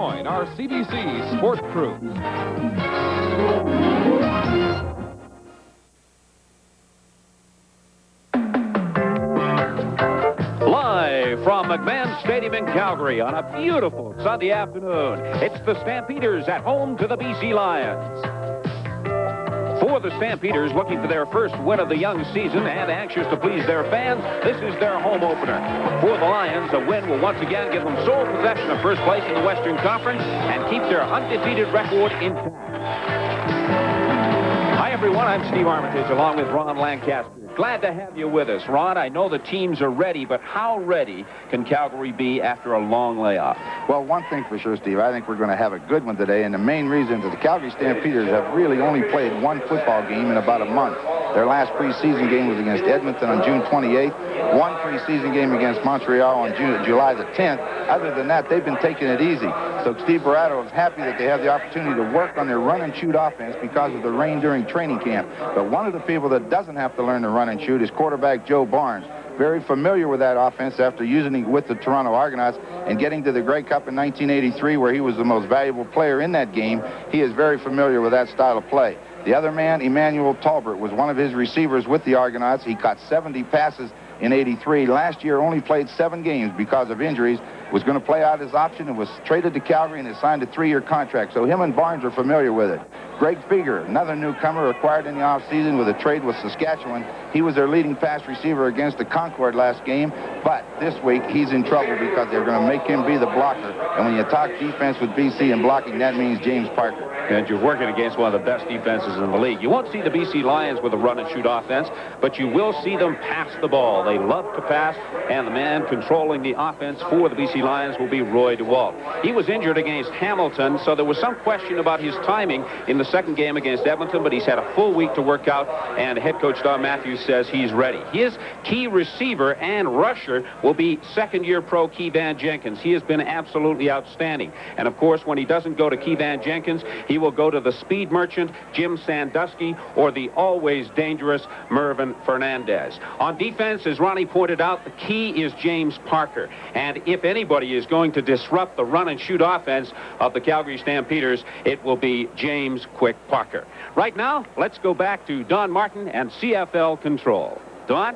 Join our CBC Sport Crew. Live from McMahon Stadium in Calgary on a beautiful Sunday afternoon, it's the Stampeders at home to the BC Lions. For the Stampeders, looking for their first win of the young season and anxious to please their fans, this is their home opener. For the Lions, a win will once again give them sole possession of first place in the Western Conference and keep their undefeated record intact. Hi, everyone. I'm Steve Armitage, along with Ron Lancaster. Glad to have you with us. Ron, I know the teams are ready, but how ready can Calgary be after a long layoff? Well, one thing for sure, Steve, I think we're going to have a good one today, and the main reason is the Calgary Stampeders have really only played one football game in about a month. Their last preseason game was against Edmonton on June 28th, one preseason game against Montreal on July the 10th. Other than that, they've been taking it easy. So Steve Barato is happy that they have the opportunity to work on their run-and-shoot offense because of the rain during training camp. But one of the people that doesn't have to learn to run and shoot is quarterback Joe Barnes. Very familiar with that offense after using it with the Toronto Argonauts and getting to the Grey Cup in 1983, where he was the most valuable player in that game. He is very familiar with that style of play. The other man, Emmanuel Talbert, was one of his receivers with the Argonauts. He caught 70 passes in 83. Last year only played 7 games because of injuries. Was going to play out his option and was traded to Calgary and has signed a 3-year contract. So him and Barnes are familiar with it. Greg Figger, another newcomer acquired in the offseason with a trade with Saskatchewan. He was their leading pass receiver against the Concord last game. But this week he's in trouble because they're going to make him be the blocker. And when you talk defense with BC and blocking, that means James Parker. And you're working against one of the best defenses in the league. You won't see the BC Lions with a run-and-shoot offense, but you will see them pass the ball. They love to pass, and the man controlling the offense for the BC Lions will be Roy DeWalt. He was injured against Hamilton, so there was some question about his timing in the second game against Edmonton, but he's had a full week to work out, and head coach Don Matthews says he's ready. His key receiver and rusher will be second-year pro Kevan Jenkins. He has been absolutely outstanding. And, of course, when he doesn't go to Kevan Jenkins, he will go to the speed merchant, Jim Sandusky, or the always dangerous Mervyn Fernandez. On defense, as Ronnie pointed out, the key is James Parker. And if anybody is going to disrupt the run-and-shoot offense of the Calgary Stampeders, it will be James Quick Parker. Right now, let's go back to Don Martin and CFL Control. Don?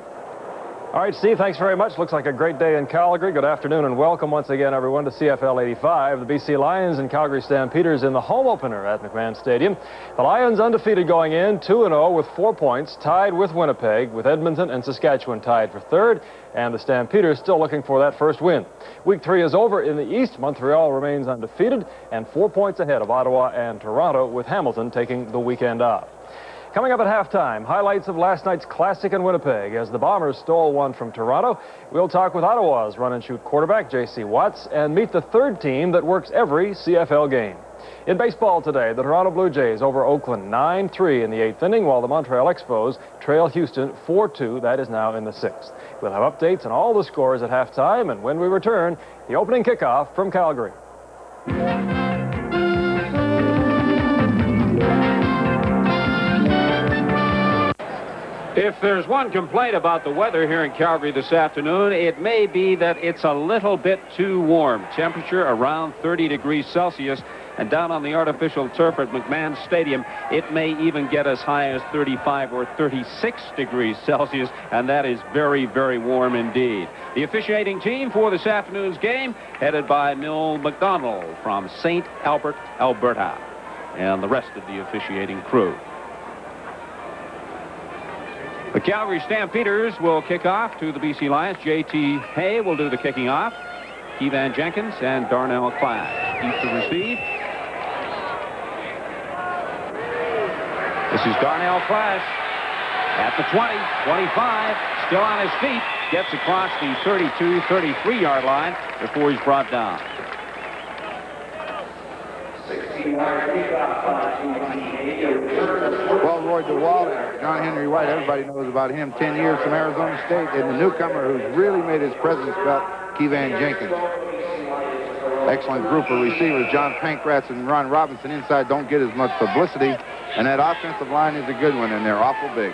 All right, Steve, thanks very much. Looks like a great day in Calgary. Good afternoon and welcome once again, everyone, to CFL 85. The BC Lions and Calgary Stampeders in the home opener at McMahon Stadium. The Lions undefeated going in, 2-0 with 4 points, tied with Winnipeg, with Edmonton and Saskatchewan tied for third, and the Stampeders still looking for that first win. Week 3 is over in the East. Montreal remains undefeated and 4 points ahead of Ottawa and Toronto, with Hamilton taking the weekend off. Coming up at halftime, highlights of last night's Classic in Winnipeg as the Bombers stole one from Toronto. We'll talk with Ottawa's run-and-shoot quarterback, J.C. Watts, and meet the third team that works every CFL game. In baseball today, the Toronto Blue Jays over Oakland 9-3 in the 8th inning, while the Montreal Expos trail Houston 4-2. That is now in the 6th. We'll have updates on all the scores at halftime, and when we return, the opening kickoff from Calgary. If there's one complaint about the weather here in Calgary this afternoon, it may be that it's a little bit too warm. Temperature around 30 degrees Celsius, and down on the artificial turf at McMahon Stadium, it may even get as high as 35 or 36 degrees Celsius, and that is very, very warm indeed. The officiating team for this afternoon's game, headed by Mill McDonald from St. Albert, Alberta, and the rest of the officiating crew. The Calgary Stampeders will kick off to the BC Lions. J.T. Hay will do the kicking off. Kevan Jenkins and Darnell Clash each to receive. This is Darnell Clash at the 20, 25, still on his feet. Gets across the 32, 33-yard line before he's brought down. Well, Roy DeWalt and John Henry White, everybody knows about him. 10 years from Arizona State, and the newcomer who's really made his presence felt, Kevan Jenkins. Excellent group of receivers. John Pankratz and Ron Robinson inside don't get as much publicity, and that offensive line is a good one, and they're awful big.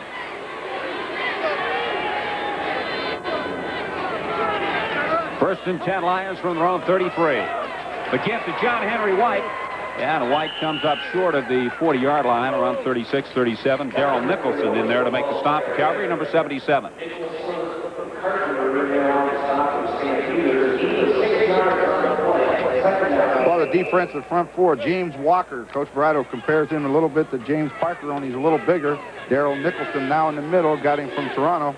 First and 10 Lions from their own 33. The gift to John Henry White. And White comes up short of the 40-yard line, around 36-37. Darrell Nicholson in there to make the stop for Calgary, number 77. Well, the defensive front four, James Walker. Coach Barato compares him a little bit to James Parker, only he's a little bigger. Darrell Nicholson now in the middle, got him from Toronto.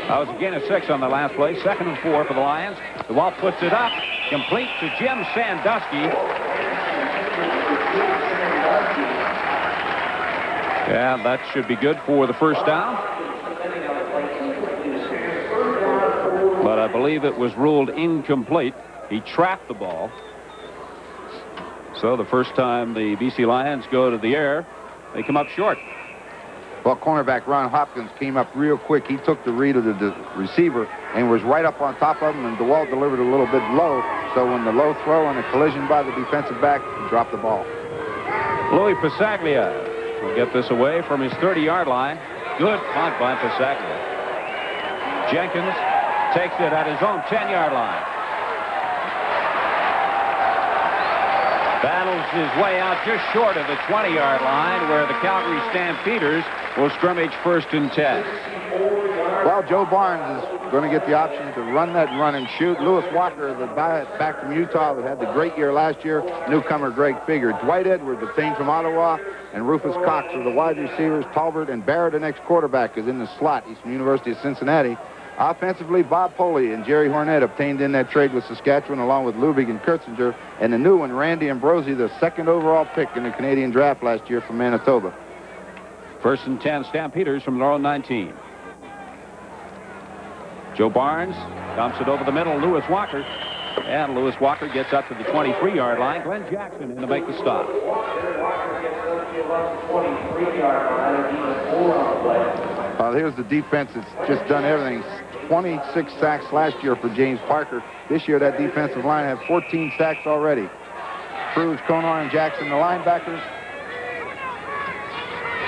That was a gain of 6 on the last play. 2nd and 4 for the Lions. DeWalt puts it up, complete to Jim Sandusky. Yeah, that should be good for the first down. But I believe it was ruled incomplete. He trapped the ball. So the first time the BC Lions go to the air, they come up short. Well, cornerback Ron Hopkins came up real quick. He took the read of the receiver and was right up on top of him, and DeWalt delivered a little bit low. So when the low throw and a collision by the defensive back, he dropped the ball. Louis Pasaglia will get this away from his 30-yard line. Good punt by Pasaglia. Jenkins takes it at his own 10-yard line. Battles his way out just short of the 20-yard line, where the Calgary Stampeders will scrimmage 1st and 10. Well, Joe Barnes is going to get the option to run that run and shoot. Lewis Walker, the back from Utah that had the great year last year, newcomer Greg Figure. Dwight Edwards, the team from Ottawa, and Rufus Cox are the wide receivers. Talbert and Barrett, the next quarterback, is in the slot. He's from the University of Cincinnati. Offensively, Bob Poley and Jerry Hornet obtained in that trade with Saskatchewan, along with Lubig and Kurtzinger. And the new one, Randy Ambrosi, the 2nd overall pick in the Canadian draft last year from Manitoba. 1st and 10, Stampeders from their own 19. Joe Barnes dumps it over the middle, Lewis Walker. And Lewis Walker gets up to the 23-yard line. Glenn Jackson in to make the stop. Here's the defense that's just done everything. 26 sacks last year for James Parker. This year, that defensive line had 14 sacks already. Cruz, Konar, and Jackson, the linebackers.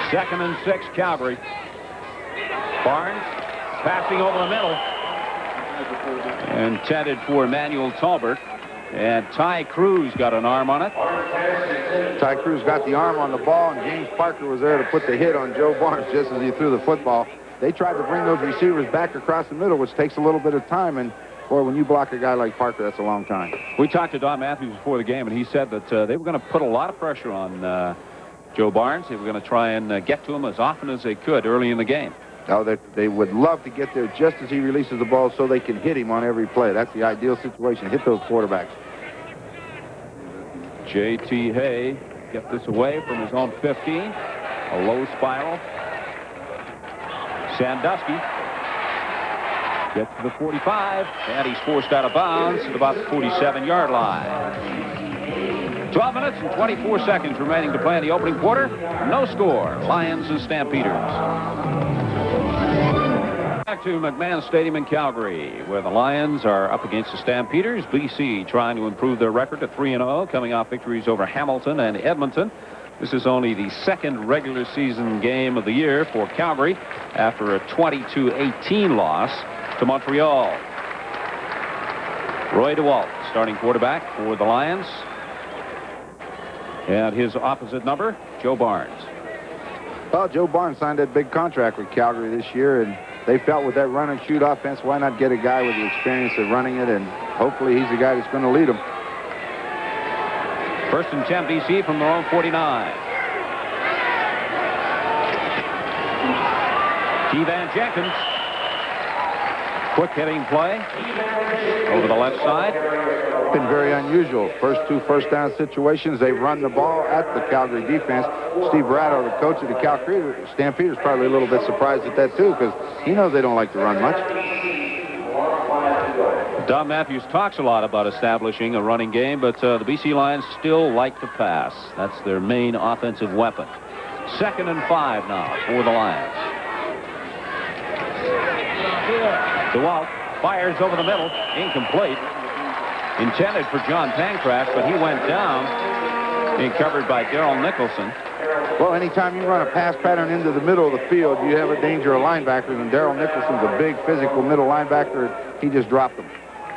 2nd and 6, Calgary. Barnes passing over the middle. Intended for Emmanuel Talbert. And Ty Cruz got an arm on it. Ty Cruz got the arm on the ball, and James Parker was there to put the hit on Joe Barnes just as he threw the football. They tried to bring those receivers back across the middle, which takes a little bit of time. And, boy, when you block a guy like Parker, that's a long time. We talked to Don Matthews before the game, and he said that they were going to put a lot of pressure on Joe Barnes. They were going to try and get to him as often as they could early in the game. Oh, they would love to get there just as he releases the ball so they can hit him on every play. That's the ideal situation. Hit those quarterbacks. J.T. Hay gets this away from his own 15. A low spiral. Sandusky gets to the 45, and he's forced out of bounds at about the 47-yard line. 12 minutes and 24 seconds remaining to play in the opening quarter. No score. Lions and Stampeders. Back to McMahon Stadium in Calgary, where the Lions are up against the Stampeders. BC trying to improve their record to 3-0, coming off victories over Hamilton and Edmonton. This is only the 2nd regular season game of the year for Calgary after a 22-18 loss to Montreal. Roy DeWalt, starting quarterback for the Lions. And his opposite number, Joe Barnes. Well, Joe Barnes signed that big contract with Calgary this year, and they felt with that run and shoot offense, why not get a guy with the experience of running it, and hopefully he's the guy that's going to lead them. 1st and 10 BC from their own 49. Kevan Jenkins. Quick hitting play over the left side. Been very unusual. First 2 first down situations, they've run the ball at the Calgary defense. Steve Barato, the coach of the Calgary Stampeders, probably a little bit surprised at that too, because he knows they don't like to run much. Don Matthews talks a lot about establishing a running game, but the BC Lions still like to pass. That's their main offensive weapon. 2nd and 5 now for the Lions. DeWalt fires over the middle, incomplete. Intended for John Pancraft, but he went down, being covered by Darrell Nicholson. Well, anytime you run a pass pattern into the middle of the field, you have a danger of linebackers, and Darrell Nicholson's a big physical middle linebacker. He just dropped them.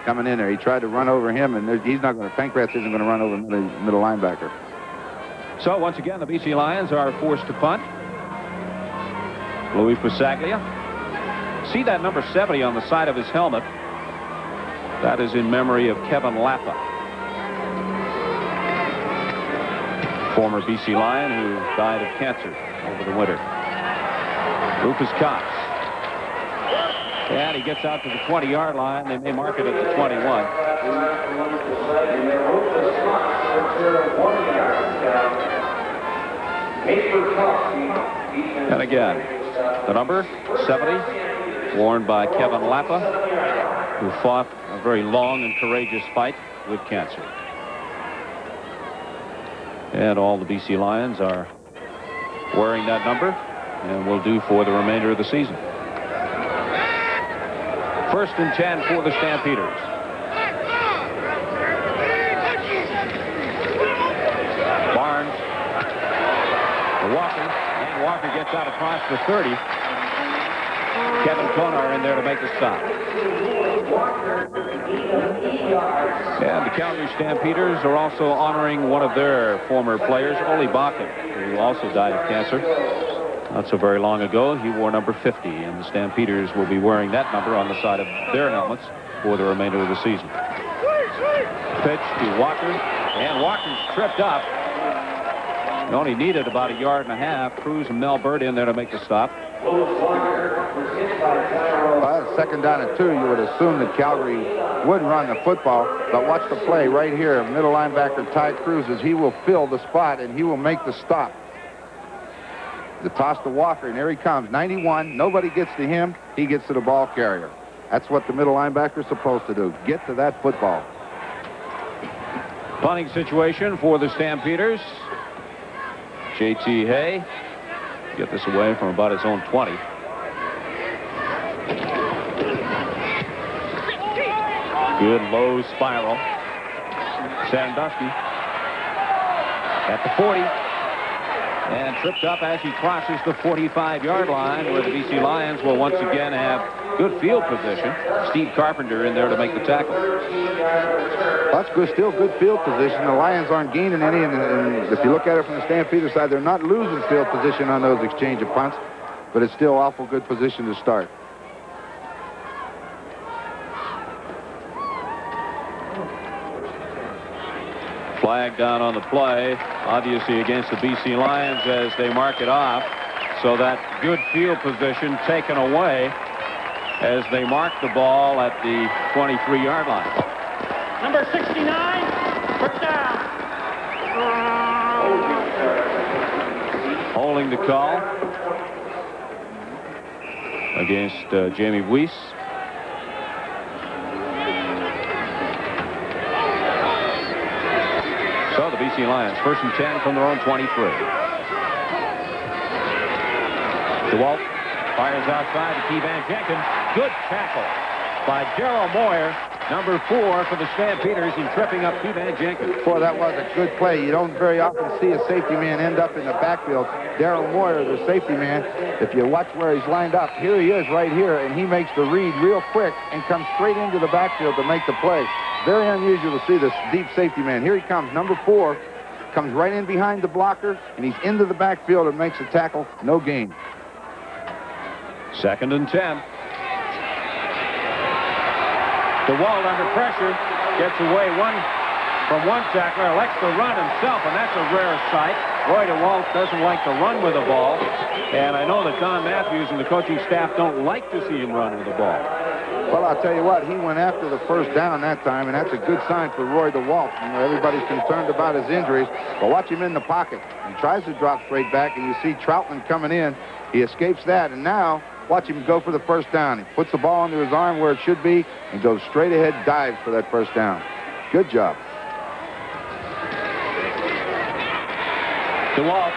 coming in there. He tried to run over him, and he's not going to. Pancratz isn't going to run over the middle linebacker. So once again, the BC Lions are forced to punt. Louis Pasaglia. See that number 70 on the side of his helmet? That is in memory of Kevin Lappa, former BC Lion who died of cancer over the winter. Rufus Cox. And he gets out to the 20-yard line. They may mark it at the 21. And again, the number 70, worn by Kevin Lappa, who fought a very long and courageous fight with cancer. And all the BC Lions are wearing that number and will do for the remainder of the season. 1st and 10 for the Stampeders. Barnes to Walker, and Walker gets out across the 30. Kevin Konar in there to make the stop. And the Calgary Stampeders are also honoring one of their former players, Ole Bakken, who also died of cancer not so very long ago. He wore number 50, and the Stampeders will be wearing that number on the side of their helmets for the remainder of the season. Pitch to Walker, and Walker's tripped up. He only needed about 1.5 yards. Cruz and Mel Bird in there to make the stop. Well, 2nd down and 2, you would assume that Calgary would run the football, but watch the play right here. Middle linebacker Ty Cruz, as he will fill the spot and he will make the stop. The toss to Walker, and there he comes. 91, nobody gets to him, he gets to the ball carrier. That's what the middle linebacker is supposed to do, get to that football. Punting situation for the Stampeders. J.T. Hay get this away from about his own 20. Good low spiral. Sandusky at the 40. And tripped up as he crosses the 45-yard line, where the BC Lions will once again have good field position. Steve Carpenter in there to make the tackle. That's good, still good field position. The Lions aren't gaining any, and if you look at it from the Stampeder side, they're not losing field position on those exchange of punts, but it's still awful good position to start. Flag down on the play, obviously against the BC Lions as they mark it off. So that good field position taken away as they mark the ball at the 23-yard line. Number 69, first down. Holding the call against Jamie Weiss. So the BC Lions, 1st and 10 from their own 23. DeWalt fires outside to Kevan Jenkins. Good tackle by Darryl Moyer, number 4 for the Stampeders, in tripping up Kevan Jenkins. Boy, that was a good play. You don't very often see a safety man end up in the backfield. Darryl Moyer, the safety man, if you watch where he's lined up, here he is right here, and he makes the read real quick and comes straight into the backfield to make the play. Very unusual to see this deep safety man. Here he comes, number 4, comes right in behind the blocker, and he's into the backfield and makes a tackle. No gain. 2nd and 10. DeWalt under pressure gets away from one tackler, elects to run himself, and that's a rare sight. Roy DeWalt doesn't like to run with the ball, and I know that Don Matthews and the coaching staff don't like to see him run with the ball. Well, I'll tell you what, he went after the first down that time, and that's a good sign for Roy DeWalt. You know, everybody's concerned about his injuries, but watch him in the pocket. He tries to drop straight back, and you see Troutman coming in. He escapes that, and now watch him go for the first down. He puts the ball under his arm where it should be and goes straight ahead, dives for that first down. Good job. DeWalt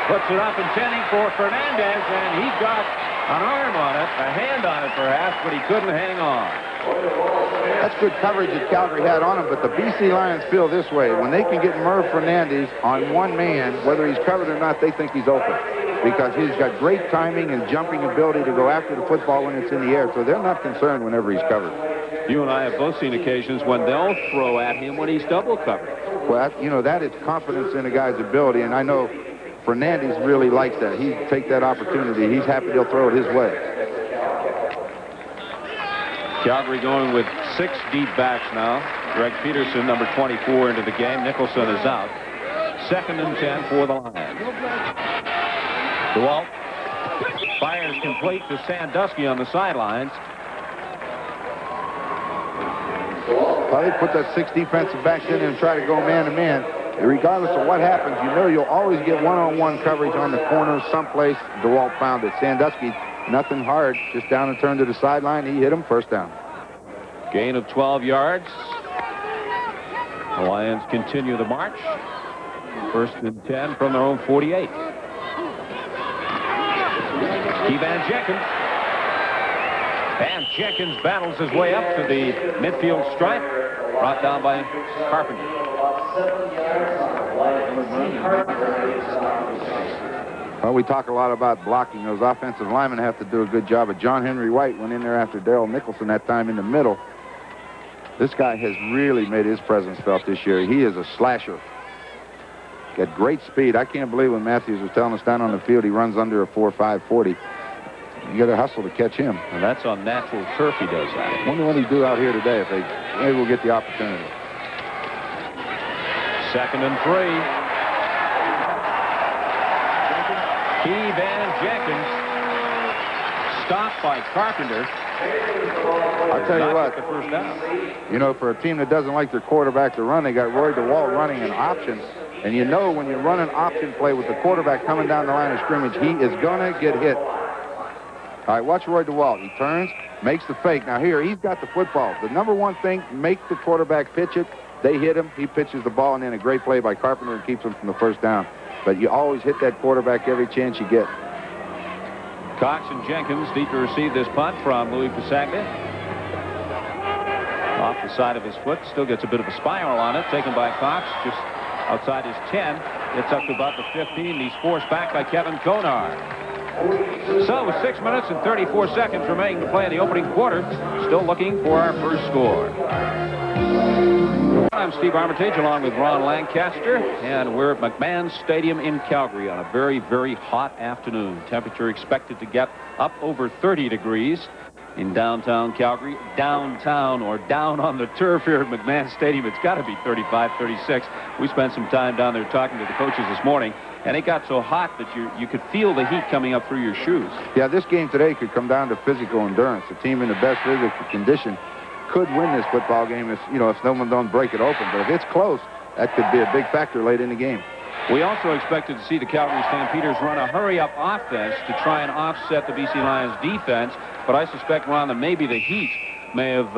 puts it up intending for Fernandez, and he got an arm on it, a hand on it perhaps, but he couldn't hang on. That's good coverage that Calgary had on him, but the BC Lions feel this way. When they can get Merv Fernandez on one man, whether he's covered or not, they think he's open, because he's got great timing and jumping ability to go after the football when it's in the air, so they're not concerned whenever he's covered. You and I have both seen occasions when they'll throw at him when he's double covered. Well, you know, that is confidence in a guy's ability, and I know Fernandez really likes that. He'd take that opportunity. He's happy he'll throw it his way. Calgary going with 6 deep backs now. Greg Peterson, number 24, into the game. Nicholson is out. 2nd and 10 for the Lions. DeWalt fires complete to Sandusky on the sidelines. Well, they put that 6 defensive backs in and try to go man-to-man. Regardless of what happens, you know you'll always get one-on-one coverage on the corner someplace. DeWalt found it. Sandusky, nothing hard, just down and turn to the sideline. He hit him, first down. Gain of 12 yards. The Lions continue the march. 1st and 10 from their own 48. Kevan Jenkins. And Jenkins battles his way up to the midfield stripe. Brought down by Carpenter. Well, we talk a lot about blocking. Those offensive linemen have to do a good job. But John Henry White went in there after Daryl Nicholson that time in the middle. This guy has really made his presence felt this year. He is a slasher. Got great speed. I can't believe when Matthews was telling us down on the field he runs under a 4.5 40. You got to hustle to catch him. And that's on natural turf he does that. I wonder what he'd do out here today if maybe we'll get the opportunity. 2nd and 3. Kevan Jenkins stopped by Carpenter. I'll tell you what, the first down. You know, for a team that doesn't like their quarterback to run, they got Roy DeWalt running an option. And you know when you run an option play with the quarterback coming down the line of scrimmage, he is going to get hit. All right, watch Roy DeWalt. He turns, makes the fake. Now here, he's got the football. The number one thing, make the quarterback pitch it. They hit him. He pitches the ball, and then a great play by Carpenter and keeps him from the first down. But you always hit that quarterback every chance you get. Cox and Jenkins deep to receive this punt from Louis Pasaglia. Off the side of his foot. Still gets a bit of a spiral on it. Taken by Cox just outside his 10. Gets up to about the 15. He's forced back by Kevin Konar. So with 6 minutes and 34 seconds remaining to play in the opening quarter, still looking for our first score. I'm Steve Armitage along with Ron Lancaster, and we're at McMahon Stadium in Calgary on a very, very hot afternoon. Temperature expected to get up over 30 degrees in downtown Calgary. Downtown or down on the turf here at McMahon Stadium, it's got to be 35, 36. We spent some time down there talking to the coaches this morning, and it got so hot that you could feel the heat coming up through your shoes. Yeah, this game today could come down to physical endurance. The team in the best physical condition could win this football game if someone don't break it open. But if it's close, that could be a big factor late in the game. We also expected to see the Calgary Stampeders run a hurry-up offense to try and offset the BC Lions defense, but I suspect, Ron, that maybe the heat may have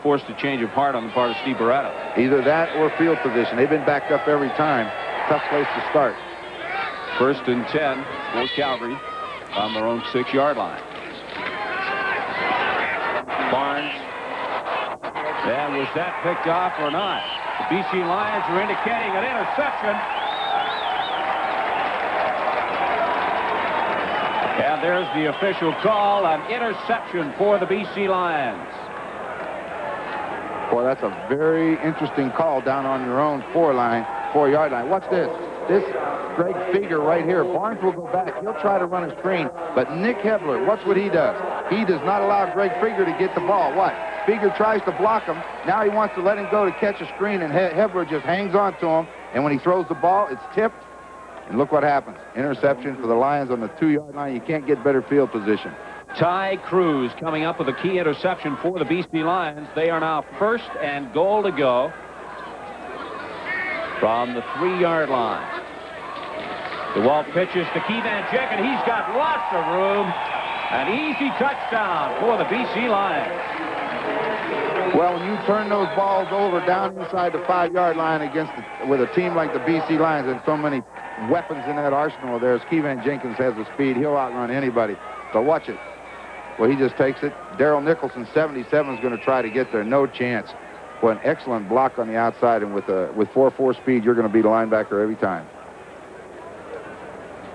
forced a change of heart on the part of Steve Barretto. Either that or field position. They've been backed up every time. Tough place to start. 1st and 10 for Calgary on their own 6-yard line. Barnes. And was that picked off or not? The BC Lions are indicating an interception. And there's the official call, an interception for the BC Lions. Boy, that's a very interesting call down on your own 4-yard line. Watch this. This Greg Figure right here. Barnes will go back. He'll try to run a screen. But Nick Hebler, watch what he does. He does not allow Greg Figure to get the ball. What? Figure tries to block him. Now he wants to let him go to catch a screen, and Hebler just hangs on to him. And when he throws the ball, it's tipped. And look what happens. Interception for the Lions on the 2-yard line. You can't get better field position. Ty Cruz coming up with a key interception for the BC Lions. They are now 1st and goal to go from the 3-yard line. DeWalt pitches to Kevan Jenkins. He's got lots of room. An easy touchdown for the BC Lions. Well, when you turn those balls over down inside the 5-yard line with a team like the BC Lions and so many weapons in that arsenal of theirs, Kevan Jenkins has the speed. He'll outrun anybody. So watch it. Well, he just takes it. Daryl Nicholson, 77, is going to try to get there. No chance. Well, an excellent block on the outside, and with 4.4 speed, you're going to beat a linebacker every time.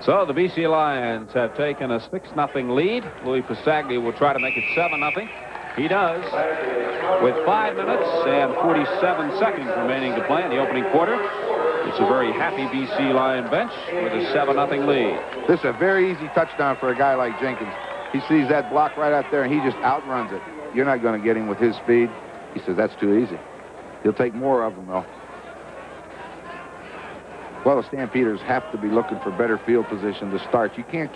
So the BC Lions have taken a 6-0 lead. Louis Pasaglia will try to make it 7-0. He does. With 5 minutes and 47 seconds remaining to play in the opening quarter, it's a very happy BC Lion bench with a 7-0 lead. This is a very easy touchdown for a guy like Jenkins. He sees that block right out there, and he just outruns it. You're not going to get him with his speed. He says, that's too easy. He'll take more of them, though. Well, the Stampeders have to be looking for better field position to start. You can't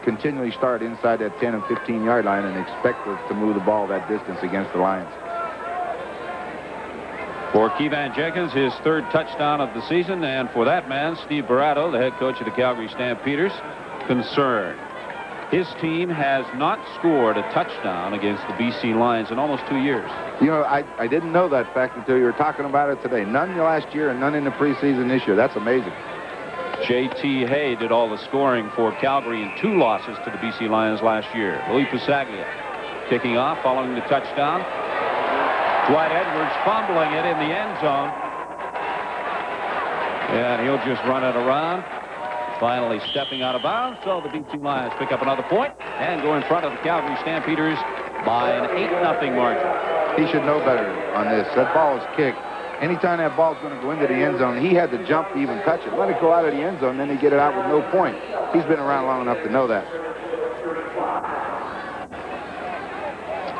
continually start inside that 10 and 15-yard line and expect to move the ball that distance against the Lions. For Keevan Jenkins, his third touchdown of the season, and for that man, Steve Barato, the head coach of the Calgary Stampeders, concerned. His team has not scored a touchdown against the BC Lions in almost 2 years. You know, I didn't know that fact until you were talking about it today. None last year and none in the preseason this year. That's amazing. J.T. Hay did all the scoring for Calgary in 2 losses to the BC Lions last year. Louis Pusaglia kicking off following the touchdown. Dwight Edwards fumbling it in the end zone. And he'll just run it around. Finally stepping out of bounds, so the BC Lions pick up another point and go in front of the Calgary Stampeders by an 8-0 margin. He should know better on this. That ball is kicked. Anytime that ball's going to go into the end zone, he had to jump to even touch it. Let it go out of the end zone, then he get it out with no point. He's been around long enough to know that.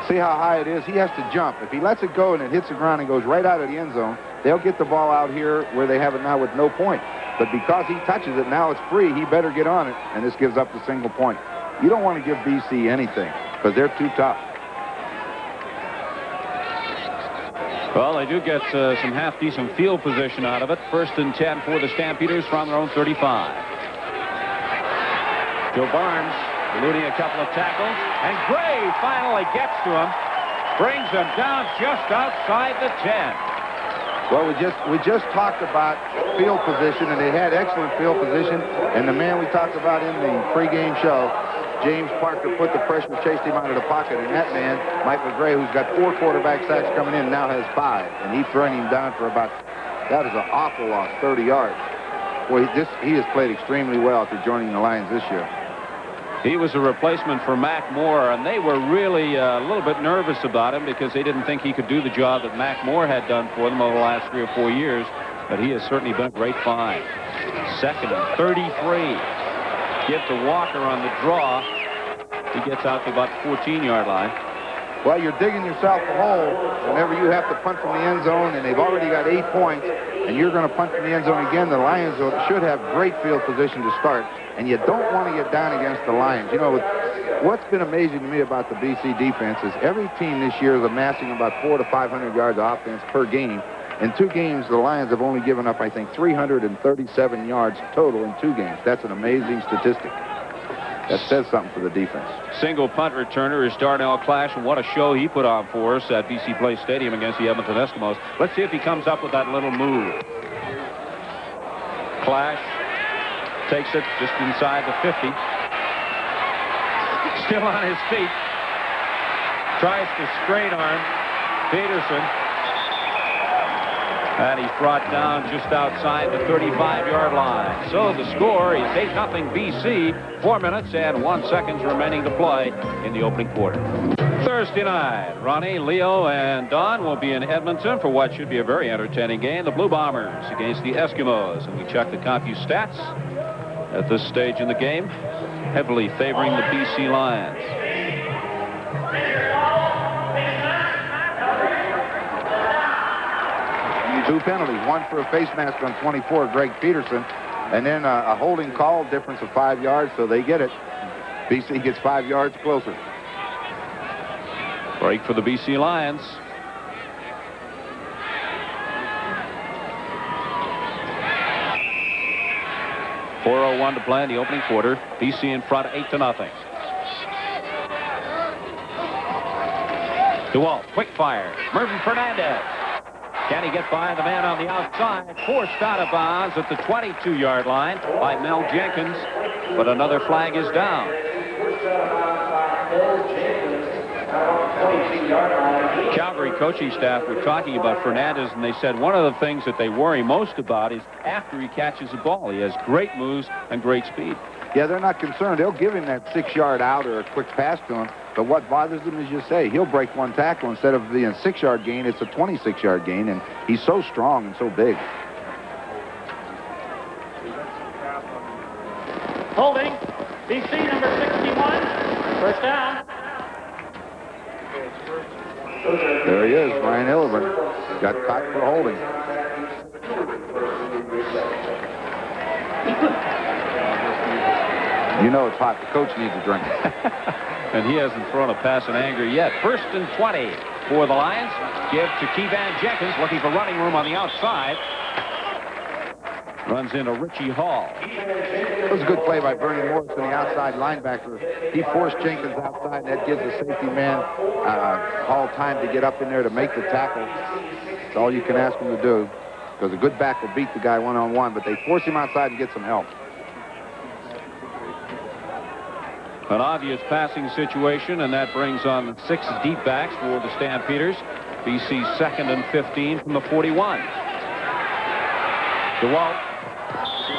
See how high it is? He has to jump. If he lets it go and it hits the ground and goes right out of the end zone, they'll get the ball out here where they have it now with no point. But because he touches it, now it's free. He better get on it, and this gives up the single point. You don't want to give BC anything because they're too tough. Well, they do get some half-decent field position out of it. 1st and 10 for the Stampeders from their own 35. Joe Barnes eluding a couple of tackles, and Gray finally gets to him, brings him down just outside the 10. Well, we just talked about field position, and they had excellent field position. And the man we talked about in the pregame show, James Parker, put the pressure, chased him out of the pocket. And that man, Mike McGray, who's got 4 quarterback sacks coming in, now has 5. And he's throwing him down for about, that is an awful loss, 30 yards. Well, he has played extremely well after joining the Lions this year. He was a replacement for Mac Moore, and they were really a little bit nervous about him because they didn't think he could do the job that Mac Moore had done for them over the last 3 or 4 years. But he has certainly been a great find. 2nd and 33. Give to Walker on the draw. He gets out to about the 14-yard line. Well, you're digging yourself a hole whenever you have to punt from the end zone, and they've already got 8 points, and you're going to punt from the end zone again. The Lions should have great field position to start, and you don't want to get down against the Lions. You know, what's been amazing to me about the BC defense is every team this year is amassing about 400 to 500 yards of offense per game. In 2 games, the Lions have only given up, I think, 337 yards total in 2 games. That's an amazing statistic. That says something for the defense. Single punt returner is Darnell Clash, and what a show he put on for us at BC Place Stadium against the Edmonton Eskimos. Let's see if he comes up with that little move. Clash takes it just inside the 50. Still on his feet. Tries to straight arm Peterson. And he's brought down just outside the 35-yard line. So the score is 8-0 BC. 4 minutes and 1 second remaining to play in the opening quarter. Thursday night, Ronnie, Leo, and Don will be in Edmonton for what should be a very entertaining game. The Blue Bombers against the Eskimos. And we check the CompuStats at this stage in the game, heavily favoring the BC Lions. Two penalties, one for a face mask on 24, Greg Peterson, and then a holding call, difference of 5 yards, so they get it. BC gets 5 yards closer. Break for the BC Lions. .401 to play in the opening quarter. BC in front 8-0. DeWalt, quick fire. Mervyn Fernandez. Can he get by the man on the outside? Forced out of bounds at the 22-yard line by Mel Jenkins, but another flag is down. Calgary coaching staff were talking about Fernandez, and they said one of the things that they worry most about is after he catches the ball. He has great moves and great speed. Yeah, they're not concerned. They'll give him that 6-yard out or a quick pass to him, But what bothers him is, you say, he'll break one tackle. Instead of being a 6-yard gain, it's a 26-yard gain, and he's so strong and so big. Holding. BC number 61. First down. There he is, Ryan Hilliburn. Got caught for holding. You know it's hot. The coach needs a drink. And he hasn't thrown a pass in anger yet. 1st and 20 for the Lions. Give to Kevan Jenkins, looking for running room on the outside. Runs into Richie Hall. It was a good play by Bernie Morris on the outside linebacker. He forced Jenkins outside, and that gives the safety man Hall time to get up in there to make the tackle. That's all you can ask him to do, because a good back will beat the guy one-on-one, but they force him outside and get some help. An obvious passing situation, and that brings on 6 deep backs for the Stampeders. BC 2nd and 15 from the 41. DeWalt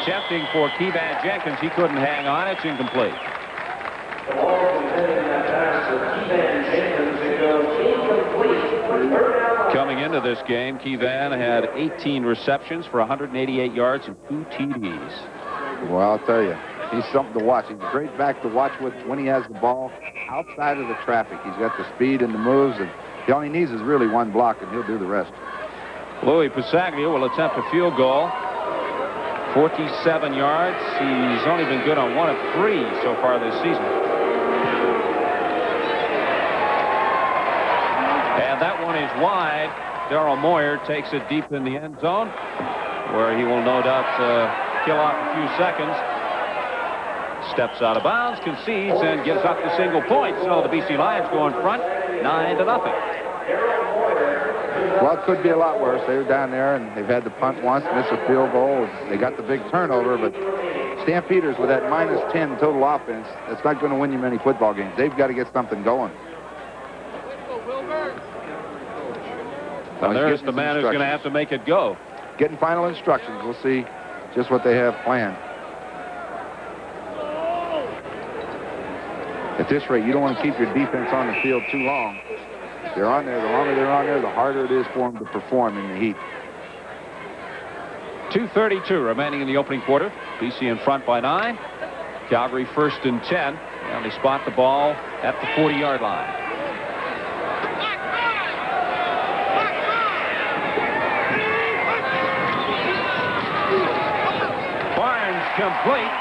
attempting for Kevan Jenkins. He couldn't hang on. It's incomplete. Coming into this game, Kevan had 18 receptions for 188 yards and 2 TDs. Well, I'll tell you, he's something to watch. He's a great back to watch with when he has the ball outside of the traffic. He's got the speed and the moves, and all he needs is really one block, and he'll do the rest. Louis Pasaglia will attempt a field goal. 47 yards. He's only been good on 1 of 3 so far this season. And that one is wide. Darrell Moyer takes it deep in the end zone, where he will no doubt kill off a few seconds. Steps out of bounds, concedes, and gives up the single point. So the BC Lions go in front, 9-0. Well, it could be a lot worse. They were down there, and they've had to punt once, miss a field goal. They got the big turnover, but Stampeders with that -10 total offense, that's not going to win you many football games. They've got to get something going. And there's the man who's going to have to make it go. Getting final instructions. We'll see just what they have planned. At this rate, you don't want to keep your defense on the field too long. If they're on there, the longer they're on there, the harder it is for them to perform in the heat. 2:32 remaining in the opening quarter. BC in front by 9. Calgary 1st and 10. And they spot the ball at the 40-yard line. Barnes complete.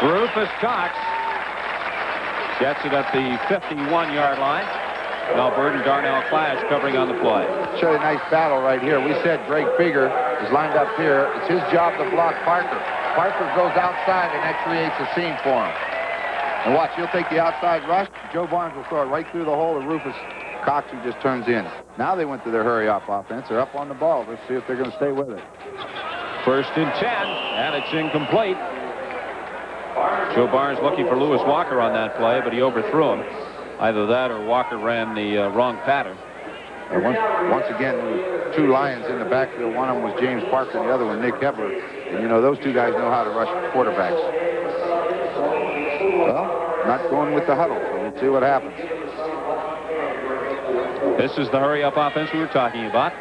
Rufus Cox gets it at the 51-yard line. Melbourne and Darnell Clash covering on the play. Show you a nice battle right here. We said Greg Figger is lined up here. It's his job to block Parker. Parker goes outside, and that creates a seam for him. And watch, he'll take the outside rush. Joe Barnes will throw it right through the hole to Rufus Cox, who just turns in. Now they went to their hurry-up offense. They're up on the ball. Let's see if they're going to stay with it. 1st and 10, and it's incomplete. Joe Barnes looking for Lewis Walker on that play, but he overthrew him. Either that or Walker ran the wrong pattern. Once again, there were 2 Lions in the backfield. One of them was James Parker, and the other one Nick Hebler. And, you know, those 2 guys know how to rush quarterbacks. Well, not going with the huddle, so we'll see what happens. This is the hurry-up offense we were talking about.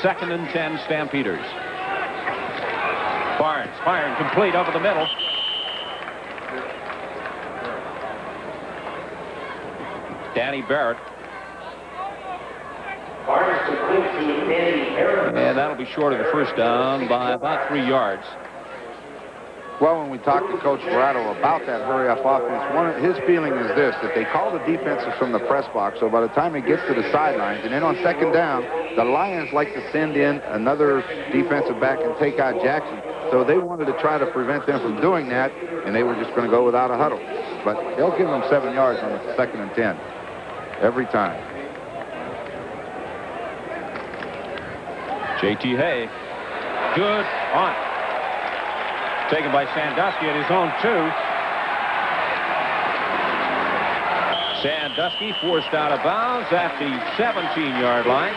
2nd and 10, Stampeders. Barnes firing complete over the middle. Danny Barrett. And that'll be short of the first down by about 3 yards. Well, when we talked to Coach Verado about that hurry-up offense, his feeling is this, that they call the defenses from the press box, so by the time it gets to the sidelines, and then on 2nd down, the Lions like to send in another defensive back and take out Jackson. So they wanted to try to prevent them from doing that, and they were just going to go without a huddle. But they'll give them 7 yards on the 2nd and 10 every time. J.T. Hay. Good punt. Taken by Sandusky at his own 2. Sandusky forced out of bounds at the 17-yard line.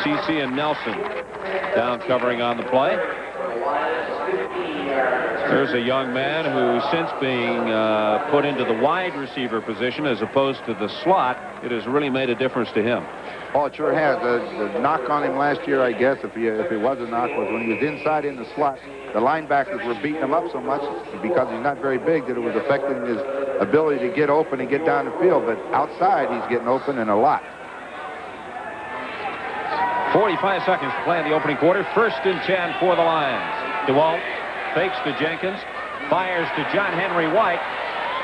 C.C. and Nelson down covering on the play. There's a young man who, since being put into the wide receiver position as opposed to the slot, it has really made a difference to him. Oh, it sure has. The knock on him last year, I guess, if it was a knock, was when he was inside in the slot. The linebackers were beating him up so much because he's not very big that it was affecting his ability to get open and get down the field. But outside, he's getting open and a lot. 45 seconds to play in the opening quarter. 1st and 10 for the Lions. DeWalt fakes to Jenkins, fires to John Henry White,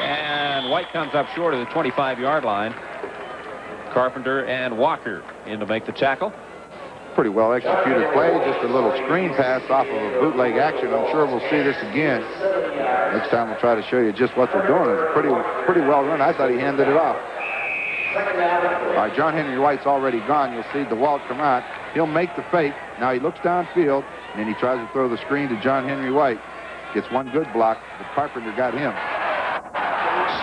and White comes up short of the 25-yard line. Carpenter and Walker in to make the tackle. Pretty well executed play, just a little screen pass off of a bootleg action. I'm sure we'll see this again. Next time we'll try to show you just what they're doing. It's pretty well run. I thought he handed it off. All right, John Henry White's already gone. You'll see DeWalt come out. He'll make the fake. Now he looks downfield, and then he tries to throw the screen to John Henry White. Gets one good block, but Carpenter got him.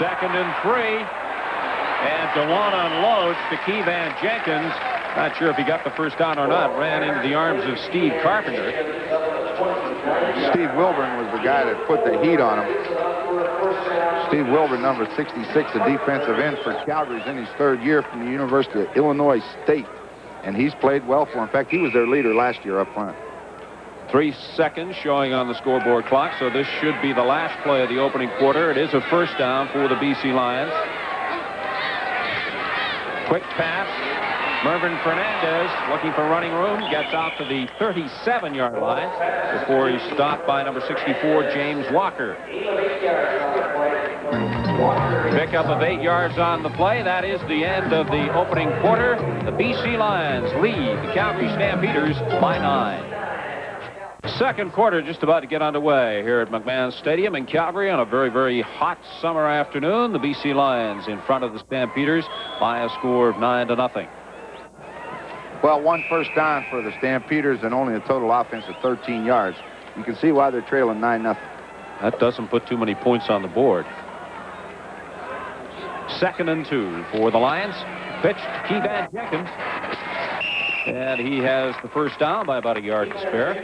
2nd and 3. And DeWalt unloads to Keevan Jenkins. Not sure if he got the first down or not. Ran into the arms of Steve Carpenter. Steve Wilburn was the guy that put the heat on him. Steve Wilburn, number 66, a defensive end for Calgary, in his 3rd year from the University of Illinois State. And he's played well for him. In fact, he was their leader last year up front. 3 seconds showing on the scoreboard clock, so this should be the last play of the opening quarter. It is a 1st down for the BC Lions. Quick pass. Mervyn Fernandez looking for running room. Gets out to the 37-yard line before he's stopped by number 64, James Walker. Pickup of 8 yards on the play. That is the end of the opening quarter. The BC Lions lead the Calgary Stampeders by 9. 2nd quarter just about to get underway here at McMahon Stadium in Calgary on a very, very hot summer afternoon. The BC Lions in front of the Stampeders by a score of 9-0. Well, 1 first down for the Stampeders and only a total offense of 13 yards. You can see why they're trailing 9-0. That doesn't put too many points on the board. 2nd and 2 for the Lions. Pitch to Keevan Jenkins. And he has the first down by about a yard to spare.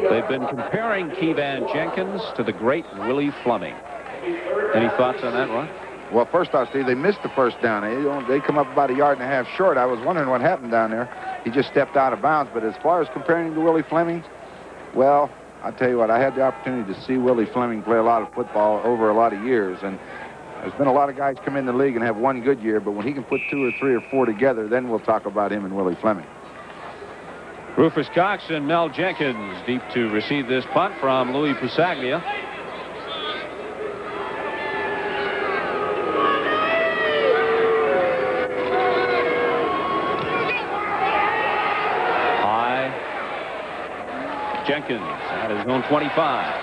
They've been comparing Keevan Jenkins to the great Willie Fleming. Any thoughts on that, Ron? Well, first off, Steve, they missed the first down. They come up about a yard and a half short. I was wondering what happened down there. He just stepped out of bounds. But as far as comparing him to Willie Fleming, well, I'll tell you what, I had the opportunity to see Willie Fleming play a lot of football over a lot of years. And there's been a lot of guys come in the league and have one good year, but when he can put 2 or 3 or 4 together, then we'll talk about him and Willie Fleming. Rufus Cox and Mel Jenkins deep to receive this punt from Louis Pusaglia. High. Jenkins at his own 25.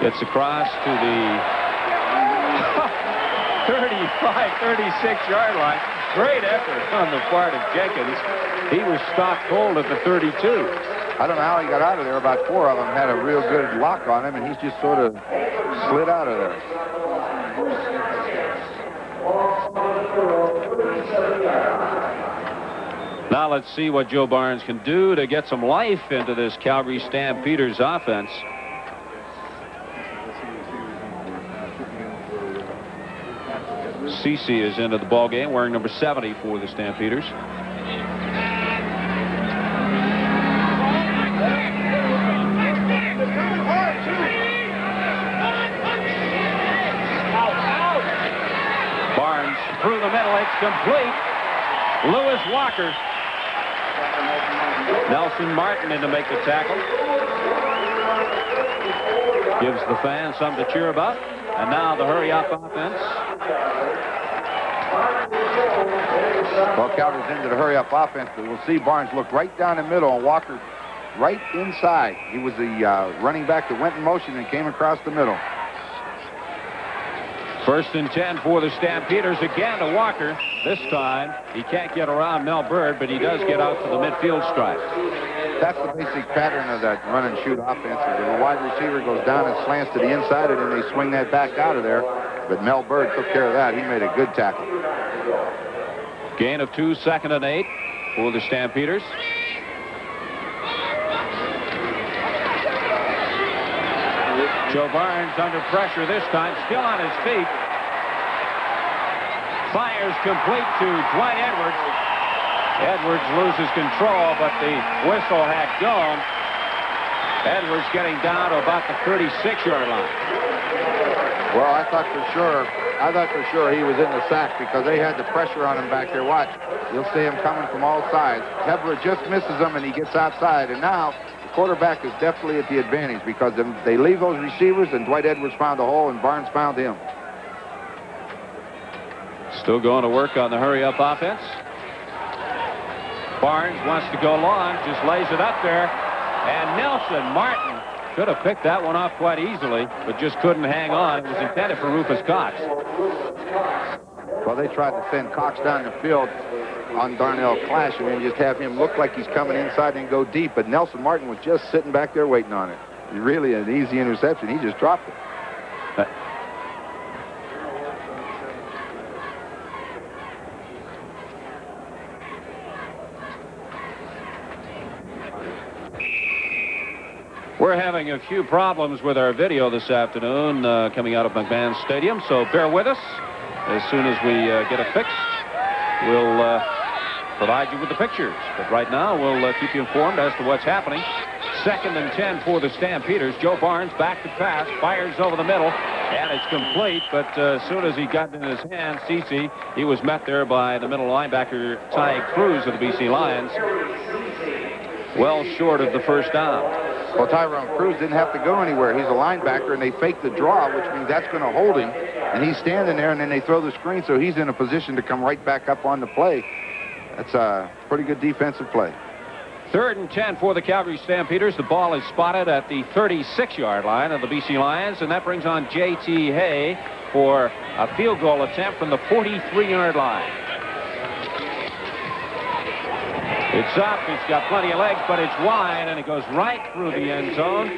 Gets across to the 36-yard line. Great effort on the part of Jenkins. He was stopped cold at the 32. I don't know how he got out of there. About 4 of them had a real good lock on him, and he's just sort of slid out of there. Now let's see what Joe Barnes can do to get some life into this Calgary Stampeders offense. Cece is into the ball game wearing number 70 for the Stampeders. Barnes through the middle. It's complete. Lewis Walker. Nelson Martin in to make the tackle. Gives the fans something to cheer about. And now the hurry-up offense. Well, Calgary's into the hurry-up offense, but we'll see Barnes look right down the middle and Walker right inside. He was the running back that went in motion and came across the middle. 1st and 10 for the Stampeders. Again to Walker. This time, he can't get around Mel Bird, but he does get out to the midfield stripe. That's the basic pattern of that run-and-shoot offense. The wide receiver goes down and slants to the inside, and then they swing that back out of there. But Mel Bird took care of that. He made a good tackle. Gain of 2, 2nd and 8 for the Stampeders. Joe Barnes under pressure this time, still on his feet. Fires complete to Dwight Edwards. Edwards loses control, but the whistle had gone. Edwards getting down to about the 36-yard line. Well, I thought for sure he was in the sack because they had the pressure on him back there. Watch. You'll see him coming from all sides. Hebler just misses him, and he gets outside. And now the quarterback is definitely at the advantage because they leave those receivers, and Dwight Edwards found a hole, and Barnes found him. Still going to work on the hurry-up offense. Barnes wants to go long, just lays it up there. And Nelson Martin could have picked that one off quite easily, but just couldn't hang on. It was intended for Rufus Cox. Well, they tried to send Cox down the field on Darnell Clash and just have him look like he's coming inside and go deep, but Nelson Martin was just sitting back there waiting on it. Really an easy interception. He just dropped it. We're having a few problems with our video this afternoon coming out of McMahon Stadium, so bear with us. As soon as we get it fixed, we'll provide you with the pictures. But right now, we'll keep you informed as to what's happening. 2nd and 10 for the Stampeders. Joe Barnes back to pass, fires over the middle, and it's complete. But as soon as he got it in his hand, Cece, he was met there by the middle linebacker, Ty Cruz of the BC Lions. Well short of the first down. Well, Tyrone Cruz didn't have to go anywhere. He's a linebacker, and they fake the draw, which means that's going to hold him. And he's standing there, and then they throw the screen, so he's in a position to come right back up on the play. That's a pretty good defensive play. 3rd and 10 for the Calgary Stampeders. The ball is spotted at the 36-yard line of the BC Lions, and that brings on J.T. Hay for a field goal attempt from the 43-yard line. It's up, it's got plenty of legs, but it's wide, and it goes right through the end zone.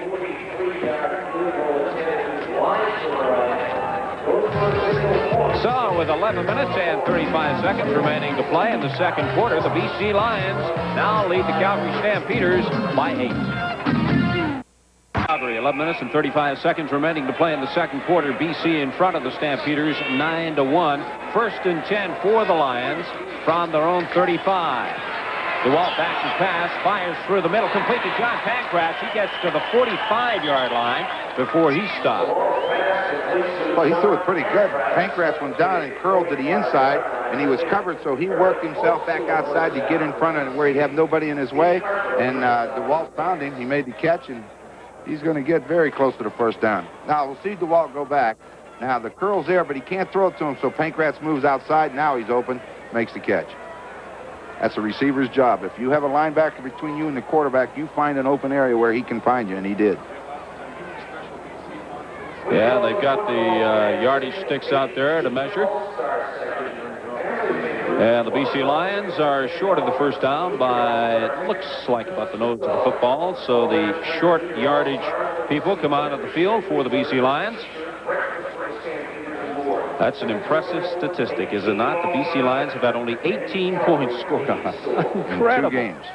So, with 11 minutes and 35 seconds remaining to play in the second quarter, the BC Lions now lead the Calgary Stampeders by 8. Calgary, 11 minutes and 35 seconds remaining to play in the second quarter. BC in front of the Stampeders, 9-1. 1st and 10 for the Lions from their own 35. DeWalt back to pass, fires through the middle, complete to John Pancratz. He gets to the 45-yard line before he stopped. Well, he threw it pretty good. Pancratz went down and curled to the inside, and he was covered, so he worked himself back outside to get in front of him where he'd have nobody in his way. And DeWalt found him. He made the catch, and he's going to get very close to the first down. Now, we'll see DeWalt go back. Now, the curl's there, but he can't throw it to him, so Pancratz moves outside. Now he's open, makes the catch. That's a receiver's job. If you have a linebacker between you and the quarterback, you find an open area where he can find you, and he did. Yeah, they've got the yardage sticks out there to measure. And the BC Lions are short of the first down by, it looks like, about the nose of the football. So the short yardage people come out of the field for the BC Lions. That's an impressive statistic, is it not? The BC Lions have had only 18 points scored on us. Incredible. In 2 games.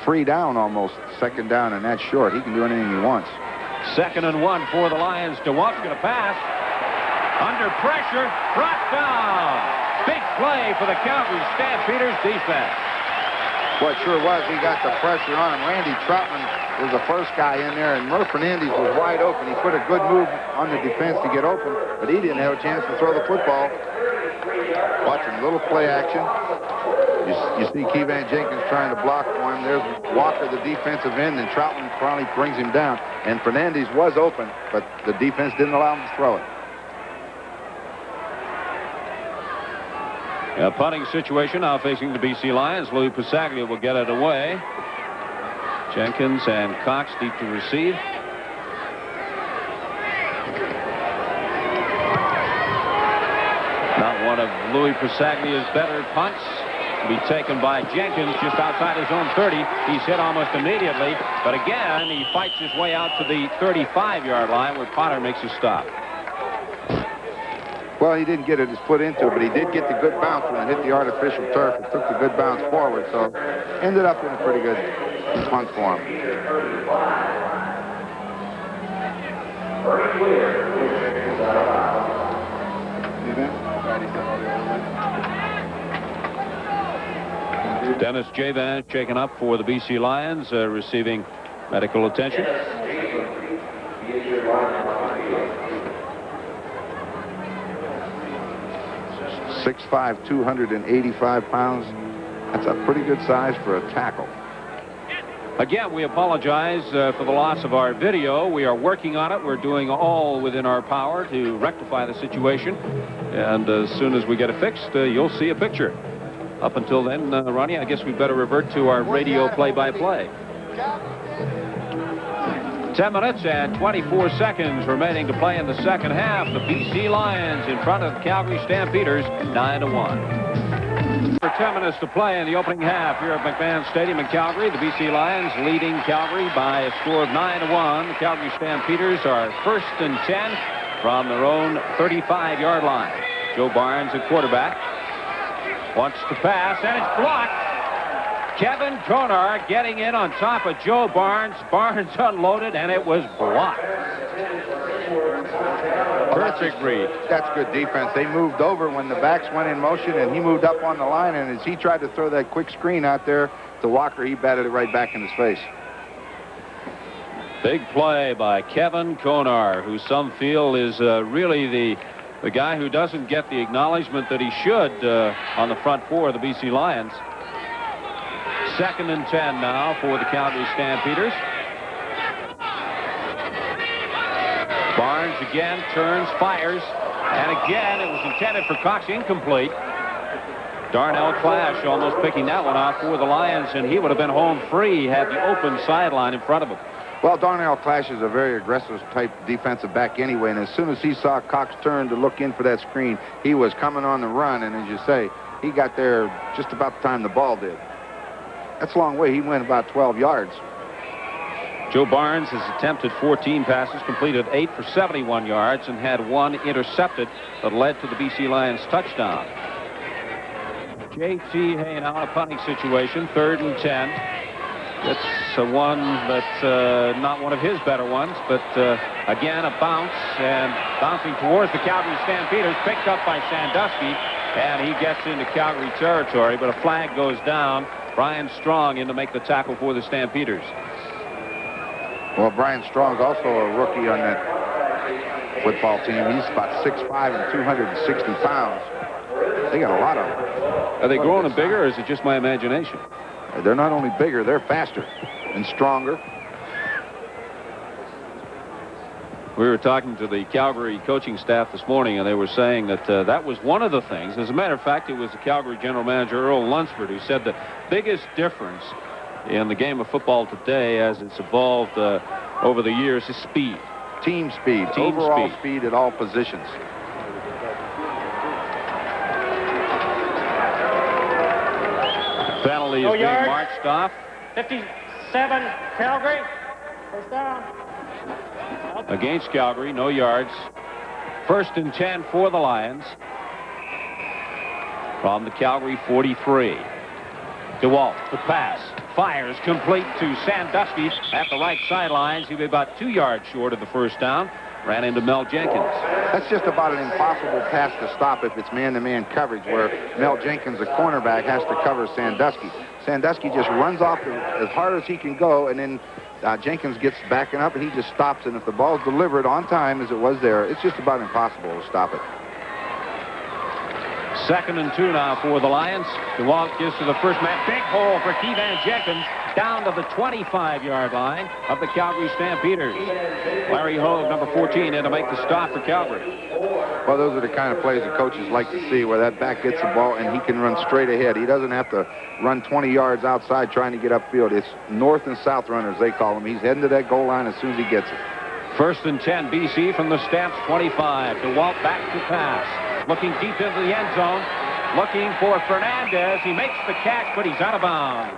Free down almost, 2nd down, and that's short. He can do anything he wants. 2nd and 1 for the Lions. DeWalt's going to pass. Under pressure, brought down. Big play for the Calgary Stampeders defense. Well, it sure was. He got the pressure on him. Randy Troutman was the first guy in there, and Murph Fernandez was wide open. He put a good move on the defense to get open, but he didn't have a chance to throw the football. Watching a little play action. You see Keevan Jenkins trying to block for him. There's Walker, the defensive end, and Troutman finally brings him down. And Fernandez was open, but the defense didn't allow him to throw it. A punting situation now facing the BC Lions. Louis Pasaglia will get it away. Jenkins and Cox deep to receive. Not one of Louis Pasaglia's better punts to be taken by Jenkins just outside his own 30. He's hit almost immediately, but again, he fights his way out to the 35-yard line where Potter makes a stop. Well, he didn't get his foot into it, but he did get the good bounce when it hit the artificial turf. It took the good bounce forward, so ended up in a pretty good punt for him. Dennis Javan shaken up for the BC Lions, receiving medical attention. 6'5", 285 pounds. That's a pretty good size for a tackle. Again, we apologize for the loss of our video. We are working on it. We're doing all within our power to rectify the situation. And as soon as we get it fixed, you'll see a picture. Up until then, Ronnie, I guess we better revert to our radio play-by-play. 10 minutes and 24 seconds remaining to play in the second half. The BC Lions in front of the Calgary Stampeders, 9-1. For 10 minutes to play in the opening half here at McMahon Stadium in Calgary. The BC Lions leading Calgary by a score of 9-1. The Calgary Stampeders are 1st and 10 from their own 35-yard line. Joe Barnes at quarterback. Wants to pass, and it's blocked. Kevin Konar getting in on top of Joe Barnes. Barnes unloaded, and it was blocked. Perfect read. That's good defense. They moved over when the backs went in motion, and he moved up on the line, and as he tried to throw that quick screen out there to Walker, he batted it right back in his face. Big play by Kevin Konar, who some feel is really the guy who doesn't get the acknowledgement that he should on the front four of the BC Lions. 2nd and 10 now for the Calgary Stampeders. Barnes again turns, fires, and again it was intended for Cox, incomplete. Darnell Clash almost picking that one off for the Lions, and he would have been home free had the open sideline in front of him. Well, Darnell Clash is a very aggressive type defensive back anyway, and as soon as he saw Cox turn to look in for that screen, he was coming on the run, and as you say, he got there just about the time the ball did. That's a long way. He went about 12 yards. Joe Barnes has attempted 14 passes, completed 8 for 71 yards, and had 1 intercepted that led to the BC Lions touchdown. J.T. Hay now in a punting situation, 3rd and 10. It's one that's not one of his better ones, but again, a bounce, and bouncing towards the Calgary Stampeders, picked up by Sandusky, and he gets into Calgary territory, but a flag goes down. Brian Strong in to make the tackle for the Stampeders. Well, Brian Strong's also a rookie on that football team. He's about 6'5" and 260 pounds. They got a lot of them. Are they growing them bigger, or is it just my imagination? They're not only bigger, they're faster and stronger. We were talking to the Calgary coaching staff this morning, and they were saying that that was one of the things. As a matter of fact, it was the Calgary general manager, Earl Lunsford, who said the biggest difference in the game of football today as it's evolved over the years is speed. Team speed. Overall speed at all positions. Penalty is being marched off. 57, Calgary. 1st down. Against Calgary, no yards. 1st and 10 for the Lions. From the Calgary 43. DeWalt, the pass. Fires complete to Sandusky at the right sidelines. He'll be about 2 yards short of the 1st down. Ran into Mel Jenkins. That's just about an impossible pass to stop if it's man-to-man coverage, where Mel Jenkins, the cornerback, has to cover Sandusky. Sandusky just runs off as hard as he can go, and then Jenkins gets backing up, and he just stops. And if the ball's delivered on time, as it was there, it's just about impossible to stop it. 2nd and 2 now for the Lions. DeWalt gives to the first man. Big hole for Keevan Jenkins down to the 25-yard line of the Calgary Stampeders. Larry Hogue, number 14, in to make the stop for Calgary. Well, those are the kind of plays the coaches like to see, where that back gets the ball and he can run straight ahead. He doesn't have to run 20 yards outside trying to get upfield. It's north and south runners, they call them. He's heading to that goal line as soon as he gets it. 1st and 10, BC from the Stamps 25. DeWalt back to pass. Looking deep into the end zone. Looking for Fernandez. He makes the catch, but he's out of bounds.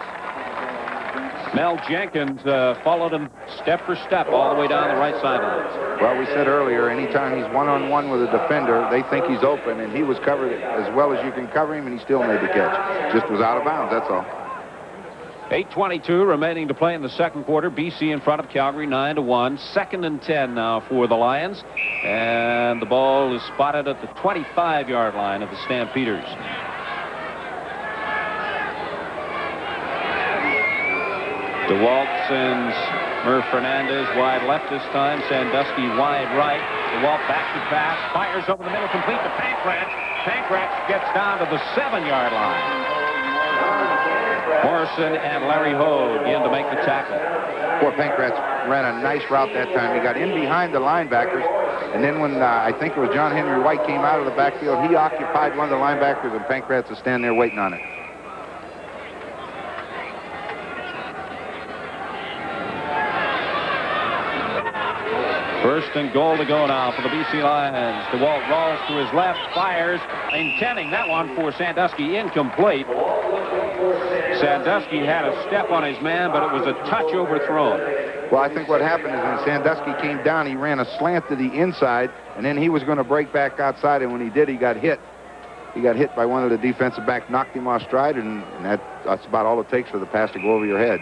Mel Jenkins followed him step for step all the way down the right sideline. Well, we said earlier, anytime he's one-on-one with a defender, they think he's open, and he was covered as well as you can cover him, and he still made the catch. Just was out of bounds, that's all. 8:22 remaining to play in the second quarter. BC in front of Calgary 9-1. 2nd and 10 now for the Lions. And the ball is spotted at the 25-yard line of the Stampeders. DeWalt sends Murph Fernandez wide left this time. Sandusky wide right. DeWalt back to pass. Fires over the middle, complete to Pankratz. Pankratz gets down to the 7-yard line. Morrison and Larry Ho begin to make the tackle. Poor Pankratz ran a nice route that time. He got in behind the linebackers, and then when I think it was John Henry White came out of the backfield, he occupied one of the linebackers, and Pankratz was standing there waiting on it. First and goal to go now for the BC Lions. DeWalt rolls to his left, fires, intending that one for Sandusky, incomplete. Sandusky had a step on his man, but it was a touch overthrown. Well, I think what happened is when Sandusky came down, he ran a slant to the inside, and then he was going to break back outside, and when he did, he got hit. He got hit by one of the defensive backs, knocked him off stride, and that's about all it takes for the pass to go over your head.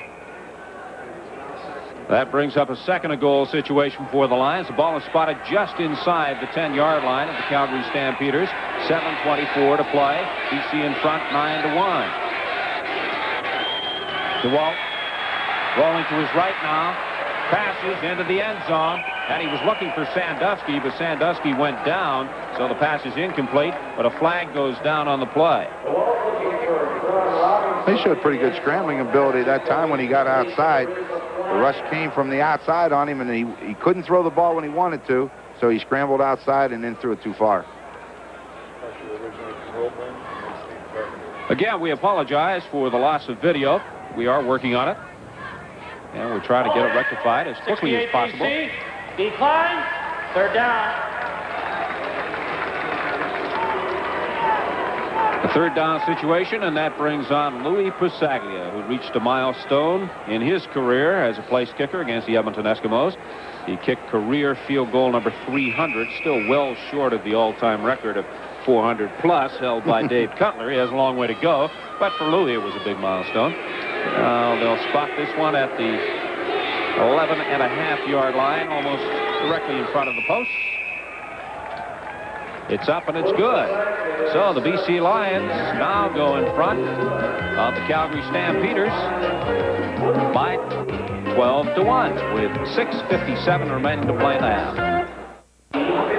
That brings up a second and goal situation for the Lions. The ball is spotted just inside the 10-yard line of the Calgary Stampeders. 7:24 to play. BC in front, 9-1. DeWalt rolling to his right now. Passes into the end zone. And he was looking for Sandusky, but Sandusky went down. So the pass is incomplete, but a flag goes down on the play. He showed pretty good scrambling ability that time when he got outside. The rush came from the outside on him, and he couldn't throw the ball when he wanted to, so he scrambled outside and then threw it too far. Again, we apologize for the loss of video. We are working on it, and we're trying to get it rectified as quickly as possible. BC, decline, 3rd down. A 3rd down situation, and that brings on Louis Pusaglia, who reached a milestone in his career as a place kicker against the Edmonton Eskimos. He kicked career field goal number 300, still well short of the all-time record of 400 plus held by Dave Cutler. He has a long way to go, but for Louis it was a big milestone. They'll spot this one at the 11.5-yard line, almost directly in front of the post. It's up and it's good. So the BC Lions now go in front of the Calgary Stampeders by 12-1 with 6:57 remaining to play in the half.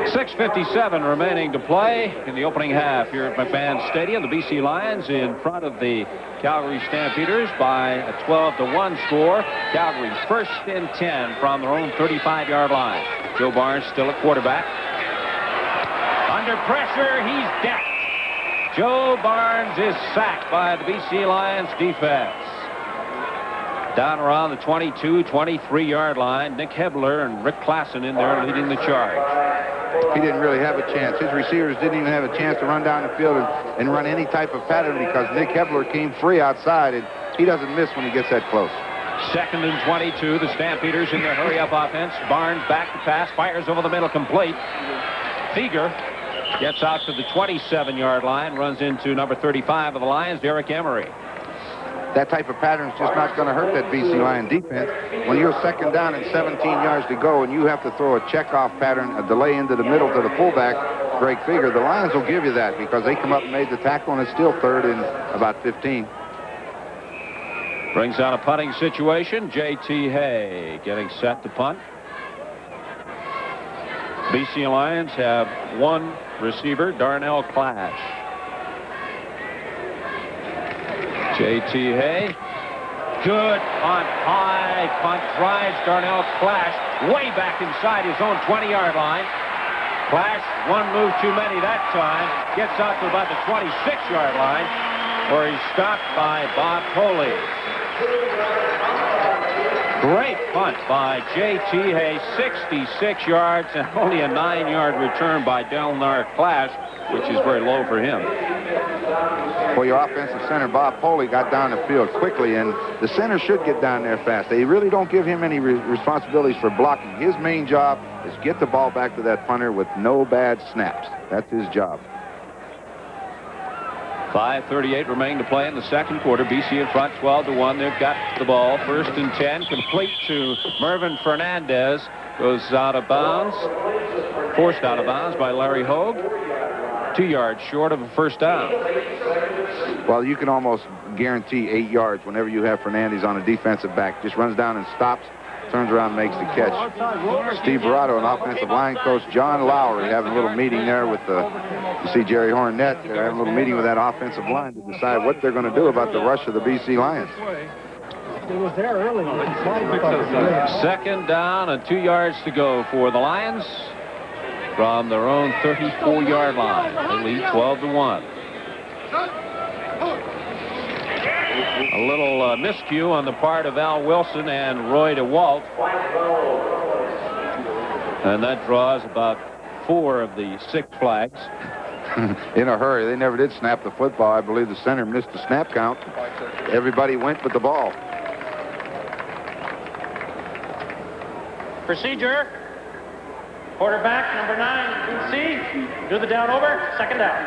6:57 remaining to play in the opening half here at McMahon Stadium. The BC Lions in front of the Calgary Stampeders by a 12-1 score. Calgary 1st and 10 from their own 35-yard line. Joe Barnes still at quarterback. Under pressure, he's decked. Joe Barnes is sacked by the BC Lions defense. Down around the 22, 23-yard line, Nick Hebler and Rick Klassen in there leading the charge. He didn't really have a chance. His receivers didn't even have a chance to run down the field and run any type of pattern because Nick Hebler came free outside, and he doesn't miss when he gets that close. 2nd and 22, the Stampeders in their hurry-up offense. Barnes back to pass, fires over the middle, complete. Feger gets out to the 27-yard line, runs into number 35 of the Lions, Derek Emery. That type of pattern is just not going to hurt that BC Lion defense. When you're 2nd down and 17 yards to go and you have to throw a checkoff pattern, a delay into the middle to the fullback, Greg Feger, the Lions will give you that because they come up and made the tackle, and it's still 3rd and about 15. Brings out a punting situation. J.T. Hay getting set to punt. BC Lions have one receiver, Darnell Clash. J.T. Hay. Good punt. High punt. Drives Darnell Clash way back inside his own 20-yard line. Clash, one move too many that time. Gets out to about the 26-yard line, where he's stopped by Bob Foley. Great punt by J.T. Hay, 66 yards, and only a 9-yard return by Darnell Clash, which is very low for him. Well, your offensive center, Bob Foley, got down the field quickly, and the center should get down there fast. They really don't give him any responsibilities for blocking. His main job is get the ball back to that punter with no bad snaps. That's his job. 5:38 remaining to play in the second quarter. BC in front 12-1. They've got the ball. 1st and 10. Complete to Mervyn Fernandez. Goes out of bounds. Forced out of bounds by Larry Hogue. 2 yards short of a first down. Well, you can almost guarantee 8 yards whenever you have Fernandez on a defensive back. Just runs down and stops, turns around and makes the catch. Steve Barato and offensive line coach John Lowry having a little meeting there with you see Jerry Hornett. They're having a little meeting with that offensive line to decide what they're going to do about the rush of the BC Lions. It was there early. 2nd down and 2 yards to go for the Lions from their own 34-yard line. They lead 12-1. A little miscue on the part of Al Wilson and Roy DeWalt. And that draws about 4 of the 6 flags. In a hurry. They never did snap the football. I believe the center missed the snap count. Everybody went with the ball. Procedure. Quarterback, number 9, BC. Do the down over. 2nd down.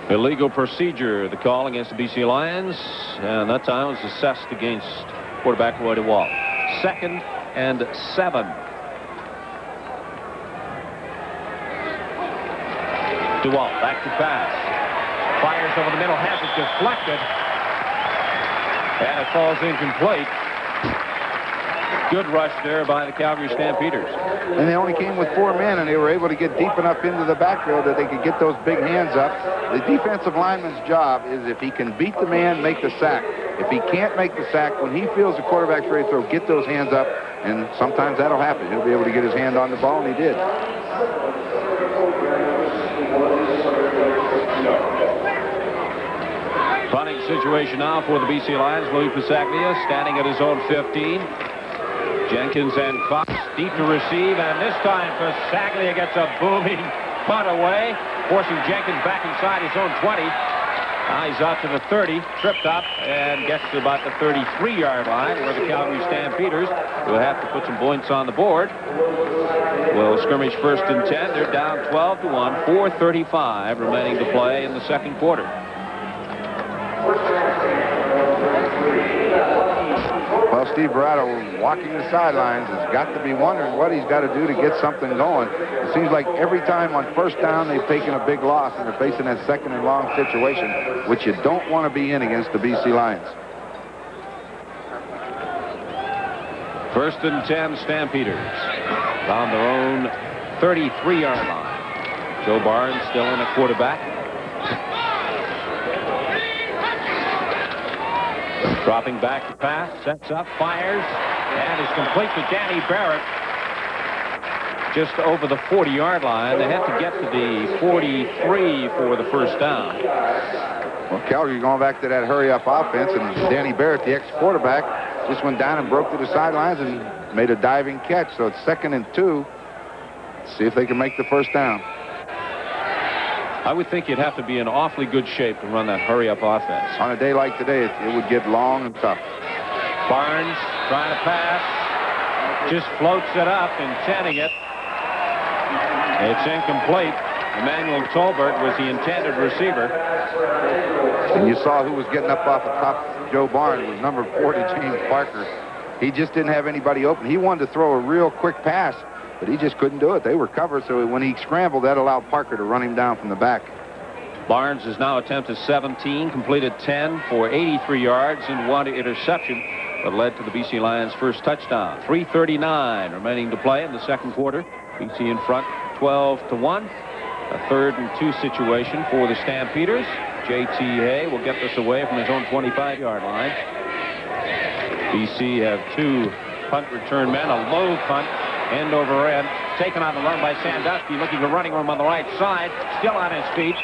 Illegal procedure, the call against the BC Lions, and that time was assessed against quarterback Roy DeWalt. 2nd and 7. DeWalt back to pass. Fires over the middle, has it deflected. And it falls incomplete. Good rush there by the Calgary Stampeders. And they only came with 4 men, and they were able to get deep enough into the backfield that they could get those big hands up. The defensive lineman's job is, if he can beat the man, make the sack. If he can't make the sack, when he feels the quarterback's ready to throw, get those hands up, and sometimes that'll happen. He'll be able to get his hand on the ball, and he did. Punting situation now for the BC Lions. Louis Pasaglia standing at his own 15. Jenkins and Fox deep to receive, and this time Pasaglia gets a booming punt away, forcing Jenkins back inside his own 20. Now he's out to the 30, tripped up, and gets to about the 33-yard line, where the Calgary Stampeders will have to put some points on the board. Will scrimmage 1st and 10. They're down 12-1, 4:35 remaining to play in the second quarter. Well, Steve Barato, walking the sidelines, has got to be wondering what he's got to do to get something going. It seems like every time on 1st down they've taken a big loss, and they're facing that 2nd and long situation, which you don't want to be in against the BC Lions. 1st and 10 Stampeders on their own 33-yard line. Joe Barnes still in a quarterback. Dropping back to pass, sets up, fires, and is complete to Danny Barrett. Just over the 40-yard line. They have to get to the 43 for the first down. Well, Calgary going back to that hurry-up offense, and Danny Barrett, the ex-quarterback, just went down and broke through the sidelines and made a diving catch. So it's 2nd and 2. Let's see if they can make the first down. I would think you'd have to be in awfully good shape to run that hurry-up offense. On a day like today, it would get long and tough. Barnes trying to pass. Just floats it up, intending it. It's incomplete. Emmanuel Tolbert was the intended receiver. And you saw who was getting up off the top of Joe Barnes. It was number 40, James Parker. He just didn't have anybody open. He wanted to throw a real quick pass, but he just couldn't do it. They were covered, so when he scrambled, that allowed Parker to run him down from the back. Barnes has now attempted 17, completed 10 for 83 yards and 1 interception, but led to the BC Lions' first touchdown. 3:39 remaining to play in the second quarter. BC in front 12-1. A 3rd and 2 situation for the Stampeders. J.T. Hay will get this away from his own 25-yard line. BC have 2 punt return men, a low punt, end over end, taken on the run by Sandusky, looking for running room on the right side, still on his feet,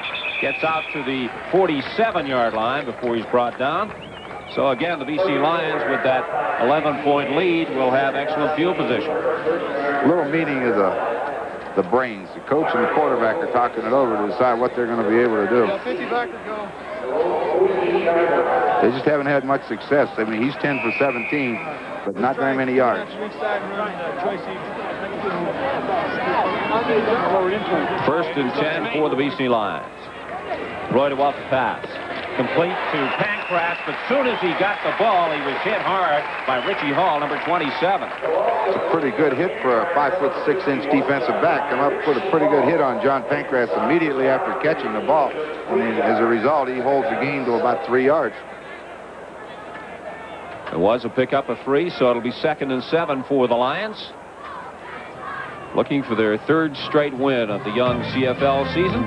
gets out to the 47-yard line before he's brought down. So again, the BC Lions, with that 11-point lead, will have excellent field position. A little meeting of the brains. The coach and the quarterback are talking it over to decide what they're going to be able to do. They just haven't had much success. I mean, he's 10 for 17, but not very many yards. 1st and 10 for the BC Lions. Roy DeWalt to pass. Complete to Pancras, but soon as he got the ball, he was hit hard by Richie Hall, number 27. It's a pretty good hit for a 5'6" defensive back. Come up, put a pretty good hit on John Pancras immediately after catching the ball. And as a result, he holds the gain to about 3 yards. It was a pickup of 3, so it'll be 2nd and 7 for the Lions. Looking for their 3rd straight win of the young CFL season.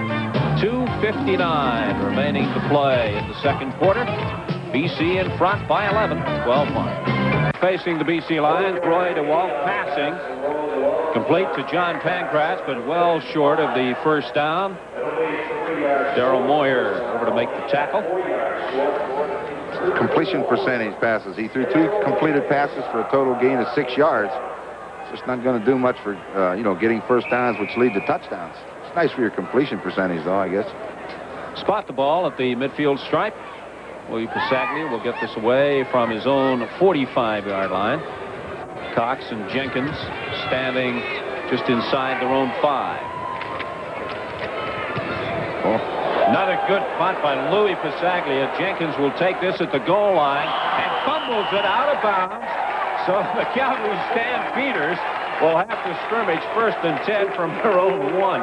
2:59 remaining to play in the 2nd quarter. BC in front by 11, 12-1. Facing the BC Lions, Roy DeWalt passing. Complete to John Pancras, but well short of the first down. Darryl Moyer over to make the tackle. Completion percentage passes. He threw 2 completed passes for a total gain of 6 yards. It's just not going to do much for, getting first downs, which lead to touchdowns. It's nice for your completion percentage, though, I guess. Spot the ball at the midfield stripe. Louis Pasaglia will get this away from his own 45-yard line. Cox and Jenkins standing just inside their own 5. Another good punt by Louis Pasaglia. Jenkins will take this at the goal line and fumbles it out of bounds. So the Calgary Stampeders will have to scrimmage 1st and 10 from their own 1.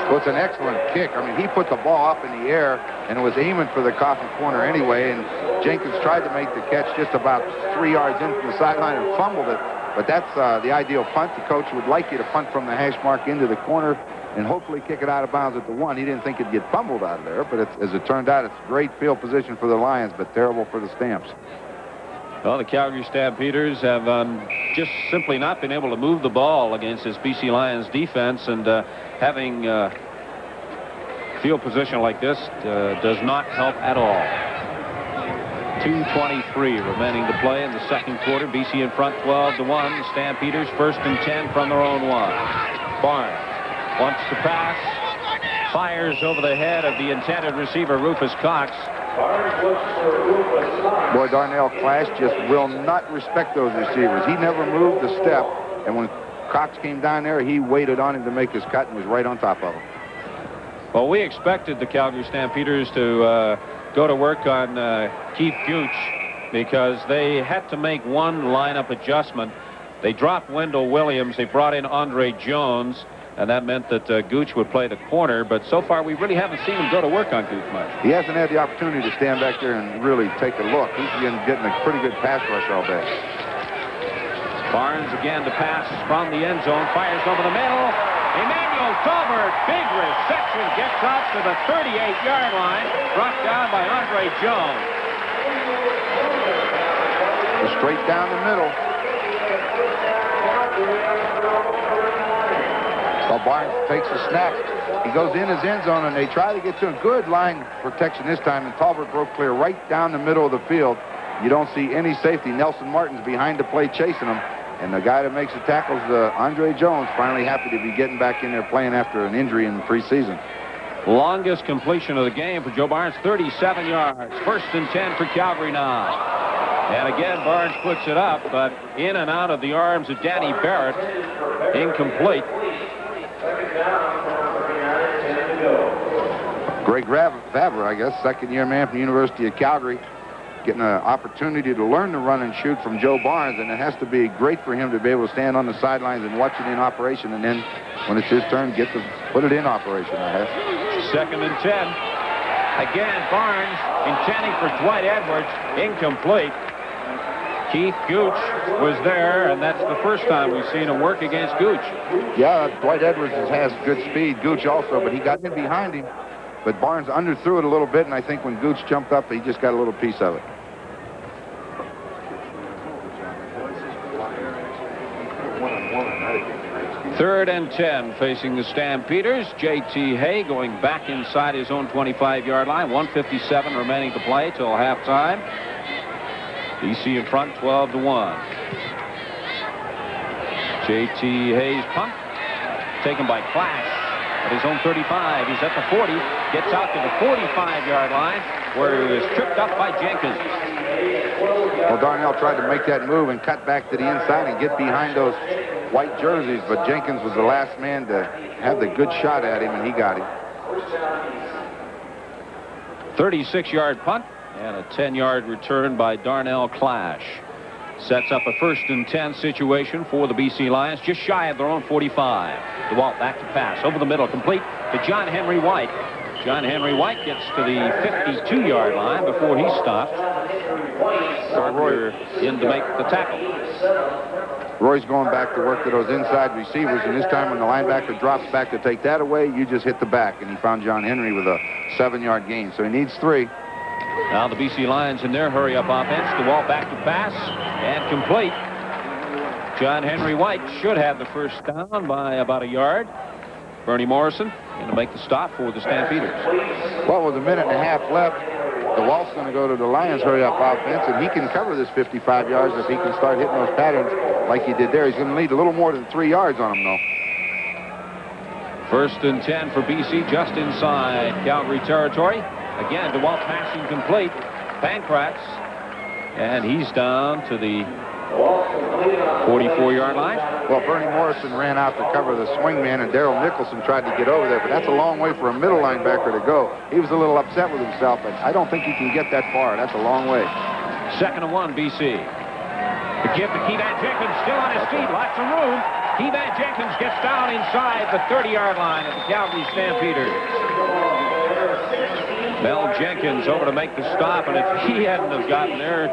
Well, it's an excellent kick. I mean, he put the ball up in the air and was aiming for the coffin corner anyway, and Jenkins tried to make the catch just about 3 yards in from the sideline and fumbled it. But that's the ideal punt. The coach would like you to punt from the hash mark into the corner and hopefully kick it out of bounds at the 1. He didn't think it'd get fumbled out of there, but as it turned out, it's great field position for the Lions, but terrible for the Stamps. Well, the Calgary Stampeders have just simply not been able to move the ball against this BC Lions defense, and having field position like this does not help at all. 2:23 remaining to play in the 2nd quarter. BC in front 12-1. Stampeders 1st and 10 from their own 1. Barnes wants to pass. Fires over the head of the intended receiver, Rufus Cox. Boy, Darnell Clash just will not respect those receivers. He never moved a step, and when Cox came down there, he waited on him to make his cut and was right on top of him. Well, we expected the Calgary Stampeders to go to work on Keith Gooch because they had to make one lineup adjustment. They dropped Wendell Williams. They brought in Andre Jones. And that meant that Gooch would play the corner, but so far we really haven't seen him go to work on Gooch much. He hasn't had the opportunity to stand back there and really take a look. He's been getting a pretty good pass rush all day. Barnes again to pass from the end zone, fires over the middle. Emmanuel Tolbert, big reception, gets out to the 38-yard line, brought down by Andre Jones. Straight down the middle. So Barnes takes a snap. He goes in his end zone, and they try to get to a good line protection this time, and Tolbert broke clear right down the middle of the field. You don't see any safety. Nelson Martin's behind the play chasing him, and the guy that makes the tackles, Andre Jones, finally happy to be getting back in there playing after an injury in the preseason. Longest completion of the game for Joe Barnes, 37 yards. 1st and 10 for Calgary now. And again, Barnes puts it up, but in and out of the arms of Danny Barrett. Incomplete. Greg Vavra, I guess, 2nd-year man from the University of Calgary, getting an opportunity to learn to run and shoot from Joe Barnes, and it has to be great for him to be able to stand on the sidelines and watch it in operation, and then when it's his turn, put it in operation, I guess. 2nd and 10. Again, Barnes intending for Dwight Edwards, incomplete. Keith Gooch was there, and that's the first time we've seen him work against Gooch. Yeah, Dwight Edwards has good speed, Gooch also, but he got in behind him. But Barnes underthrew it a little bit, and I think when Gooch jumped up, he just got a little piece of it. Third and 10 facing the Stampeders. J.T. Hay going back inside his own 25-yard line. 1:57 remaining to play till halftime. BC in front 12-1. J.T. Hay's punt taken by Clash at his own 35. He's at the 40, gets out to the 45-yard line where he was tripped up by Jenkins. Well, Darnell tried to make that move and cut back to the inside and get behind those white jerseys, but Jenkins was the last man to have the good shot at him, and he got him. 36-yard punt and a 10-yard return by Darnell Clash. Sets up a 1st and 10 situation for the BC Lions, just shy of their own 45. DeWalt back to pass over the middle, complete to John Henry White. John Henry White gets to the 52-yard line before he stopped. Roy in to make the tackle. Roy's going back to work to those inside receivers, and this time when the linebacker drops back to take that away, you just hit the back, and he found John Henry with a 7-yard gain, so he needs 3. Now the BC Lions in their hurry-up offense. DeWalt back to pass and complete. John Henry White should have the first down by about a yard. Bernie Morrison going to make the stop for the Stampeders. Well, with a minute and a half left, DeWalt's going to go to the Lions hurry-up offense, and he can cover this 55 yards if he can start hitting those patterns like he did there. He's going to need a little more than 3 yards on him, though. 1st and 10 for BC, just inside Calgary territory. Again, DeWalt passing complete. Pancratz, and he's down to the 44-yard line. Well, Bernie Morrison ran out to cover the swing man, and Daryl Nicholson tried to get over there, but that's a long way for a middle linebacker to go. He was a little upset with himself, but I don't think he can get that far. That's a long way. 2nd and 1, BC. The give to Keevan Jenkins, still on his feet, lots of room. Keevan Jenkins gets down inside the 30-yard line of the Calgary Stampeders. Mel Jenkins over to make the stop, and if he hadn't have gotten there,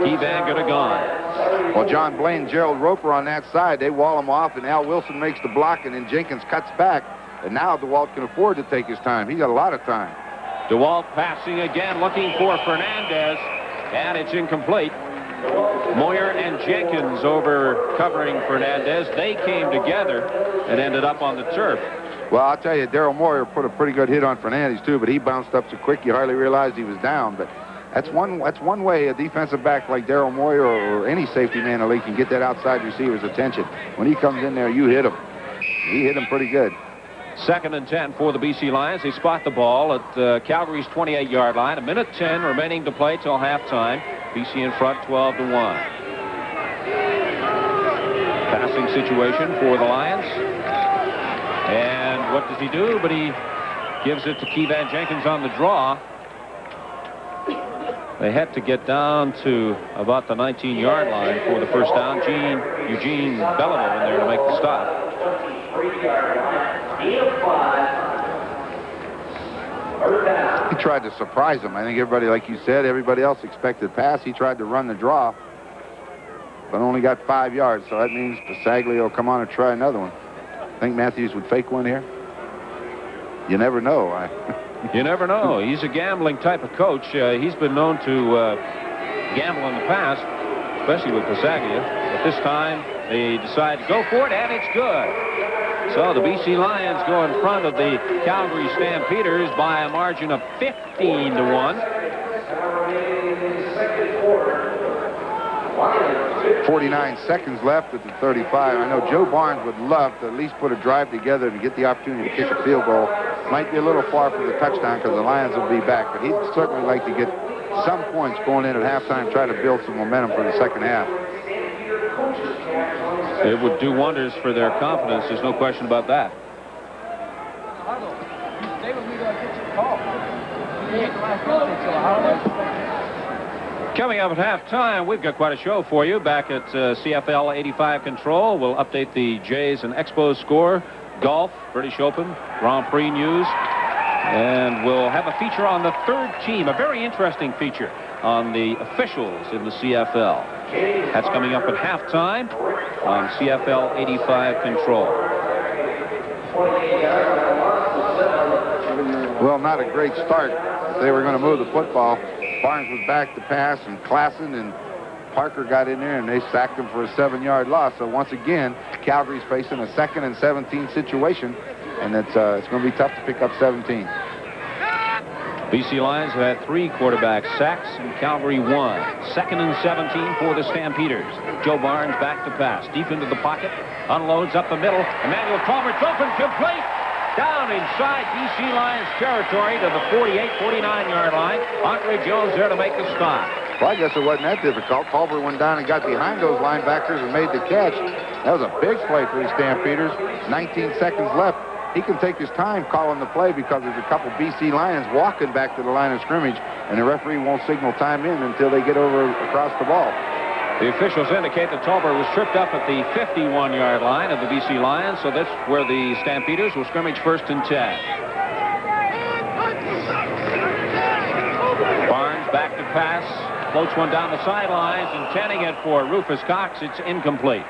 Keevan could have gone. Well, John Blaine, Gerald Roper on that side, they wall him off, and Al Wilson makes the block, and then Jenkins cuts back. And now DeWalt can afford to take his time. He's got a lot of time. DeWalt passing again, looking for Fernandez, and it's incomplete. Moyer and Jenkins over covering Fernandez. They came together and ended up on the turf. Well, I'll tell you, Daryl Moyer put a pretty good hit on Fernandez, too, but he bounced up so quick you hardly realized he was down. But that's one way a defensive back like Daryl Moyer or any safety man in the league can get that outside receiver's attention. When he comes in there, you hit him. He hit him pretty good. 2nd and 10 for the BC Lions. They spot the ball at Calgary's 28-yard line. 1:10 remaining to play till halftime. BC in front, 12-1. Passing situation for the Lions. And what does he do? But he gives it to Keevan Jenkins on the draw. They had to get down to about the 19-yard line for the first down. Eugene Bellamo in there to make the stop. He tried to surprise him. I think everybody, like you said, everybody else expected pass. He tried to run the draw, but only got 5 yards. So that means Pasaglia will come on and try another one. Think Matthews would fake one here? You never know. You never know. He's a gambling type of coach. He's been known to gamble in the past, especially with Pasaglia. But this time, they decide to go for it, and it's good. So the BC Lions go in front of the Calgary Stampeders by a margin of 15-1. 49 seconds left at the 35. I know Joe Barnes would love to at least put a drive together to get the opportunity to kick a field goal. Might be a little far for the touchdown because the Lions will be back, but he'd certainly like to get some points going in at halftime, try to build some momentum for the second half. It would do wonders for their confidence. There's no question about that. Coming up at halftime, we've got quite a show for you back at CFL 85 Control. We'll update the Jays and Expos score, golf, British Open, Grand Prix news, and we'll have a feature on the third team, a very interesting feature on the officials in the CFL. That's coming up at halftime on CFL 85 Control. Well, not a great start. They were going to move the football. Barnes was back to pass, and Klassen and Parker got in there, and they sacked him for a 7-yard loss. So once again, Calgary's facing a 2nd and 17 situation, and it's going to be tough to pick up 17. BC Lions have had 3 quarterback sacks, and Calgary 1. 2nd and 17 for the Stampeders. Joe Barnes back to pass. Deep into the pocket. Unloads up the middle. Emmanuel Culver's open, complete. Down inside BC Lions territory to the 48-49-yard line. Andre Jones there to make the stop. Well, I guess it wasn't that difficult. Culver went down and got behind those linebackers and made the catch. That was a big play for the Stampeders. 19 seconds left. he can take his time calling the play because there's a couple BC Lions walking back to the line of scrimmage, and the referee won't signal time in until they get over across the ball. The officials indicate that Tolbert was tripped up at the 51-yard line of the BC Lions, so that's where the Stampeders will scrimmage 1st and 10. Barnes back to pass, floats one down the sidelines, intending it for Rufus Cox. It's incomplete.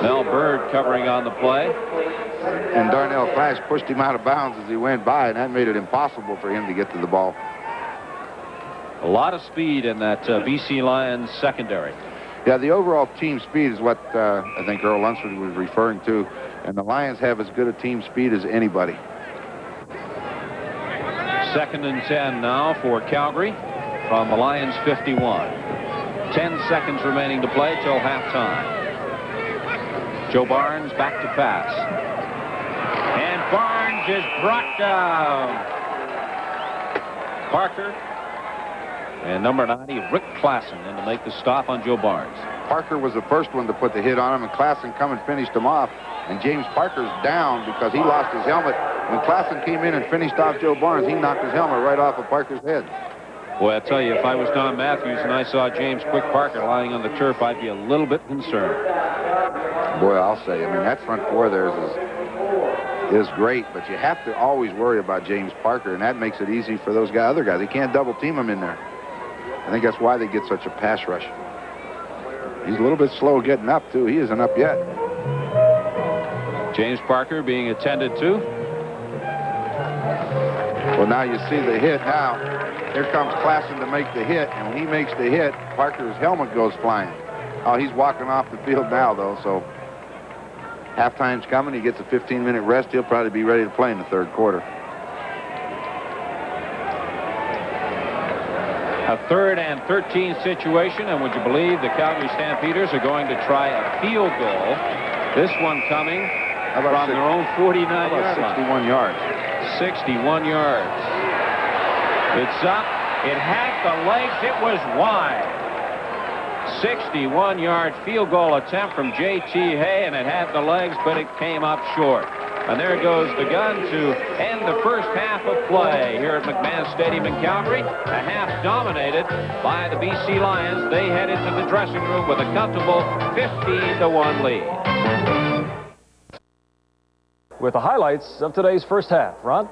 Mel Bird covering on the play. And Darnell Clash pushed him out of bounds as he went by, and that made it impossible for him to get to the ball. A lot of speed in that BC Lions secondary. Yeah, the overall team speed is what I think Earl Lunsford was referring to, and the Lions have as good a team speed as anybody. 2nd and 10 now for Calgary from the Lions 51. 10 seconds remaining to play till halftime. Joe Barnes back to pass. And Barnes is brought down. Parker and number 90, Rick Klassen, in to make the stop on Joe Barnes. Parker was the first one to put the hit on him, and Klassen come and finished him off. And James Parker's down because he lost his helmet. When Klassen came in and finished off Joe Barnes, he knocked his helmet right off of Parker's head. Boy, I tell you, if I was Don Matthews and I saw James Quick Parker lying on the turf, I'd be a little bit concerned. Boy, I'll say, I mean, that front four there is great, but you have to always worry about James Parker, and that makes it easy for those other guys. They can't double team him in there. I think that's why they get such a pass rush. He's a little bit slow getting up, too. He isn't up yet. James Parker being attended to. Well, now you see the hit now. Here comes Klassen to make the hit, and when he makes the hit, Parker's helmet goes flying. Oh, he's walking off the field now, though, so halftime's coming. He gets a 15-minute rest. He'll probably be ready to play in the 3rd quarter. A 3rd and 13 situation, and would you believe the Calgary Stampeders are going to try a field goal. This one coming from their own 49-yard line. 61 yards. 61 yards. It's up. It had the legs. It was wide. 61-yard field goal attempt from J.T. Hay, and it had the legs, but it came up short. And there goes the gun to end the first half of play here at McMahon Stadium in Calgary. A half dominated by the BC Lions. They head into the dressing room with a comfortable 15-1 lead. With the highlights of today's first half. Ron?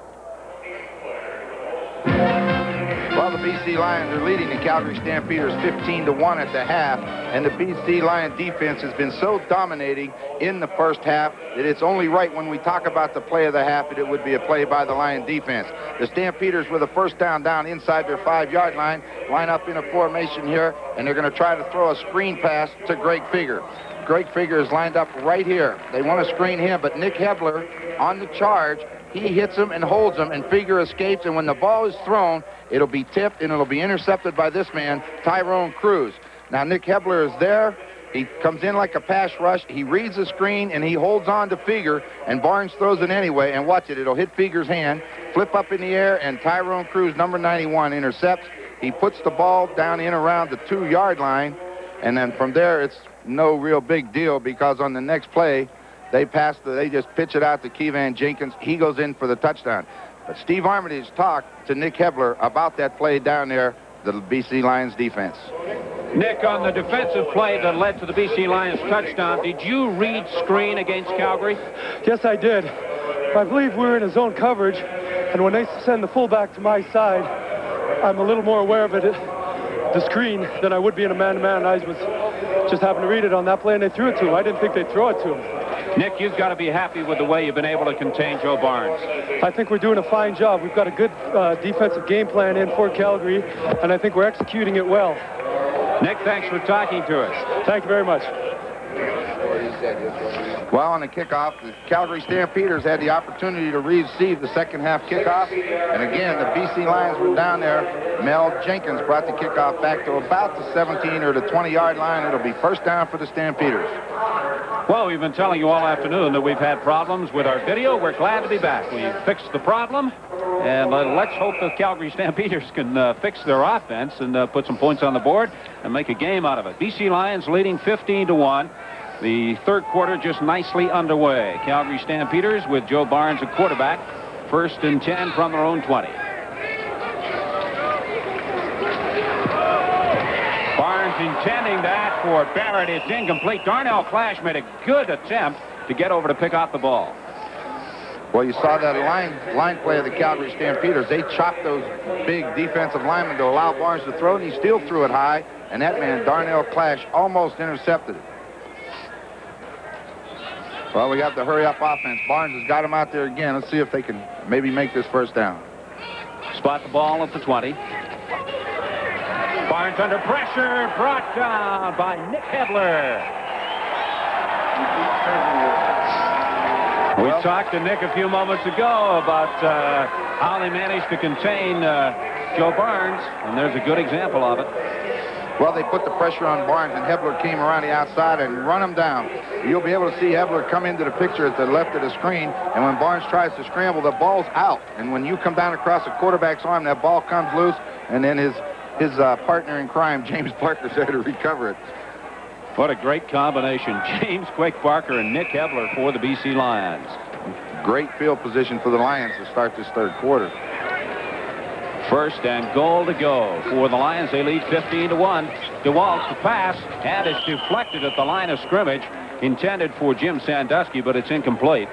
Well, the BC Lions are leading the Calgary Stampeders 15-1 at the half, and the BC Lion defense has been so dominating in the first half that it's only right when we talk about the play of the half that it would be a play by the Lion defense. The Stampeders with a first down inside their 5-yard line, line up in a formation here, and they're going to try to throw a screen pass to Greg Figger. Greg Figger is lined up right here. They want to screen him, but Nick Hebler on the charge, he hits him and holds him, and Figger escapes, and when the ball is thrown, it'll be tipped, and it'll be intercepted by this man, Tyrone Cruz. Now, Nick Hebler is there. He comes in like a pass rush. He reads the screen, and he holds on to Figger, and Barnes throws it anyway, and watch it. It'll hit Figger's hand, flip up in the air, and Tyrone Cruz, number 91, intercepts. He puts the ball down in around the 2-yard line, and then from there, it's no real big deal because on the next play, they just pitch it out to Keevan Jenkins. He goes in for the touchdown. But Steve Armitage talked to Nick Hebler about that play down there, the BC Lions defense. Nick, on the defensive play that led to the BC Lions touchdown, did you read screen against Calgary? Yes, I did. I believe we were in a zone coverage, and when they send the fullback to my side, I'm a little more aware of it, the screen, than I would be in a man-to-man. I was just happened to read it on that play, and they threw it to him. I didn't think they'd throw it to him. Nick, you've got to be happy with the way you've been able to contain Joe Barnes. I think we're doing a fine job. We've got a good defensive game plan in for Calgary, and I think we're executing it well. Nick, thanks for talking to us. Thank you very much. Well, on the kickoff, the Calgary Stampeders had the opportunity to receive the second half kickoff. And again, the BC Lions were down there. Mel Jenkins brought the kickoff back to about the 17 or the 20-yard line. It'll be first down for the Stampeders. Well, we've been telling you all afternoon that we've had problems with our video. We're glad to be back. We fixed the problem, and let's hope the Calgary Stampeders can fix their offense and put some points on the board and make a game out of it. BC Lions leading 15-1. The third quarter just nicely underway. Calgary Stampeders with Joe Barnes at quarterback. 1st and 10 from their own 20. Barnes intending that for Barrett. It's incomplete. Darnell Clash made a good attempt to get over to pick out the ball. Well, you saw that line play of the Calgary Stampeders. They chopped those big defensive linemen to allow Barnes to throw, and he still threw it high, and that man, Darnell Clash, almost intercepted it. Well, we got the hurry-up offense. Barnes has got him out there again. Let's see if they can maybe make this first down. Spot the ball at the 20. Barnes under pressure, brought down by Nick Hebler. We talked to Nick a few moments ago about how they managed to contain Joe Barnes, and there's a good example of it. Well, they put the pressure on Barnes, and Hebler came around the outside and run him down. You'll be able to see Hebler come into the picture at the left of the screen, and when Barnes tries to scramble, the ball's out. And when you come down across the quarterback's arm, that ball comes loose, and then his partner in crime, James Parker's there to recover it. What a great combination. James Quake Barker and Nick Hebler for the BC Lions. Great field position for the Lions to start this third quarter. 1st and goal to go for the Lions. They lead 15-1. DeWalt to pass, and it's deflected at the line of scrimmage. Intended for Jim Sandusky, but it's incomplete.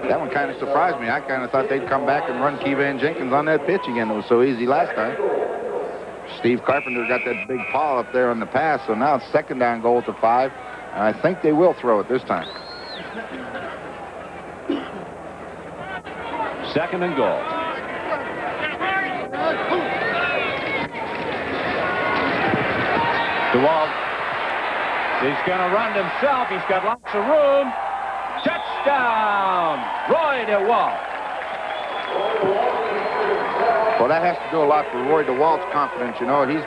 That one kind of surprised me. I kind of thought they'd come back and run Keyvan Jenkins on that pitch again. It was so easy last time. Steve Carpenter got that big paw up there on the pass, so now it's 2nd down goal to 5. And I think they will throw it this time. 2nd and goal. DeWalt is going to run himself. He's got lots of room. Touchdown, Roy DeWalt. Well, that has to do a lot for Roy DeWalt's confidence. You know, he's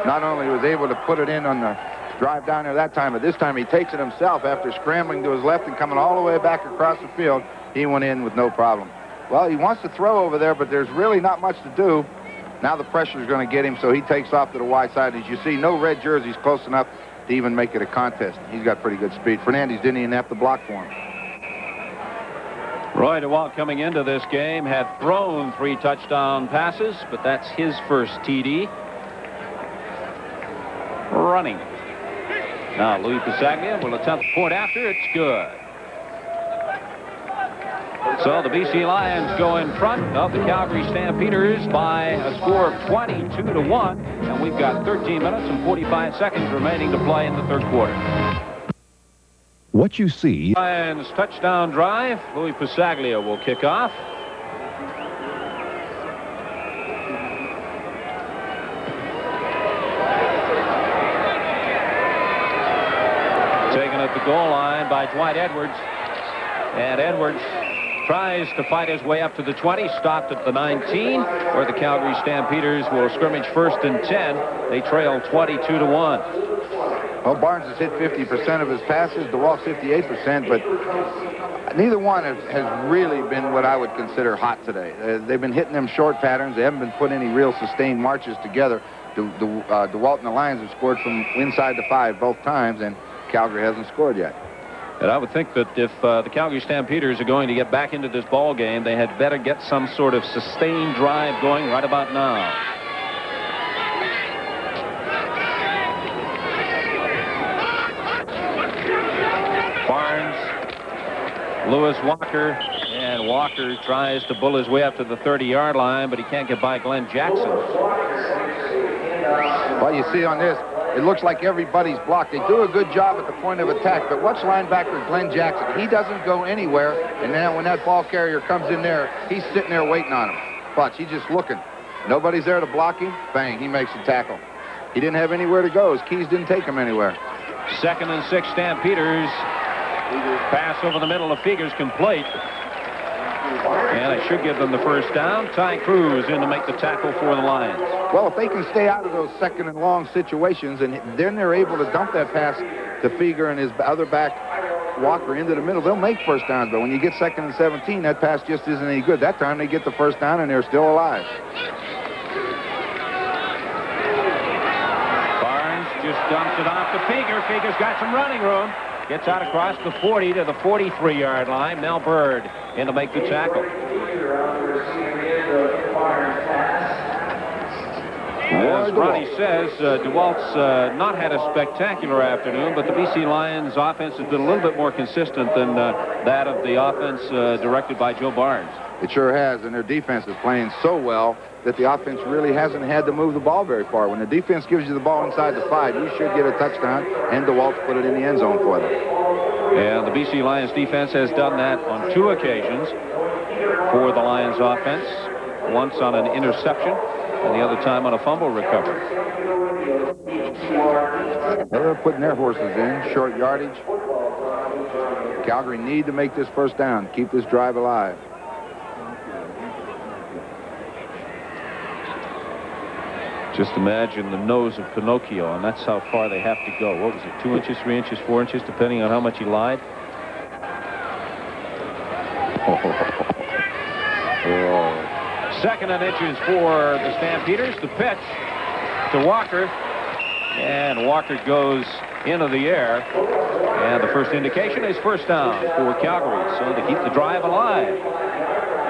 not only was able to put it in on the drive down there that time, but this time he takes it himself after scrambling to his left and coming all the way back across the field. He went in with no problem. Well, he wants to throw over there, but there's really not much to do. Now the pressure is going to get him, so he takes off to the wide side. As you see, no red jerseys close enough to even make it a contest. He's got pretty good speed. Fernandez didn't even have to block for him. Roy DeWalt coming into this game had thrown 3 touchdown passes, but that's his first TD. Running. Now Louis Pisaglia will attempt the point after. It's good. So the BC Lions go in front of the Calgary Stampeders by a score of 22-1, and we've got 13 minutes and 45 seconds remaining to play in the third quarter. What you see. Lions touchdown drive. Louis Pisaglia will kick off. Taken at the goal line by Dwight Edwards. And Edwards tries to fight his way up to the 20, stopped at the 19, where the Calgary Stampeders will scrimmage 1st and 10. They trail 22-1. Well, Barnes has hit 50% of his passes, DeWalt 58%, but neither one has really been what I would consider hot today. They've been hitting them short patterns. They haven't been putting any real sustained marches together. DeWalt and the Lions have scored from inside the 5 both times, and Calgary hasn't scored yet. And I would think that if the Calgary Stampeders are going to get back into this ball game, they had better get some sort of sustained drive going right about now. Barnes, Lewis Walker, and Walker tries to bull his way up to the 30-yard line, but he can't get by Glenn Jackson. Well, you see on this, it looks like everybody's blocked. They do a good job at the point of attack, but watch linebacker Glenn Jackson. He doesn't go anywhere, and now when that ball carrier comes in there, he's sitting there waiting on him. Watch, he's just looking. Nobody's there to block him. Bang, he makes the tackle. He didn't have anywhere to go. His keys didn't take him anywhere. 2nd and 6 Stampeders. Pass over the middle of Figures complete. And it should give them the first down. Ty Cruz in to make the tackle for the Lions. Well, if they can stay out of those 2nd and long situations, and then they're able to dump that pass to Fieger and his other back, Walker, into the middle, they'll make first downs. But when you get 2nd and 17, that pass just isn't any good. That time they get the first down, and they're still alive. Barnes just dumps it off to Feger. Feger's got some running room. Gets out across the 40 to the 43-yard line. Mel Bird in to make the tackle. As Ronnie says, DeWalt's not had a spectacular afternoon, but the BC Lions offense has been a little bit more consistent than that of the offense directed by Joe Barnes. It sure has, and their defense is playing so well that the offense really hasn't had to move the ball very far. When the defense gives you the ball inside the 5, you should get a touchdown, and DeWalt's put it in the end zone for them. And the BC Lions defense has done that on 2 occasions for the Lions offense. Once on an interception, and the other time on a fumble recovery. They're putting their horses in, short yardage. Calgary need to make this first down, keep this drive alive. Just imagine the nose of Pinocchio, and that's how far they have to go. What was it, 2 inches, 3 inches, 4 inches, depending on how much he lied? Second and inches for the Stampeders. The pitch to Walker. And Walker goes into the air. And the first indication is first down for Calgary. So to keep the drive alive.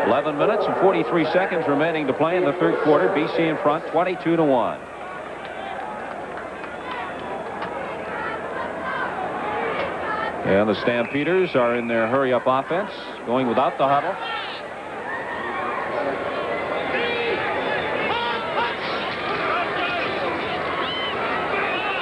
11 minutes and 43 seconds remaining to play in the third quarter. BC in front, 22-1. And the Stampeders are in their hurry-up offense, going without the huddle.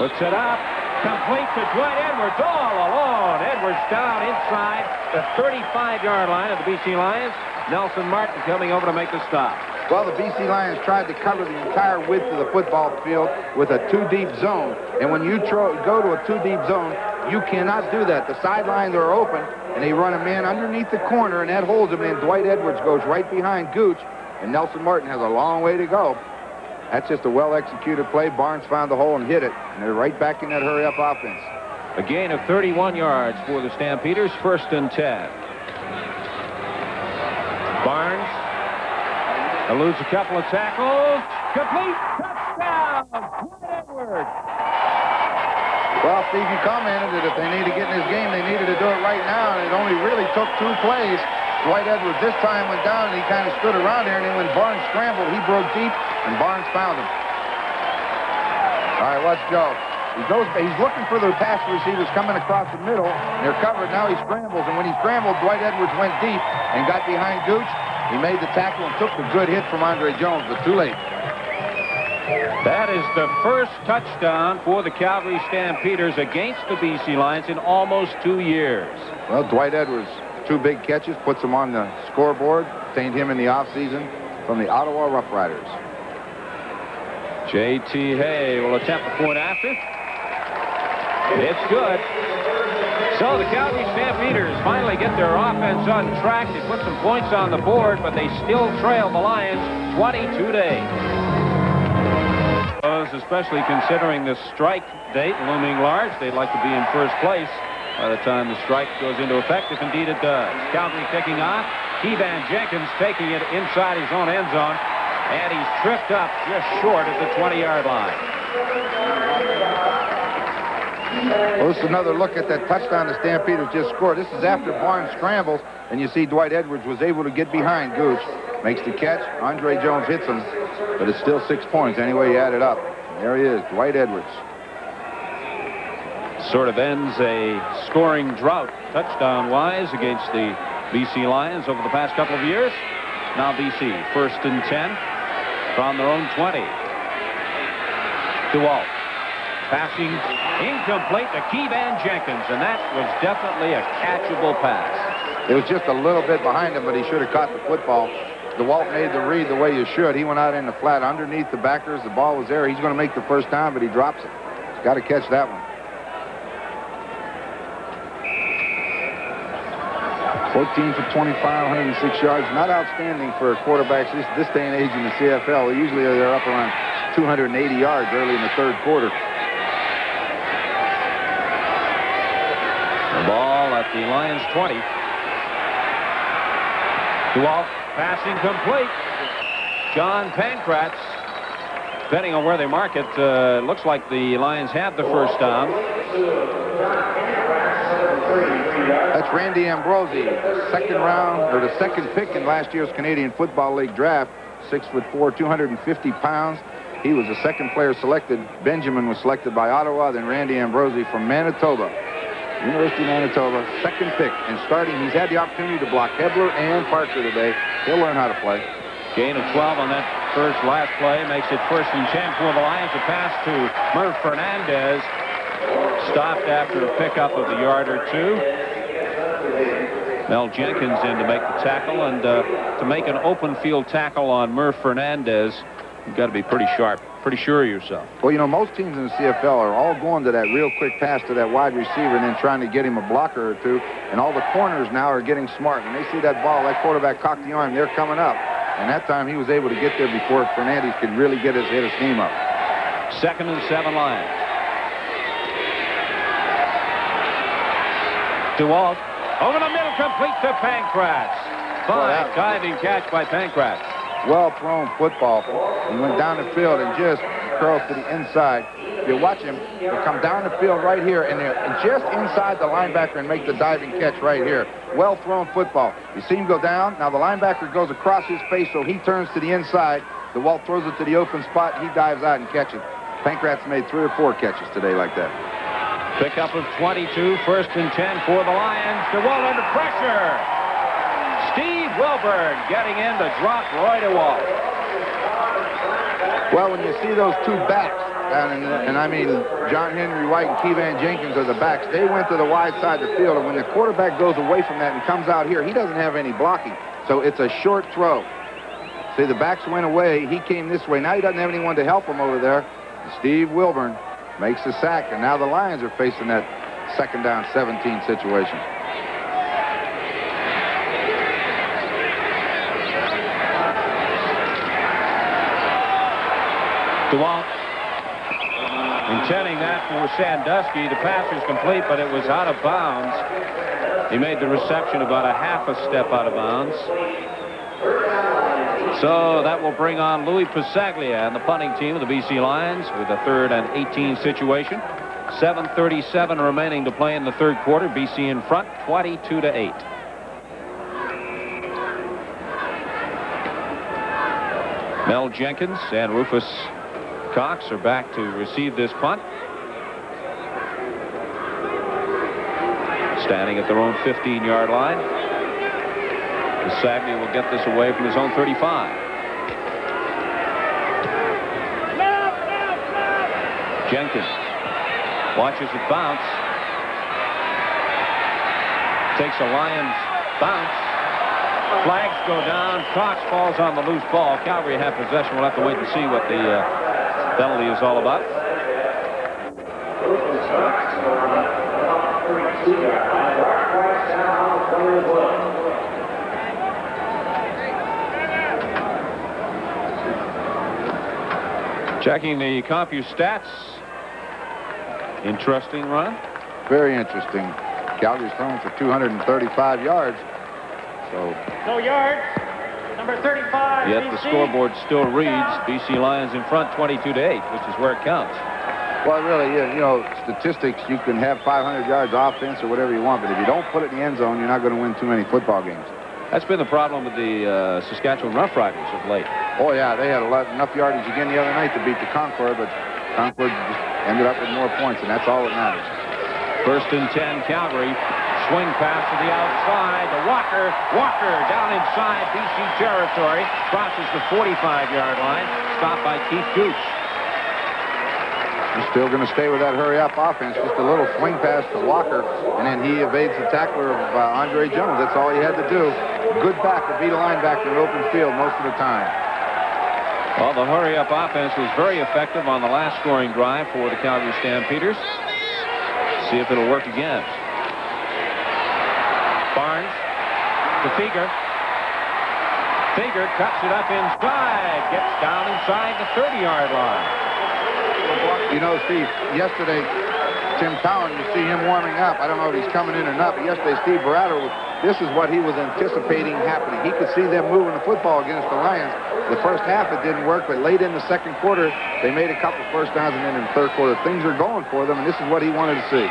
Puts it up, complete to Dwight Edwards, all alone. Edwards down inside the 35-yard line of the BC Lions. Nelson Martin coming over to make the stop. Well, the BC Lions tried to cover the entire width of the football field with a 2-deep zone. And when you go to a 2-deep zone, you cannot do that. The sidelines are open, and they run a man underneath the corner, and that holds him, and Dwight Edwards goes right behind Gooch, and Nelson Martin has a long way to go. That's just a well-executed play. Barnes found the hole and hit it, and they're right back in that hurry-up offense. A gain of 31 yards for the Stampeders, 1st and 10. Barnes eludes a couple of tackles. Complete touchdown, Dwight Edwards. Well, Steve, you commented that if they need to get in this game, they needed to do it right now, and it only really took 2 plays. Dwight Edwards this time went down, and he kind of stood around there, and then when Barnes scrambled, he broke deep, and Barnes found him. All right, let's go. He's looking for the pass receivers coming across the middle, and they're covered. Now he scrambles, and when he scrambled, Dwight Edwards went deep and got behind Gooch. He made the tackle and took the good hit from Andre Jones, but too late. That is the first touchdown for the Calgary Stampeders against the BC Lions in almost 2 years. Well, Dwight Edwards, 2 big catches, puts him on the scoreboard, obtained him in the offseason from the Ottawa Rough Riders. J.T. Hay will attempt the point after. It's good. So the Calgary Stampeders finally get their offense on track. They put some points on the board, but they still trail the Lions 22-8. Especially considering the strike date looming large, they'd like to be in first place by the time the strike goes into effect, if indeed it does. Calgary kicking off. Keevan Jenkins taking it inside his own end zone, and he's tripped up just short of the 20-yard line. Well, this is another look at that touchdown the Stampeders just scored. This is after Barnes scrambles, and you see Dwight Edwards was able to get behind Gooch. Makes the catch. Andre Jones hits him, but it's still 6 points anyway you add it up. There he is, Dwight Edwards. Sort of ends a scoring drought touchdown-wise against the BC Lions over the past couple of years. Now BC, 1st and 10 from their own 20. DeWalt. Passing incomplete to Keevan Jenkins, and that was definitely a catchable pass. It was just a little bit behind him, but he should have caught the football. DeWalt made the read the way you should. He went out in the flat underneath the backers. The ball was there. He's going to make the first down, but he drops it. He's got to catch that one. 14 for 25, 106 yards. Not outstanding for quarterbacks this day and age in the CFL. Usually they're up around 280 yards early in the third quarter. The ball at the Lions 20. DeWalt passing complete. John Pankratz depending on where they mark it, looks like the Lions have the first down. That's Randy Ambrosi, the second round, or the second pick in last year's Canadian Football League draft. 6'4", 250 pounds. He was the second player selected. Benjamin was selected by Ottawa, then Randy Ambrosi from Manitoba. University of Manitoba, second pick. And starting, he's had the opportunity to block Hebler and Parker today. He'll learn how to play. Gain of 12 on that last play makes it 1st and 10 for the Lions. A pass to Murph Fernandez. Stopped after a pickup of a yard or two. Mel Jenkins in to make the tackle, and to make an open field tackle on Murph Fernandez, you've got to be pretty sharp, pretty sure of yourself. Well, you know, most teams in the CFL are all going to that real quick pass to that wide receiver and then trying to get him a blocker or two, and all the corners now are getting smart. When they see that ball, that quarterback cocked the arm, they're coming up. And that time he was able to get there before Fernandez could really hit his team up. 2nd and 7 Lions. DeWalt over the middle, complete to Pancratz. Fine diving catch by Pancratz. Well-thrown football. He went down the field and just curls to the inside. If you watch him, he'll come down the field right here and just inside the linebacker and make the diving catch right here. Well-thrown football. You see him go down. Now the linebacker goes across his face, so he turns to the inside. DeWalt throws it to the open spot. He dives out and catches. Pancratz made 3 or 4 catches today like that. Pickup of 22, 1st and 10 for the Lions. DeWalt under pressure. Steve Wilburn getting in to drop Roy DeWalt. Well, when you see those two backs, and I mean John Henry White and Keevan Jenkins are the backs, they went to the wide side of the field, and when the quarterback goes away from that and comes out here, he doesn't have any blocking. So it's a short throw. See, the backs went away. He came this way. Now he doesn't have anyone to help him over there. Steve Wilburn makes the sack, and now the Lions are facing that 2nd down 17 situation. DeWalt intending that for Sandusky. The pass was complete, but it was out of bounds. He made the reception about a half a step out of bounds. So that will bring on Louis Pasaglia and the punting team of the BC Lions with a 3rd and 18 situation. 7:37 remaining to play in the 3rd quarter. BC in front, 22-8. Mel Jenkins and Rufus Cox are back to receive this punt. Standing at their own 15-yard line. Pasaglia will get this away from his own 35. Jenkins watches it bounce. Takes a Lions bounce. Flags go down. Cox falls on the loose ball. Calgary have possession. We'll have to wait and see what the penalty is all about. Checking the CompuStats. Interesting run. Very interesting. Calgary's thrown for 235 yards. So No yards. Number 35. Yet BC. the scoreboard still reads BC Lions in front 22-8, which is where it counts. Well, really, you know, statistics, you can have 500 yards offense or whatever you want, but if you don't put it in the end zone, you're not going to win too many football games. That's been the problem with the Saskatchewan Roughriders of late. Oh, yeah, they had enough yardage again the other night to beat the Concord, but Concord just ended up with more points, and that's all that matters. 1st and 10, Calgary. Swing pass to the outside to Walker. Walker down inside BC territory. Crosses the 45-yard line. Stopped by Keith Gooch. He's still going to stay with that hurry-up offense. Just a little swing pass to Walker, and then he evades the tackler of Andre Jones. That's all he had to do. Good back to beat a linebacker in open field most of the time. Well, the hurry-up offense was very effective on the last scoring drive for the Calgary Stampeders. See if it'll work again. Barnes to Feger. Feger cuts it up inside. Gets down inside the 30-yard line. You know, Steve, yesterday, Tim Cowan, you see him warming up. I don't know if he's coming in or not, but yesterday Steve Baratta this is what he was anticipating happening. He could see them moving the football against the Lions. The first half it didn't work, but late in the second quarter, they made a couple first downs, and then in the third quarter, things are going for them, and this is what he wanted to see.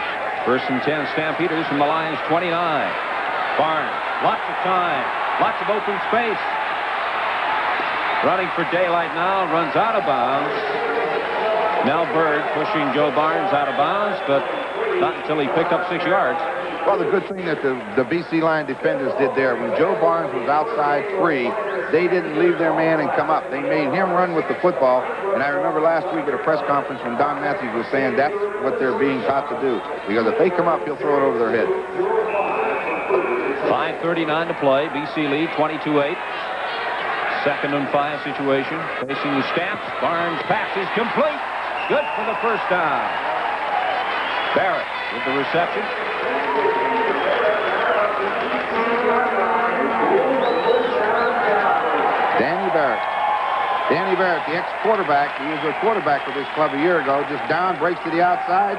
1st and 10, Stampeders from the Lions 29. Barnes, lots of time, lots of open space. Running for daylight now, runs out of bounds. Mel Bird pushing Joe Barnes out of bounds, but not until he picked up 6 yards. Well, the good thing that the BC Lion defenders did there, when Joe Barnes was outside free, they didn't leave their man and come up. They made him run with the football. And I remember last week at a press conference when Don Matthews was saying that's what they're being taught to do. Because if they come up, he'll throw it over their head. 5:39 to play. BC lead 22-8. 2nd and 5 situation. Facing the Stamps. Barnes passes complete. Good for the first down. Barrett with the reception. Danny Barrett, the ex-quarterback, he was a quarterback for this club a year ago, just down, breaks to the outside.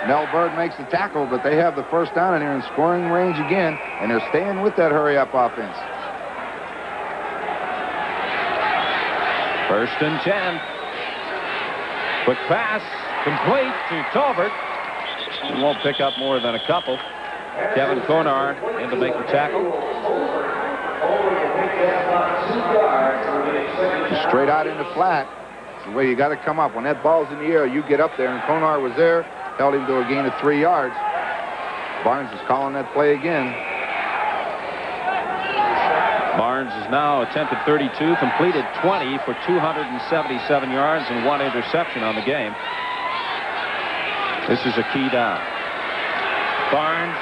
Mel Bird makes the tackle, but they have the first down, and they're in scoring range again, and they're staying with that hurry-up offense. 1st and 10. Quick pass, complete to Tolbert. He won't pick up more than a couple. Kevin Konar in to make the tackle. Straight out in the flat. It's the way you got to come up. When that ball's in the air, you get up there, and Konar was there, held him to a gain of 3 yards. Barnes is calling that play again. Barnes has now attempted 32, completed 20 for 277 yards and 1 interception on the game. This is a key down. Barnes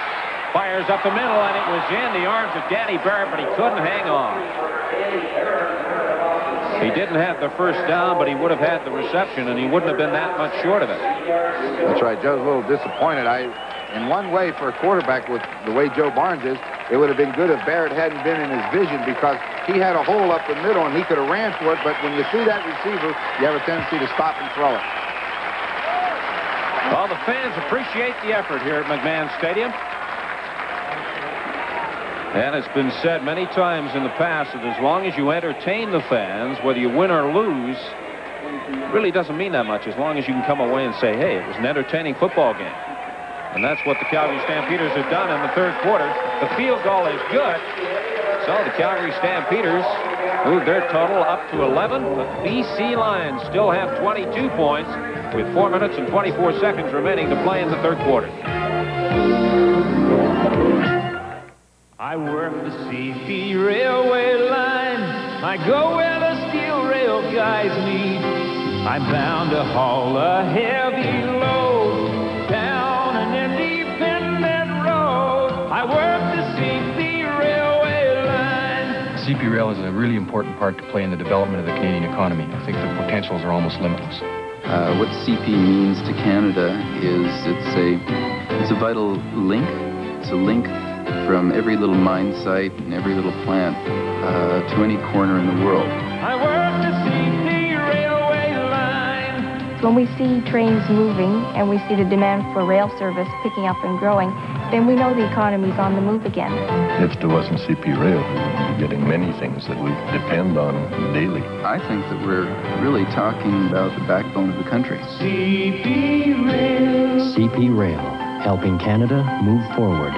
fires up the middle, and it was in the arms of Danny Barrett, but he couldn't hang on. He didn't have the first down, but he would have had the reception, and he wouldn't have been that much short of it. That's right. Joe's a little disappointed. In one way, for a quarterback with the way Joe Barnes is, it would have been good if Barrett hadn't been in his vision, because he had a hole up the middle, and he could have ran for it, but when you see that receiver, you have a tendency to stop and throw it. Well, the fans appreciate the effort here at McMahon Stadium. And it's been said many times in the past that as long as you entertain the fans, whether you win or lose, really doesn't mean that much, as long as you can come away and say, hey, it was an entertaining football game. And that's what the Calgary Stampeders have done in the third quarter. The field goal is good. So the Calgary Stampeders move their total up to 11. The BC Lions still have 22 points with 4 minutes and 24 seconds remaining to play in the third quarter. I work the CP railway line. I go where the steel rail guides me. I'm bound to haul a heavy load down an independent road. I work the CP railway line. CP Rail is a really important part to play in the development of the Canadian economy. I think the potentials are almost limitless. What CP means to Canada is it's a vital link. It's a link from every little mine site and every little plant to any corner in the world. I work the CP railway line. When we see trains moving and we see the demand for rail service picking up and growing, then we know the economy's on the move again. If there wasn't CP Rail, we would be getting many things that we depend on daily. I think that we're really talking about the backbone of the country. CP Rail. CP Rail, helping Canada move forward.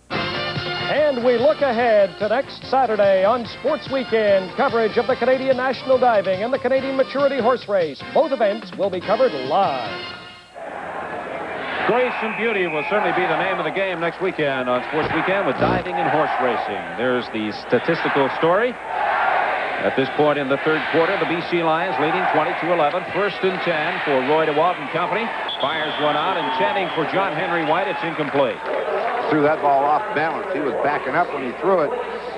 And we look ahead to next Saturday on Sports Weekend. Coverage of the Canadian National Diving and the Canadian Maturity Horse Race. Both events will be covered live. Grace and beauty will certainly be the name of the game next weekend on Sports Weekend with diving and horse racing. There's the statistical story. At this point in the third quarter, the BC Lions leading 20-11. 1st and 10 for Roy DeWalt and company. Fires one out, intending for John Henry White. It's incomplete. Threw that ball off balance. He was backing up when he threw it.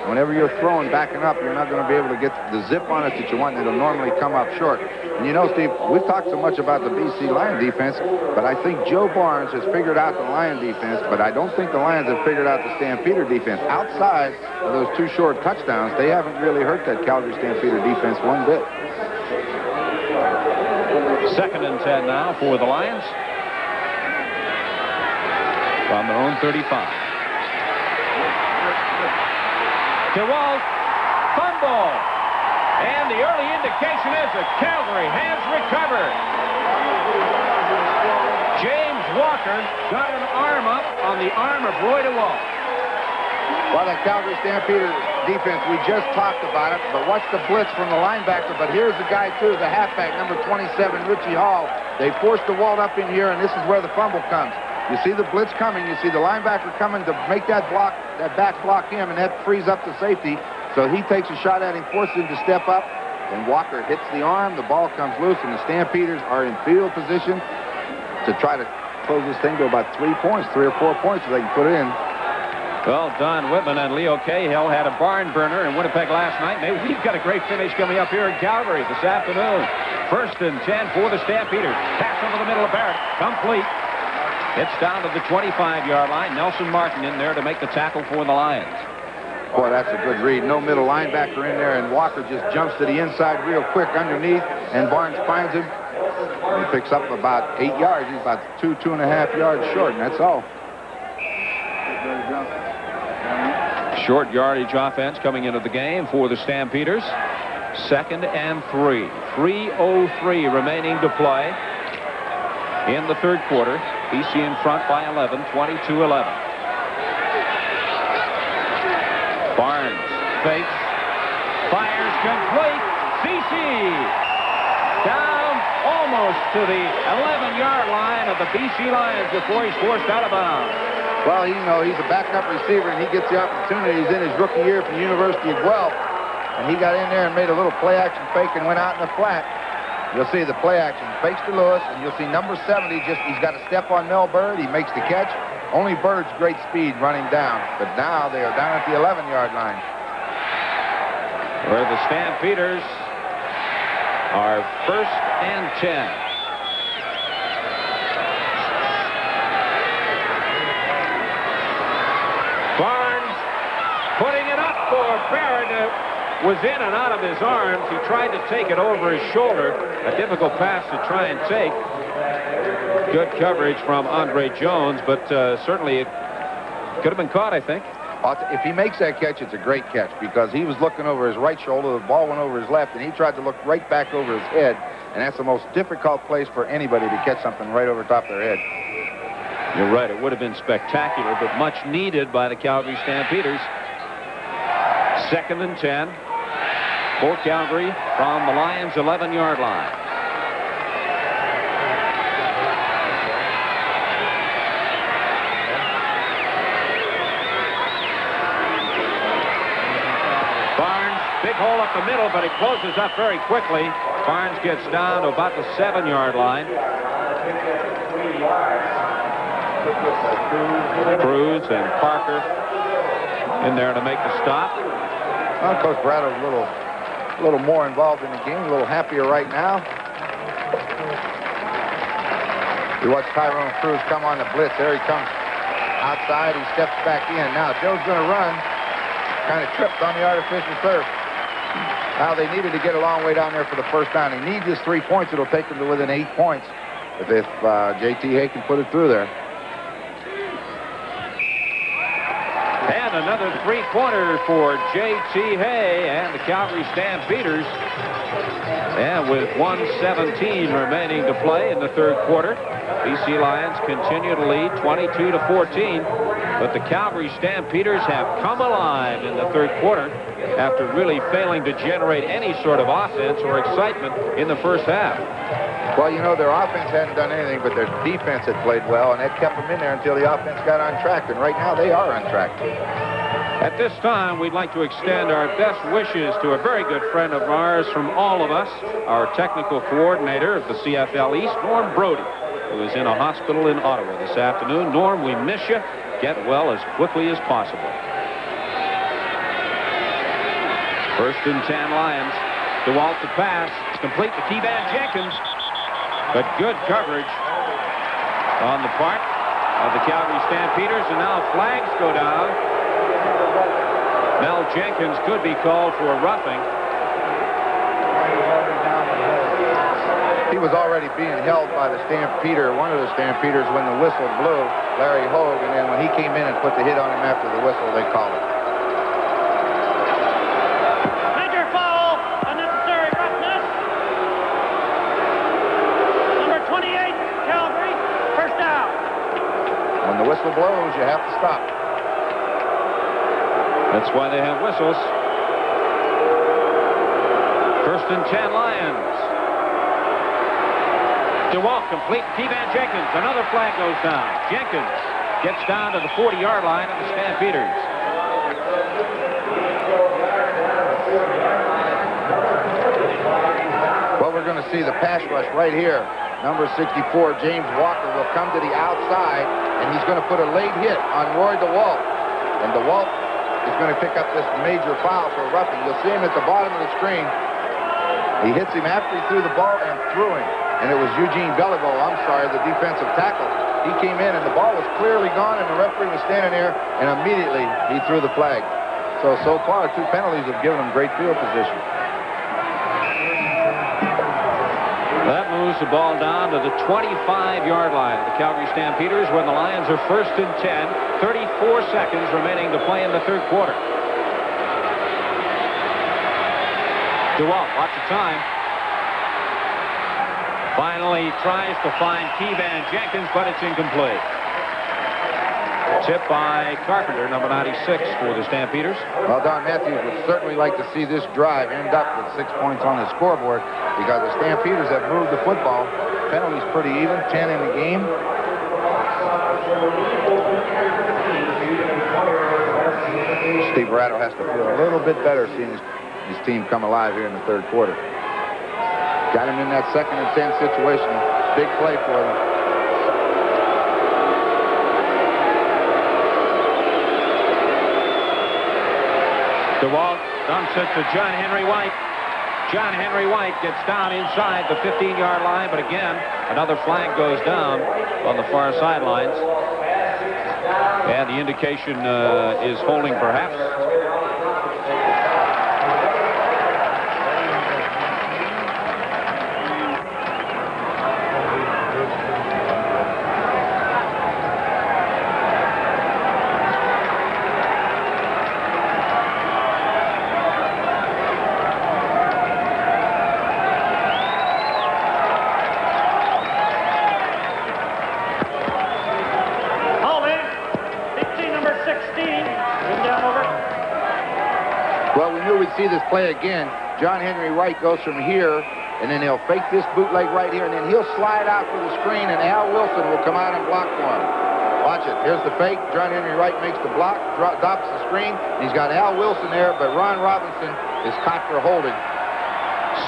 Whenever you're throwing backing up, you're not going to be able to get the zip on it that you want, and it'll normally come up short. And you know, Steve, we've talked so much about the BC Lion defense, but I think Joe Barnes has figured out the Lion defense, but I don't think the Lions have figured out the Stampeder defense. Outside of those 2 short touchdowns, they haven't really hurt that Calgary Stampeder defense one bit. 2nd and 10 now for the Lions. From their own 35. DeWalt, fumble. And the early indication is that Calgary has recovered. James Walker got an arm up on the arm of Roy DeWalt. Well, the Calgary Stampeders defense, we just talked about it, but watch the blitz from the linebacker. But here's the guy, too, the halfback, number 27, Richie Hall. They forced DeWalt up in here, and this is where the fumble comes. You see the blitz coming. You see the linebacker coming to make that block, that back block him, and that frees up the safety. So he takes a shot at him, forces him to step up, and Walker hits the arm. The ball comes loose, and the Stampeders are in field position to try to close this thing to about 3 points, 3 or 4 points, so they can put it in. Well, Don Whitman and Leo Cahill had a barn burner in Winnipeg last night. Maybe we've got a great finish coming up here in Calgary this afternoon. 1st and 10 for the Stampeders. Pass over the middle of Barrett. Complete. It's down to the 25-yard line. Nelson Martin in there to make the tackle for the Lions. Boy, that's a good read. No middle linebacker in there, and Walker just jumps to the inside real quick underneath, and Barnes finds him. And he picks up about 8 yards. He's about 2.5 yards short, and that's all. Short yardage offense coming into the game for the Stampeders. 2nd and 3. 3:03 remaining to play in the third quarter. BC in front by 11, 22-11. Barnes fakes, fires complete. CC down almost to the 11-yard line of the BC Lions before he's forced out of bounds. Well, you know, he's a backup receiver, and he gets the opportunity. He's in his rookie year from the University of Guelph, and he got in there and made a little play-action fake and went out in the flat. You'll see the play-action fakes to Lewis, and you'll see number 70, he's got a step on Mel Bird. He makes the catch. Only Bird's great speed running down, but now they are down at the 11-yard line. Where the Stampeders are 1st and 10. Barnes putting it up for Barrett. Was in and out of his arms. He tried to take it over his shoulder. A difficult pass to try and take. Good coverage from Andre Jones, but certainly it could have been caught, I think. If he makes that catch, it's a great catch, because he was looking over his right shoulder, the ball went over his left, and he tried to look right back over his head, and that's the most difficult place for anybody to catch something right over top of their head. You're right, it would have been spectacular, but much needed by the Calgary Stampeders. 2nd and 10 for Calgary from the Lions' 11-yard line. Barnes, big hole up the middle, but it closes up very quickly. Barnes gets down to about the 7-yard line. Cruz and Parker in there to make the stop. Well, Coach Brado's a little more involved in the game, a little happier right now. You watch Tyrone Cruz come on the blitz. There he comes outside. He steps back in. Now Joe's going to run. Kind of tripped on the artificial turf. Now they needed to get a long way down there for the first down. He needs his 3 points. It'll take him to within 8 points if J.T. Hay can put it through there. And another three-pointer for J.T. Hay and the Calgary Stampeders. And with 1:17 remaining to play in the third quarter, BC Lions continue to lead 22-14. But the Calgary Stampeders have come alive in the third quarter after really failing to generate any sort of offense or excitement in the first half. Well, you know, their offense hadn't done anything, but their defense had played well, and that kept them in there until the offense got on track. And right now, they are on track. At this time, we'd like to extend our best wishes to a very good friend of ours from all of us, our technical coordinator of the CFL East, Norm Brody, who is in a hospital in Ottawa this afternoon. Norm, we miss you. Get well as quickly as possible. 1st and 10 Lions. DeWalt to pass. Complete to Kevan Jenkins. But good coverage on the part of the Calgary Stampeders. And now flags go down. Mel Jenkins could be called for roughing. He was already being held by the Stampeder, one of the Stampeders, when the whistle blew, Larry Hogue, and then when he came in and put the hit on him after the whistle, they called it. you have to stop. That's why they have whistles. 1st and 10 Lions. DeWalt complete. T-Van Jenkins. Another flag goes down. Jenkins gets down to the 40-yard line of the Stampeders. Well, we're going to see the pass rush right here. Number 64, James Walker, will come to the outside, and he's going to put a late hit on Roy DeWalt. And DeWalt is going to pick up this major foul for roughing. You'll see him at the bottom of the screen. He hits him after he threw the ball and threw him. And it was Eugene Beliveau, the defensive tackle. He came in, and the ball was clearly gone, and the referee was standing there, and immediately he threw the flag. So far, 2 penalties have given him great field position. That moves the ball down to the 25-yard line of the Calgary Stampeders when the Lions are 1st and 10. 34 seconds remaining to play in the 3rd quarter. DeWalt, watch the time. Finally tries to find T-Van Jenkins, but it's incomplete. Tipped by Carpenter, number 96 for the Stampeders. Well, Don Matthews would certainly like to see this drive end up with 6 points on the scoreboard because the Stampeders have moved the football. Penalties pretty even, 10 in the game. Steve Rattle has to feel a little bit better seeing his team come alive here in the 3rd quarter. Got him in that 2nd and 10 situation. Big play for them. DeWalt dumps it to John Henry White. John Henry White gets down inside the 15-yard line, but again, another flag goes down on the far sidelines. And the indication is holding perhaps. See this play again. John Henry White goes from here, and then he'll fake this bootleg right here, and then he'll slide out for the screen, and Al Wilson will come out and block for him. Watch it. Here's the fake. John Henry White makes the block, drops the screen. He's got Al Wilson there, but Ron Robinson is caught for holding.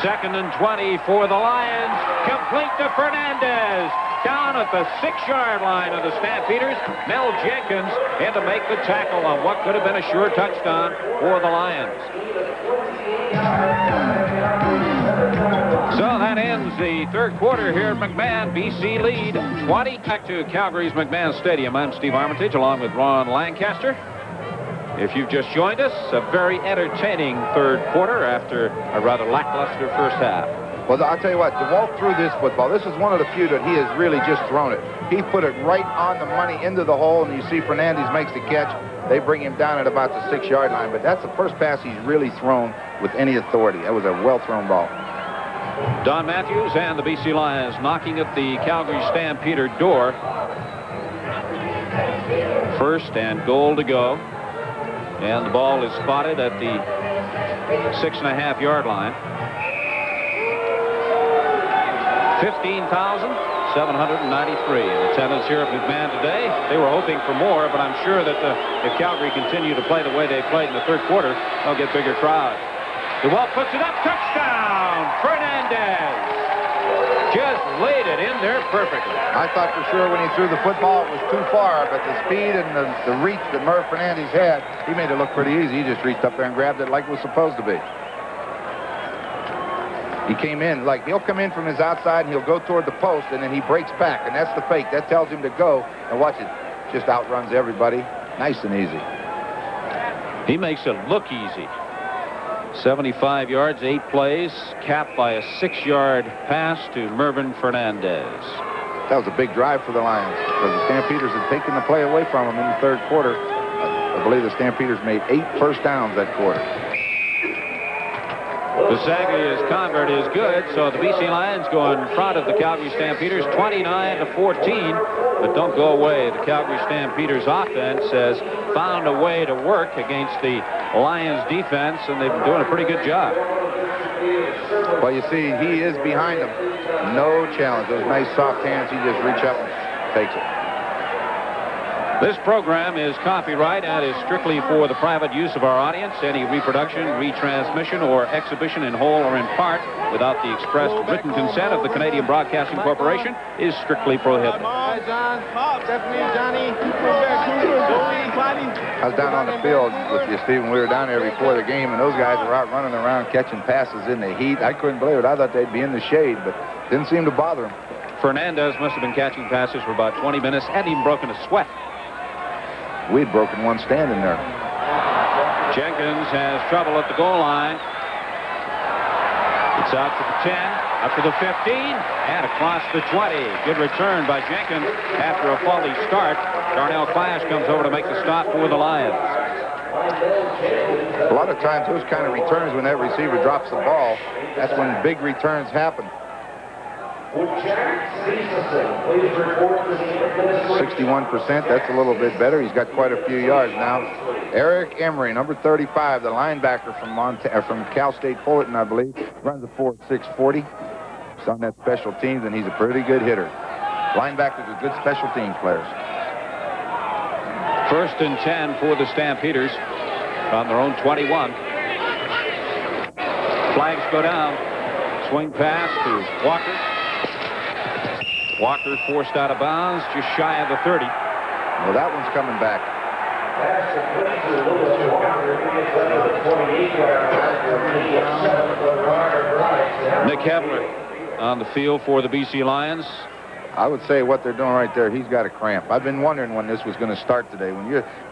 2nd and 20 for the Lions. Complete to Fernandez. Down at the 6-yard line of the Stampeders. Mel Jenkins had to make the tackle on what could have been a sure touchdown for the Lions. So that ends the 3rd quarter here at McMahon. BC lead 20. Back to Calgary's McMahon Stadium. I'm Steve Armitage along with Ron Lancaster. If you've just joined us, a very entertaining 3rd quarter after a rather lackluster 1st half. Well, I'll tell you what, DeWalt threw this football. This is one of the few that he has really just thrown it. He put it right on the money into the hole, and you see Fernandez makes the catch. They bring him down at about the 6-yard line, but that's the first pass he's really thrown with any authority. That was a well-thrown ball. Don Matthews and the BC Lions knocking at the Calgary Stampeder door. 1st and goal to go. And the ball is spotted at the 6.5-yard line. 15,793 in attendance here at McMahon today. They were hoping for more, but I'm sure that if Calgary continue to play the way they played in the 3rd quarter, they'll get bigger crowds. DeWalt puts it up. Touchdown! Fernandez just laid it in there perfectly. I thought for sure when he threw the football it was too far, but the speed and the reach that Merv Fernandez had, he made it look pretty easy. He just reached up there and grabbed it like it was supposed to be. He came in, he'll come in from his outside and he'll go toward the post and then he breaks back, and that's the fake. That tells him to go, and watch it. Just outruns everybody. Nice and easy. He makes it look easy. 75 yards, 8 plays, capped by a 6-yard pass to Mervyn Fernandez. That was a big drive for the Lions because the Stampeders had taken the play away from them in the 3rd quarter. I believe the Stampeders made 8 first downs that quarter. Bisaglia's convert is good, so the BC Lions go in front of the Calgary Stampeders 29-14. But don't go away. The Calgary Stampeders offense has found a way to work against the Lions defense, and they've been doing a pretty good job. Well, you see, he is behind them. No challenge. Those nice soft hands, he just reach up and takes it. This program is copyright and is strictly for the private use of our audience. Any reproduction, retransmission, or exhibition in whole or in part without the express written consent of the Canadian Broadcasting Corporation is strictly prohibited. I was down on the field with you, Stephen. We were down there before the game, and those guys were out running around catching passes in the heat. I couldn't believe it. I thought they'd be in the shade, but didn't seem to bother them. Fernandez must have been catching passes for about 20 minutes, hadn't even broken a sweat. We'd broken one standing there. Jenkins has trouble at the goal line. It's out to the 10, up to the 15, and across the 20. Good return by Jenkins after a faulty start. Darnell Clash comes over to make the stop for the Lions. A lot of times those kind of returns, when that receiver drops the ball, that's when big returns happen. 61%, that's a little bit better. He's got quite a few yards now. Eric Emery, number 35, the linebacker from Cal State Fullerton, I believe, runs a 4.6 40. He's on that special teams, and he's a pretty good hitter. Linebackers are good special teams players. 1st and 10 for the Stampeders on their own 21. Flags go down. Swing pass to Walker. Walker forced out of bounds, just shy of the 30. Well, that one's coming back. Nick Hebler on the field for the BC Lions. I would say what they're doing right there, he's got a cramp. I've been wondering when this was going to start today. When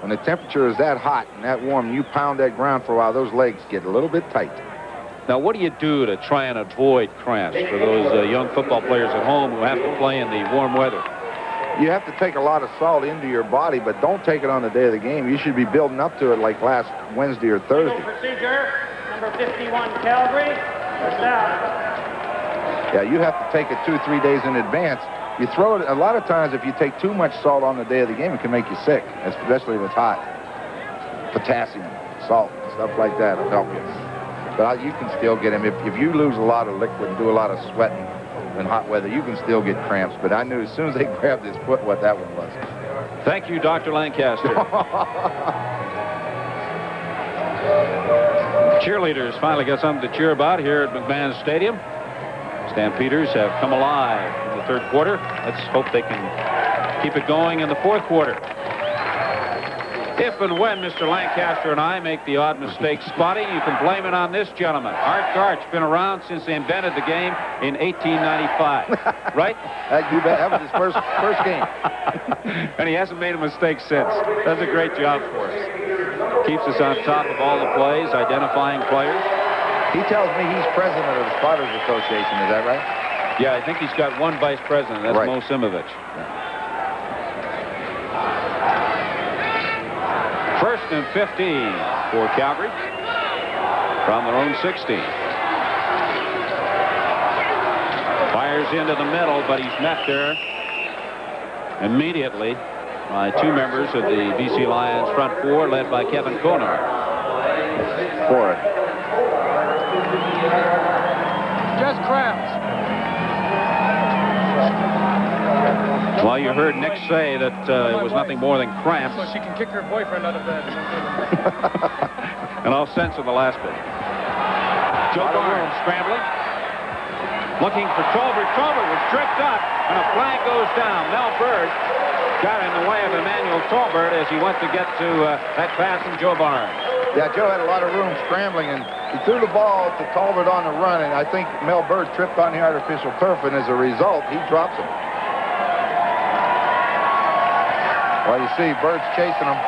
the temperature is that hot and that warm, you pound that ground for a while, those legs get a little bit tight. Now, what do you do to try and avoid cramps for those young football players at home who have to play in the warm weather? You have to take a lot of salt into your body, but don't take it on the day of the game. You should be building up to it like last Wednesday or Thursday. Procedure, number 51, Calgary. First down. Yeah, you have to take it 2-3 days in advance. You throw it, a lot of times if you take too much salt on the day of the game, it can make you sick, especially if it's hot. Potassium, salt, stuff like that will help you. But you can still get them. If you lose a lot of liquid and do a lot of sweating in hot weather, you can still get cramps. But I knew as soon as they grabbed his foot what that one was. Thank you, Dr. Lancaster. Cheerleaders finally got something to cheer about here at McMahon Stadium. Stampeders have come alive in the 3rd quarter. Let's hope they can keep it going in the 4th quarter. If and when Mr. Lancaster and I make the odd mistake spotting, you can blame it on this gentleman. Art Gart's been around since they invented the game in 1895. Right? You bet. That was his first game. And he hasn't made a mistake since. Does a great job for us. Keeps us on top of all the plays, identifying players. He tells me he's president of the Spotters Association. Is that right? Yeah, I think he's got one vice president. That's right. Mo Simovich. Yeah. 1st and 15 for Calgary from their own 16. Fires into the middle, but he's met there immediately by 2 members of the BC Lions front 4, led by Kevin Konar. For it. Just cramps. Well, you heard Nick say that it was nothing more than cramps. So she can kick her boyfriend out of bed. And I'll censor the last bit. Joe Barnes scrambling. Looking for Tolbert. Tolbert was tripped up, and a flag goes down. Mel Bird got in the way of Emmanuel Tolbert as he went to get to that pass from Joe Barnes. Yeah, Joe had a lot of room scrambling, and he threw the ball to Tolbert on the run, and I think Mel Bird tripped on the artificial turf, and as a result, he drops him. Well, you see, Bird's chasing them.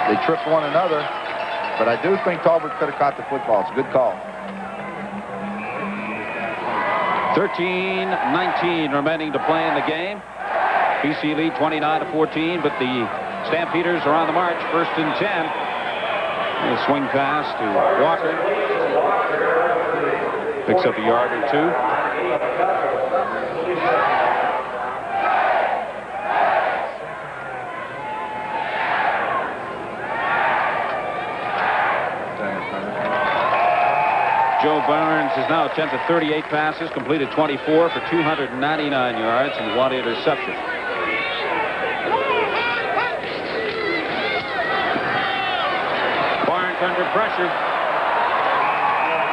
They tripped one another, but I do think Tolbert could have caught the football. It's a good call. 13-19 remaining to play in the game. BC lead 29-14, but the Stampeders are on the march. 1st and 10. A swing pass to Walker. Picks up a yard or two. Joe Barnes has now attempted 38 passes, completed 24 for 299 yards and one interception. Barnes under pressure.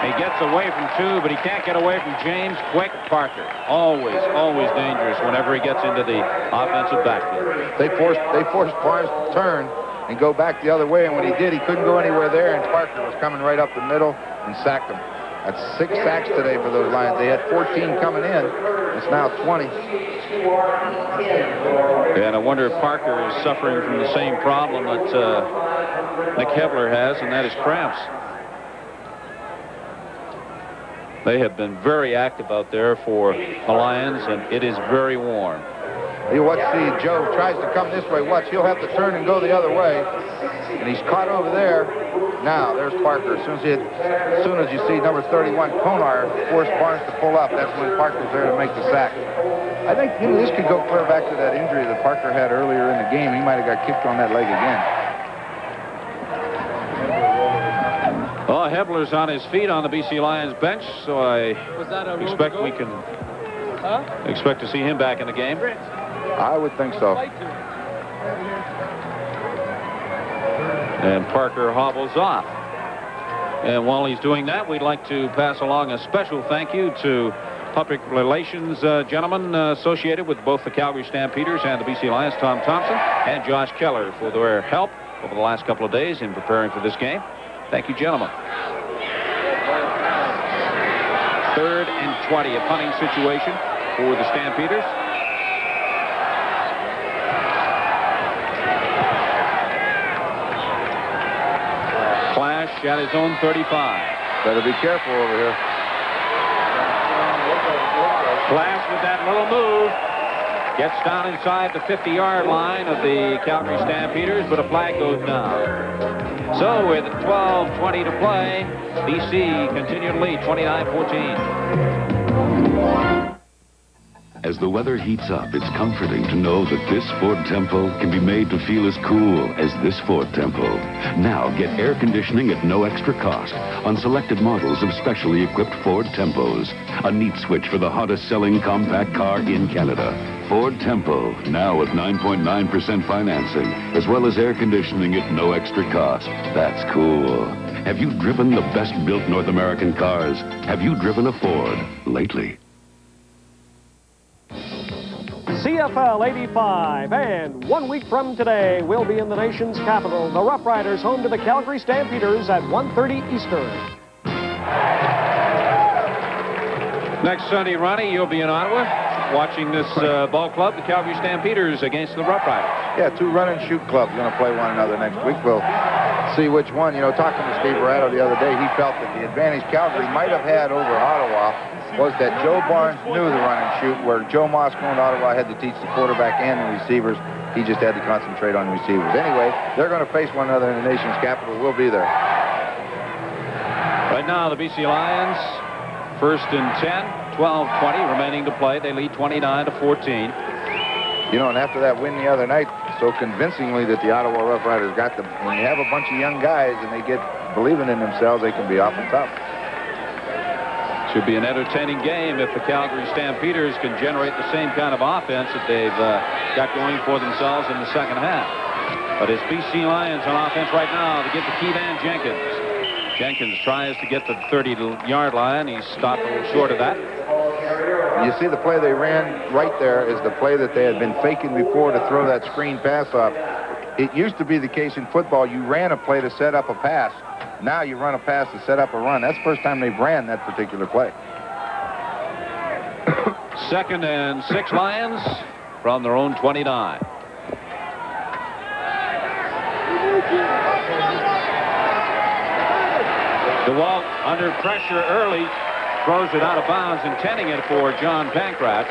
He gets away from two, but he can't get away from James Quick Parker. Always dangerous whenever he gets into the offensive backfield. They forced Barnes to turn and go back the other way, and when he did, he couldn't go anywhere there, and Parker was coming right up the middle and sacked him. That's 6 sacks today for those Lions. They had 14 coming in. It's now 20. And I wonder if Parker is suffering from the same problem that Nick Hebler has, and that is cramps. They have been very active out there for the Lions, and it is very warm. You watch, see, Joe tries to come this way. Watch, he'll have to turn and go the other way. And he's caught over there. Now, there's Parker. As soon as you see number 31, Konar, force Barnes to pull up, that's when Parker's there to make the sack. I think this could go clear back to that injury that Parker had earlier in the game. He might have got kicked on that leg again. Well, Hebler's on his feet on the BC Lions bench, so I expect we can expect to see him back in the game. I would think so. And Parker hobbles off. And while he's doing that, we'd like to pass along a special thank you to public relations gentlemen associated with both the Calgary Stampeders and the BC Lions, Tom Thompson and Josh Keller, for their help over the last couple of days in preparing for this game. Thank you, gentlemen. 3rd and 20, a punting situation for the Stampeders. Clash at his own 35. Better be careful over here. Clash with that little move. Gets down inside the 50-yard line of the Calgary Stampeders, but a flag goes down. So with 12:20 to play, BC continue to lead 29-14. As the weather heats up, it's comforting to know that this Ford Tempo can be made to feel as cool as this Ford Tempo. Now get air conditioning at no extra cost on selected models of specially equipped Ford Tempos. A neat switch for the hottest selling compact car in Canada. Ford Tempo, now with 9.9% financing, as well as air conditioning at no extra cost. That's cool. Have you driven the best-built North American cars? Have you driven a Ford lately? CFL 85, and 1 week from today, we'll be in the nation's capital. The Rough Riders home to the Calgary Stampeders at 1:30 Eastern. Next Sunday, Ronnie, you'll be in Ottawa watching this ball club, the Calgary Stampeders against the Rough Riders. Yeah, 2 run-and-shoot clubs going to play one another next week. We'll see which one. You know, talking to Steve Barato the other day, he felt that the advantage Calgary might have had over Ottawa was that Joe Barnes knew the run-and-shoot, where Joe Moscow and Ottawa had to teach the quarterback and the receivers. He just had to concentrate on receivers. Anyway, they're going to face one another in the nation's capital. We'll be there. Right now, the BC Lions, 1st and 10, 12:20 remaining to play. They lead 29-14. You know, and after that win the other night, so convincingly that the Ottawa Rough Riders got them. When you have a bunch of young guys and they get believing in themselves, they can be awful tough. Should be an entertaining game if the Calgary Stampeders can generate the same kind of offense that they've got going for themselves in the second half. But it's BC Lions on offense right now to get to Keevan Jenkins. Jenkins tries to get to the 30-yard line. He's stopped a little short of that. You see the play they ran right there is the play that they had been faking before to throw that screen pass off. It used to be the case in football, you ran a play to set up a pass. Now you run a pass to set up a run. That's the first time they've ran that particular play. 2nd and 6 Lions from their own 29. DeWalt under pressure early, throws it out of bounds, intending it for John Pankratz.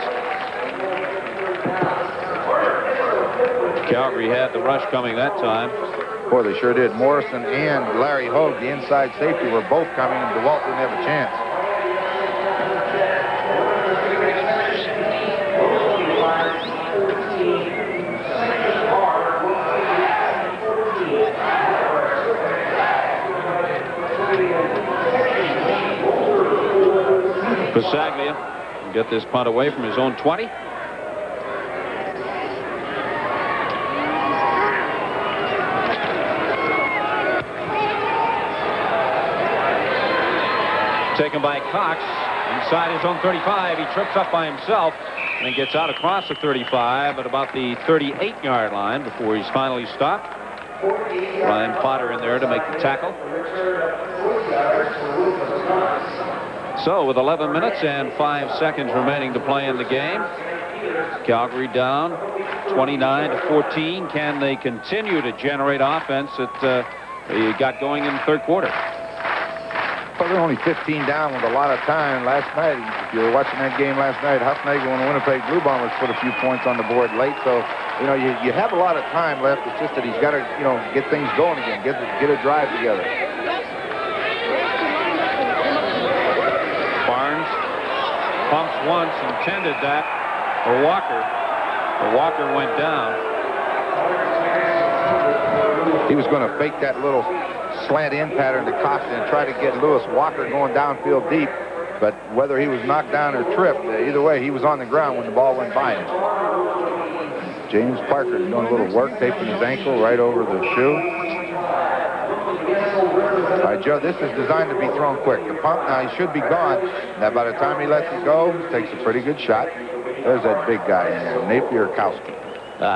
Calgary had the rush coming that time. Boy, they sure did. Morrison and Larry Hogue, the inside safety, were both coming, and DeWalt didn't have a chance. Pasaglia can get this punt away from his own 20. Taken by Cox inside his own 35. He trips up by himself and then gets out across the 35 at about the 38-yard line before he's finally stopped. Ryan Potter in there to make the tackle. So with 11 minutes and 5 seconds remaining to play in the game, Calgary down 29-14. Can they continue to generate offense that they got going in the third quarter? Well, they're only 15 down with a lot of time. Last night, if you were watching that game last night, Huffnagel and the Winnipeg Blue Bombers put a few points on the board late. So, you know, you have a lot of time left. It's just that he's got to, you know, get things going again, get a drive together. Barnes pumps once, intended that for Walker. But Walker went down. He was going to fake that little slant in pattern to Cox and try to get Lewis Walker going downfield deep, but whether he was knocked down or tripped, either way, he was on the ground when the ball went by him. James Parker doing a little work, taping his ankle right over the shoe. All right, Joe, this is designed to be thrown quick. The pump, now he should be gone. Now by the time he lets it go, takes a pretty good shot. There's that big guy in there, Napier-Kowski.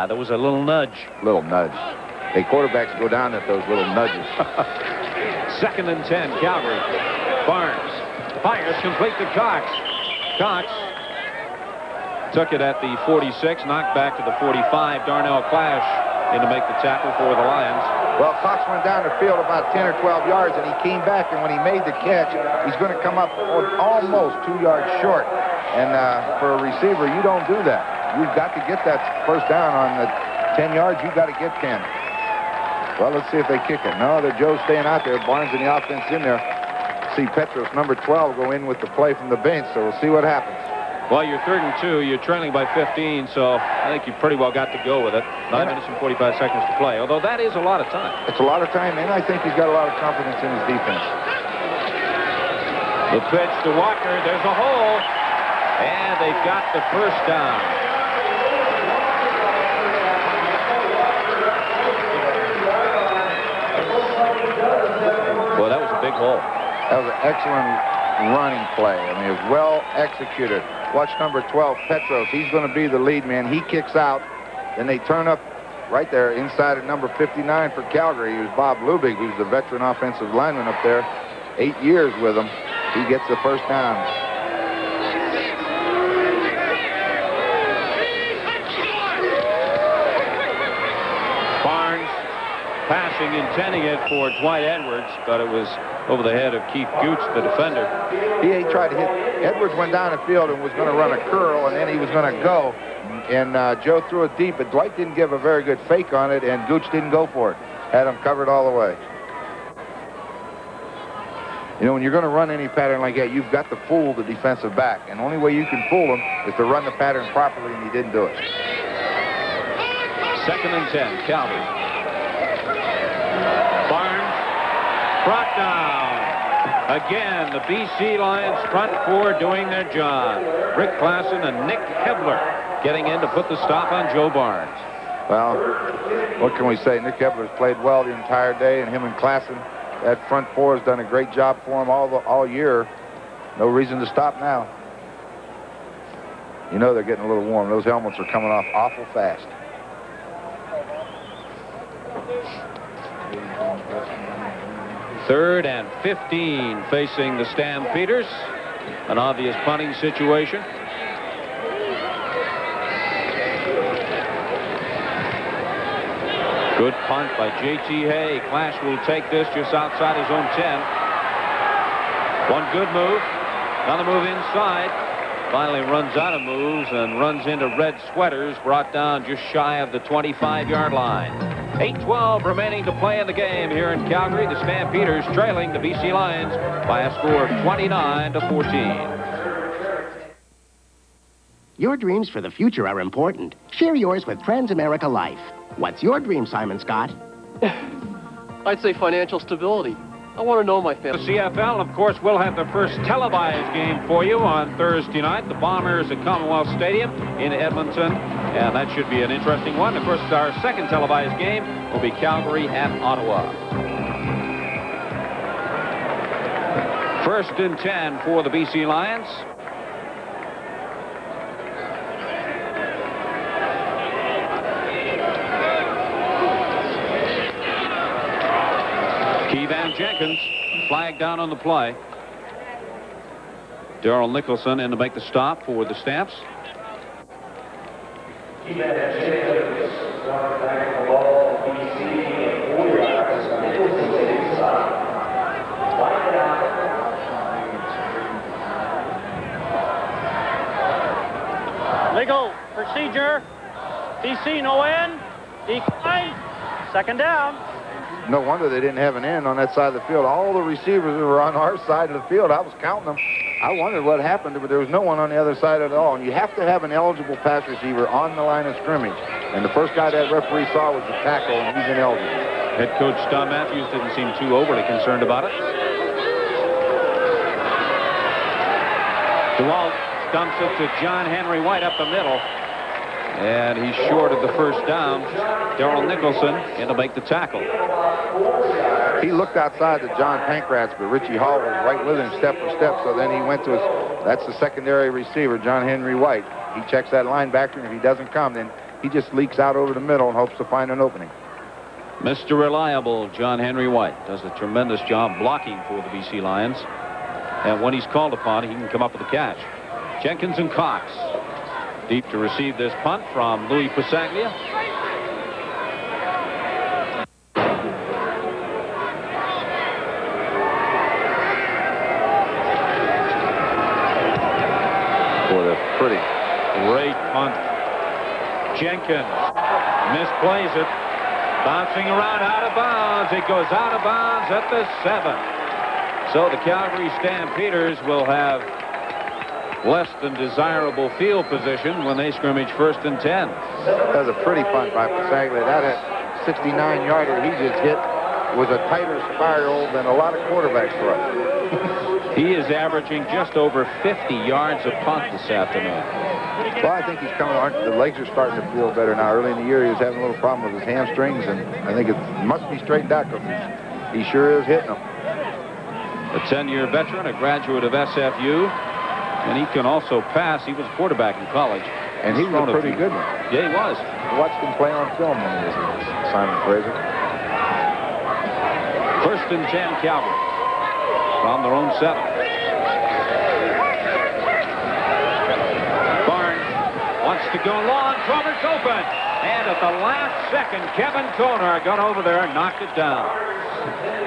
There was a little nudge. Little nudge. Hey, quarterbacks go down at those little nudges. 2nd and 10, Calgary. Barnes fires complete to Cox. Cox took it at the 46, knocked back to the 45. Darnell Clash in to make the tackle for the Lions. Well, Cox went down the field about 10 or 12 yards, and he came back, and when he made the catch, he's going to come up almost 2 yards short. And for a receiver, you don't do that. You've got to get that first down on the 10 yards. You've got to get 10. Well, let's see if they kick it. No, Joe's staying out there. Barnes and the offense in there. See Petros, number 12, go in with the play from the bench, so we'll see what happens. Well, you're 3rd and 2. You're trailing by 15, so I think you pretty well got to go with it. 9 minutes and 45 seconds to play, although that is a lot of time. It's a lot of time, and I think he's got a lot of confidence in his defense. The pitch to Walker. There's a hole, and they've got the first down. Boy, that was a big hole. That was an excellent running play. I mean, it was well executed. Watch number 12, Petros. He's going to be the lead man. He kicks out. Then they turn up right there inside at number 59 for Calgary. It was Bob Lubig, who's the veteran offensive lineman up there. 8 years with him. He gets the first down. Passing, intending it for Dwight Edwards, but it was over the head of Keith Gooch, the defender. He tried to hit. Edwards went down the field and was going to run a curl, and then he was going to go. And Joe threw it deep, but Dwight didn't give a very good fake on it, and Gooch didn't go for it. Had him covered all the way. You know, when you're going to run any pattern like that, you've got to fool the defensive back. And the only way you can fool him is to run the pattern properly, and he didn't do it. 2nd and 10, Calgary. Barnes brought down. Again, the BC Lions front four doing their job. Rick Klassen and Nick Hebler getting in to put the stop on Joe Barnes. Well, what can we say? Nick Hebler's played well the entire day, and him and Klassen, that front four has done a great job for him all year. No reason to stop now. You know they're getting a little warm. Those helmets are coming off awful fast. Third and 15 facing the Stampeders. An obvious punting situation. Good punt by J.T. Hay. Clash will take this just outside his own 10. One good move. Another move inside. Finally runs out of moves and runs into red sweaters. Brought down just shy of the 25-yard line. 8:12 remaining to play in the game here in Calgary. The Stampeders trailing the BC Lions by a score of 29-14. Your dreams for the future are important. Share yours with Transamerica Life. What's your dream, Simon Scott? I'd say financial stability. I want to know my family. The CFL, of course, will have the first televised game for you on Thursday night. The Bombers at Commonwealth Stadium in Edmonton, and that should be an interesting one. Of course, our second televised game will be Calgary at Ottawa. 1st and 10 for the BC Lions. Keevan Jenkins flagged down on the play. Darrell Nicholson in to make the stop for the Stamps. Legal procedure. BC no end. Decline. 2nd down. No wonder they didn't have an end on that side of the field. All the receivers who were on our side of the field, I was counting them. I wondered what happened, but there was no one on the other side at all. And you have to have an eligible pass receiver on the line of scrimmage. And the first guy that referee saw was the tackle, and he's ineligible. Head coach Don Matthews didn't seem too overly concerned about it. DeWalt dumps it to John Henry White up the middle. And he's short of the first down. Darrell Nicholson in to make the tackle. He looked outside to John Pankratz, but Richie Hall was right with him step for step. So then he went to his, that's the secondary receiver, John Henry White. He checks that linebacker, and if he doesn't come, then he just leaks out over the middle and hopes to find an opening. Mr. Reliable, John Henry White, does a tremendous job blocking for the BC Lions. And when he's called upon, he can come up with a catch. Jenkins and Cox. Deep to receive this punt from Louis Pasaglia. Boy, that's pretty. Great punt. Jenkins misplays it. Bouncing around out of bounds. It goes out of bounds at the 7. So the Calgary Stampeders will have less than desirable field position when they scrimmage 1st and 10. That was a pretty punt by Pasaglia. That 69-yarder he just hit was a tighter spiral than a lot of quarterbacks for us. He is averaging just over 50 yards a punt this afternoon. Well, I think he's coming on. The legs are starting to feel better now. Early in the year, he was having a little problem with his hamstrings, and I think it must be straightened out because he sure is hitting them. A 10-year veteran, a graduate of SFU. And he can also pass. He was a quarterback in college. And he was a pretty good one. Yeah, he was. I watched him play on film when he was Simon Fraser. 1st and 10, Calgary. From their own 7. Barnes wants to go long. Roberts open. And at the last second, Kevin Konar got over there and knocked it down.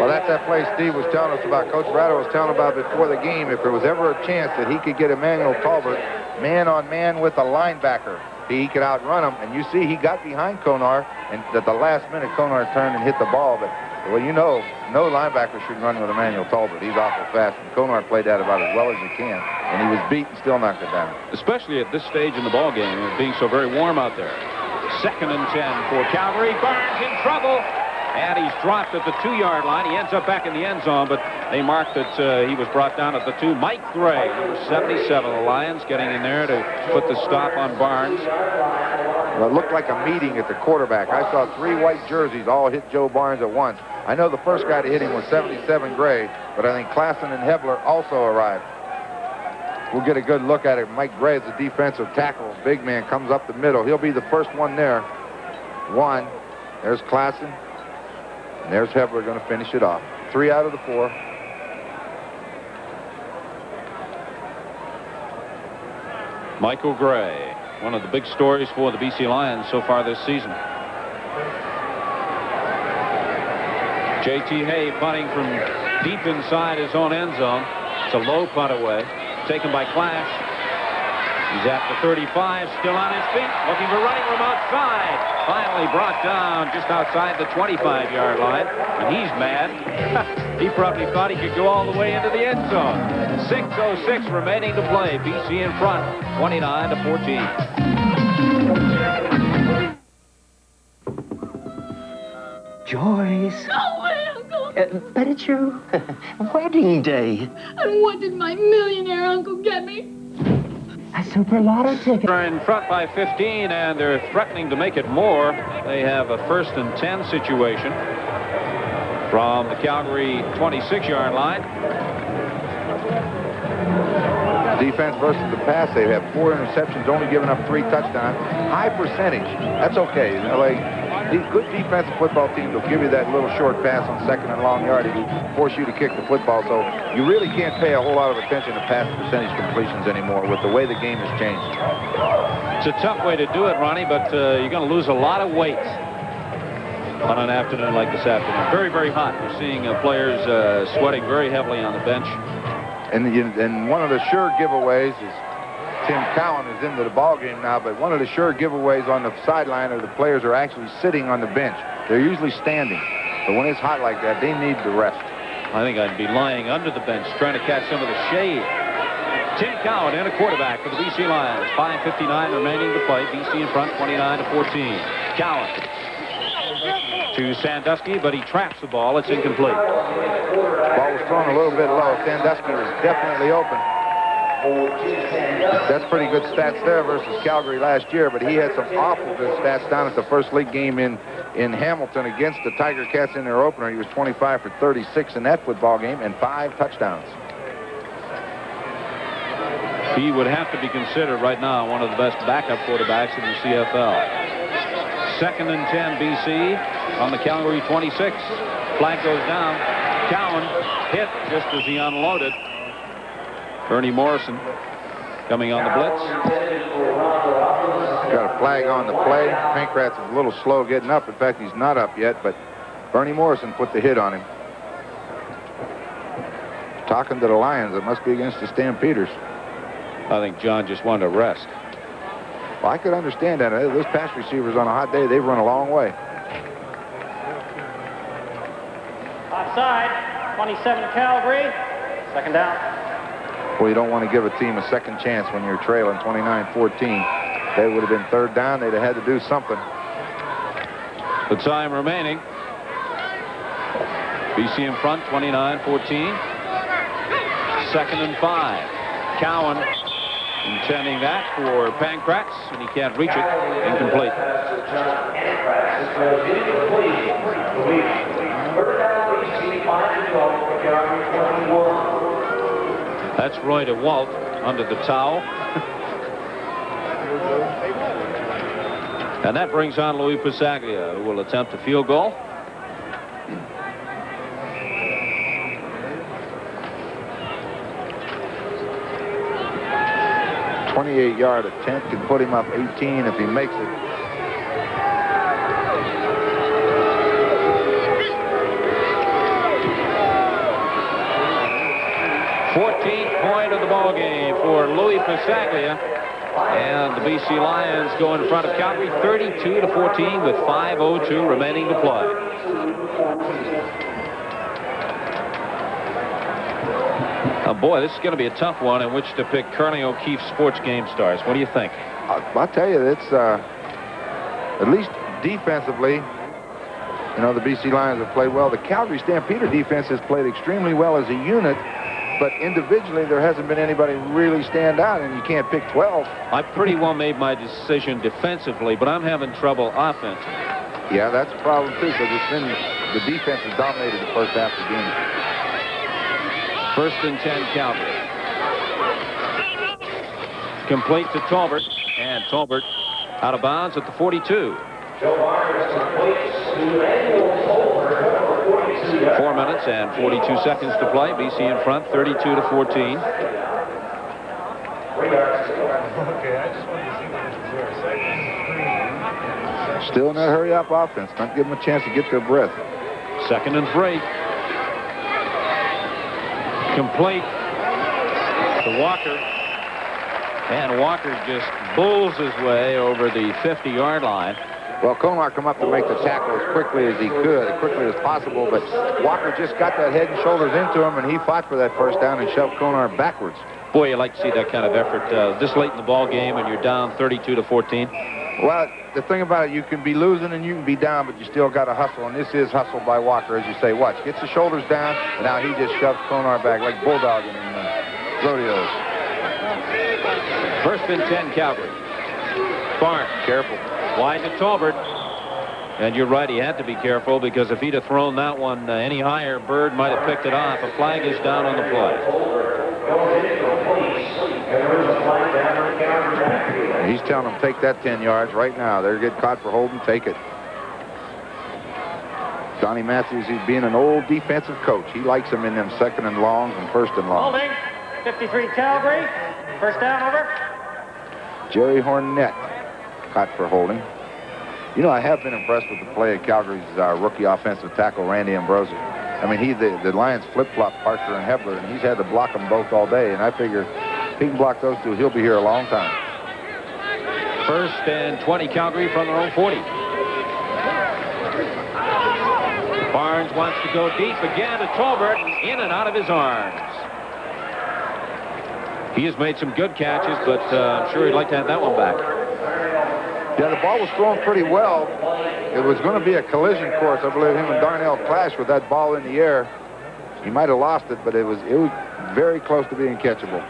Well, that's that play Steve was telling us about. Coach Ratto was telling about before the game. If there was ever a chance that he could get Emmanuel Talbot man-on-man with a linebacker, he could outrun him. And you see he got behind Konar, and at the last minute, Konar turned and hit the ball. But, well, you know, no linebacker should run with Emmanuel Talbot. He's awful fast, and Konar played that about as well as he can. And he was beat and still knocked it down. Especially at this stage in the ball game, it being so very warm out there. 2nd and 10 for Calgary. Barnes in trouble. And he's dropped at the 2-yard line. He ends up back in the end zone, but they marked that he was brought down at the 2. Mike Gray, number 77 of the Lions, getting in there to put the stop on Barnes. Well, it looked like a meeting at the quarterback. I saw 3 white jerseys all hit Joe Barnes at once. I know the first guy to hit him was 77 Gray, but I think Klassen and Hebler also arrived. We'll get a good look at it. Mike Gray is a defensive tackle. Big man comes up the middle. He'll be the first one there. 1. There's Klassen. And there's Hebler going to finish it off. 3 out of the 4. Michael Gray, one of the big stories for the BC Lions so far this season. J.T. Hay punting from deep inside his own end zone. It's a low punt away. Taken by Clash. He's at the 35, still on his feet, looking for running room outside. Finally brought down just outside the 25-yard line, and he's mad. He probably thought he could go all the way into the end zone. 6:06 remaining to play. BC in front, 29-14. Joyce. No way, Uncle. But it's your wedding day. And what did my millionaire uncle get me? A super lotto ticket. They're in front by 15, and they're threatening to make it more. They have a 1st and 10 situation from the Calgary 26-yard line. Defense versus the pass, they have 4 interceptions, only giving up 3 touchdowns. High percentage. That's okay. These good defensive football teams will give you that little short pass on 2nd and long yardage, force you to kick the football. So you really can't pay a whole lot of attention to pass percentage completions anymore with the way the game has changed. It's a tough way to do it, Ronnie, but you're going to lose a lot of weight on an afternoon like this afternoon. Very, very hot. We're seeing players sweating very heavily on the bench. And one of the sure giveaways is Tim Cowan is into the ball game now, but one of the sure giveaways on the sideline are the players are actually sitting on the bench. They're usually standing, but when it's hot like that, they need the rest. I think I'd be lying under the bench trying to catch some of the shade. Tim Cowan in a quarterback for the BC Lions. 5:59 remaining to play. BC in front, 29-14. Cowan to Sandusky, but he traps the ball. It's incomplete. Ball was thrown a little bit low. Sandusky was definitely open. That's pretty good stats there versus Calgary last year, but he had some awful good stats down at the first league game in Hamilton against the Tiger Cats in their opener. He was 25 for 36 in that football game and 5 touchdowns. He would have to be considered right now one of the best backup quarterbacks in the CFL. 2nd and 10 BC on the Calgary 26. Flag goes down. Cowan hit just as he unloaded. Bernie Morrison coming on the blitz. Got a flag on the play. Pankratz is a little slow getting up. In fact, he's not up yet, but Bernie Morrison put the hit on him. Talking to the Lions, it must be against the Stampeders. I think John just wanted to rest. Well, I could understand that. Those pass receivers on a hot day, they've run a long way. Offside, 27 Calgary, 2nd down. Well, you don't want to give a team a second chance when you're trailing 29-14. They would have been 3rd down. They'd have had to do something. The time remaining. BC in front, 29-14. 2nd and 5. Cowan intending that for Pankratz, and he can't reach it. Incomplete. That's Roy DeWalt under the towel. And that brings on Louis Pasaglia, who will attempt a field goal. A 28-yard attempt can put him up 18 if he makes it. Point of the ball game for Louis Pasaglia, and the BC Lions go in front of Calgary 32-14 with 5:02 remaining to play. Oh boy, this is going to be a tough one in which to pick Kearney O'Keefe sports game stars. What do you think? I'll tell you, it's at least defensively, you know, the BC Lions have played well. The Calgary Stampeder defense has played extremely well as a unit. But individually, there hasn't been anybody really stand out, and you can't pick 12. I pretty well made my decision defensively, but I'm having trouble offensively. Yeah, that's a problem, too, because it's been the defense has dominated the first half of the game. 1st and 10, Calgary. Complete to Tolbert, and Tolbert out of bounds at the 42. 4 minutes and 42 seconds to play. BC in front, 32-14. Still in that hurry-up offense. Don't give them a chance to get their breath. 2nd and 3. Complete to Walker. And Walker just bulls his way over the 50-yard line. Well, Konar come up to make the tackle as quickly as he could, as quickly as possible, but Walker just got that head and shoulders into him, and he fought for that first down and shoved Konar backwards. Boy, you like to see that kind of effort this late in the ball game, and you're down 32-14. Well, the thing about it, you can be losing and you can be down, but you still got to hustle, and this is hustle by Walker, as you say. Watch, gets the shoulders down, and now he just shoves Konar back like bulldogging in rodeos. First and 10, Calgary. Barnes, careful. Wide to Tolbert. And you're right, he had to be careful, because if he'd have thrown that one any higher, Bird might have picked it off. A flag is down on the play. He's telling them, take that 10 yards right now. They're getting caught for holding, take it. Johnny Matthews, he's being an old defensive coach. He likes them in them second and longs and first and longs. Holding, 53 Calgary. First down, over. Jerry Hornett caught for holding. You know, I have been impressed with the play of Calgary's rookie offensive tackle, Randy Ambrosi. I mean, the Lions flip-flop Parker and Hebler, and he's had to block them both all day, and I figure if he can block those two, he'll be here a long time. First and 20, Calgary from their own 40. Barnes wants to go deep again to Tolbert, in and out of his arms. He has made some good catches, but I'm sure he'd like to have that one back. Yeah, the ball was thrown pretty well. It was going to be a collision course. I believe him and Darnell clashed with that ball in the air. He might have lost it, but it was very close to being catchable.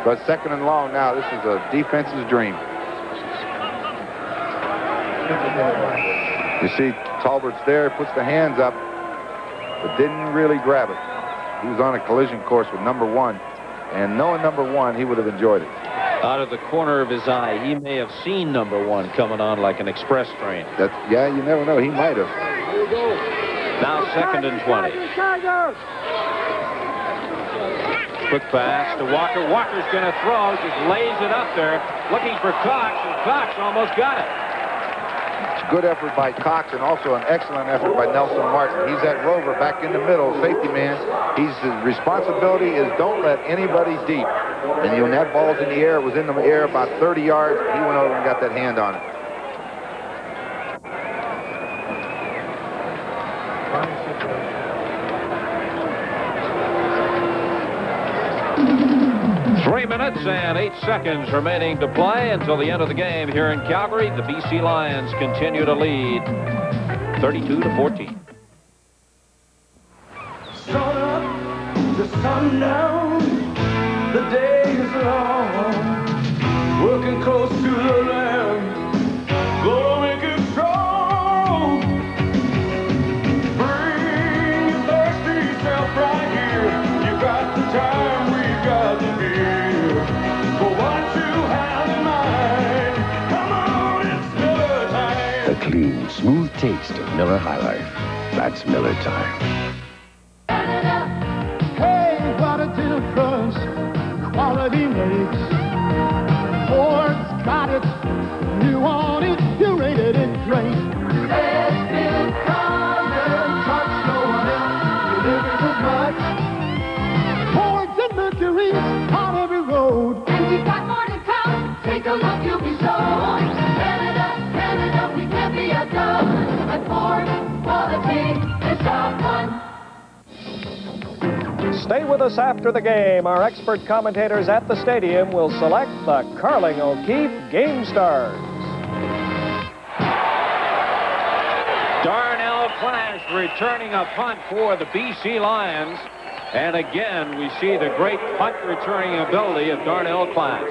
But second and long now, this is a defense's dream. You see Tolbert's there, puts the hands up, but didn't really grab it. He was on a collision course with number 1, and knowing number 1, he would have enjoyed it. Out of the corner of his eye, he may have seen number 1 coming on like an express train. Yeah, you never know. He might have. Now second and 20. Quick pass to Walker. Walker's going to throw, just lays it up there, looking for Cox, and Cox almost got it. Good effort by Cox, and also an excellent effort by Nelson Martin. He's that rover back in the middle, safety man. His responsibility is don't let anybody deep. And when that ball's in the air, it was in the air about 30 yards. He went over and got that hand on it. Three minutes and 8 seconds remaining to play until the end of the game here in Calgary. The BC Lions continue to lead 32-14. Sun up to sundown, the day is long, working close to the land, gonna make it strong. Bring your thirsty self right here, you got the time, we got the beer, for what you have in mind, come on, it's Miller time. The clean, smooth taste of Miller High Life. That's Miller time. Hey, what a difference quality makes. Ford's got it, you want it, you rated it great. Let's build cars, trucks, no one else delivers as much. Fords and Mercuries on every road. And we've got more to come. Take a look, you'll be sold. Canada, we can't be outdone. At Ford, quality is top one. Stay with us after the game. Our expert commentators at the stadium will select the Carling O'Keefe Game Stars. Darnell Clash returning a punt for the BC Lions. And again, we see the great punt returning ability of Darnell Clash.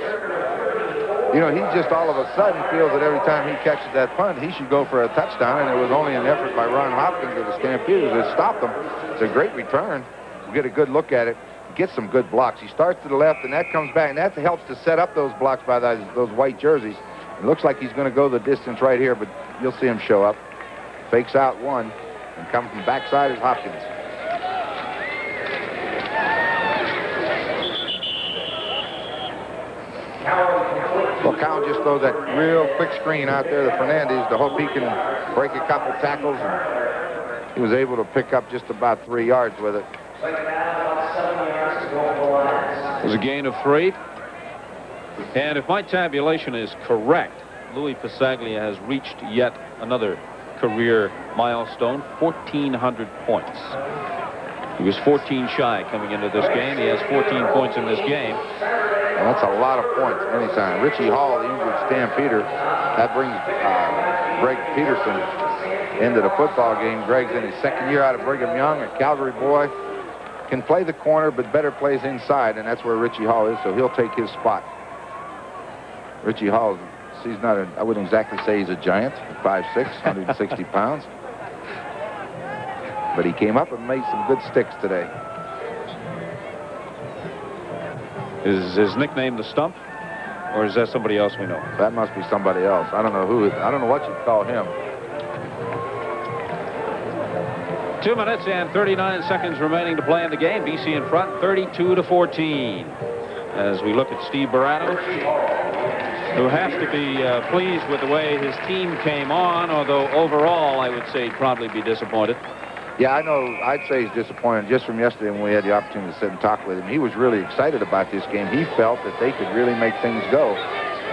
You know, he just all of a sudden feels that every time he catches that punt, he should go for a touchdown, and it was only an effort by Ron Hopkins of the Stampeders that stopped him. It's a great return. You get a good look at it. Gets some good blocks. He starts to the left, and that comes back, and that helps to set up those blocks by those white jerseys. It looks like he's going to go the distance right here, but you'll see him show up. Fakes out one, and comes from backside is Hopkins. Well, Cowan just throws that real quick screen out there to Fernandez to hope he can break a couple tackles, and he was able to pick up just about 3 yards with it. It was a gain of 3. And if my tabulation is correct, Louis Pasaglia has reached yet another career milestone, 1,400 points. He was 14 shy coming into this game. He has 14 points in this game. Well, that's a lot of points anytime. Richie Hall, the injured Stampeder, that brings Greg Peterson into the football game. Greg's in his second year out of Brigham Young, a Calgary boy. Can play the corner, but better plays inside, and that's where Richie Hall is, so he'll take his spot. Richie Hall, he's not I wouldn't exactly say he's a giant, 5'6", 160 pounds. But he came up and made some good sticks today. Is his nickname the Stump? Or is that somebody else we know? That must be somebody else. I don't know who. I don't know what you'd call him. 2 minutes and 39 seconds remaining to play in the game. BC in front, 32-14. As we look at Steve Barato, who has to be pleased with the way his team came on, although overall I would say he'd probably be disappointed. Yeah, I know. I'd say he's disappointed just from yesterday when we had the opportunity to sit and talk with him. He was really excited about this game. He felt that they could really make things go,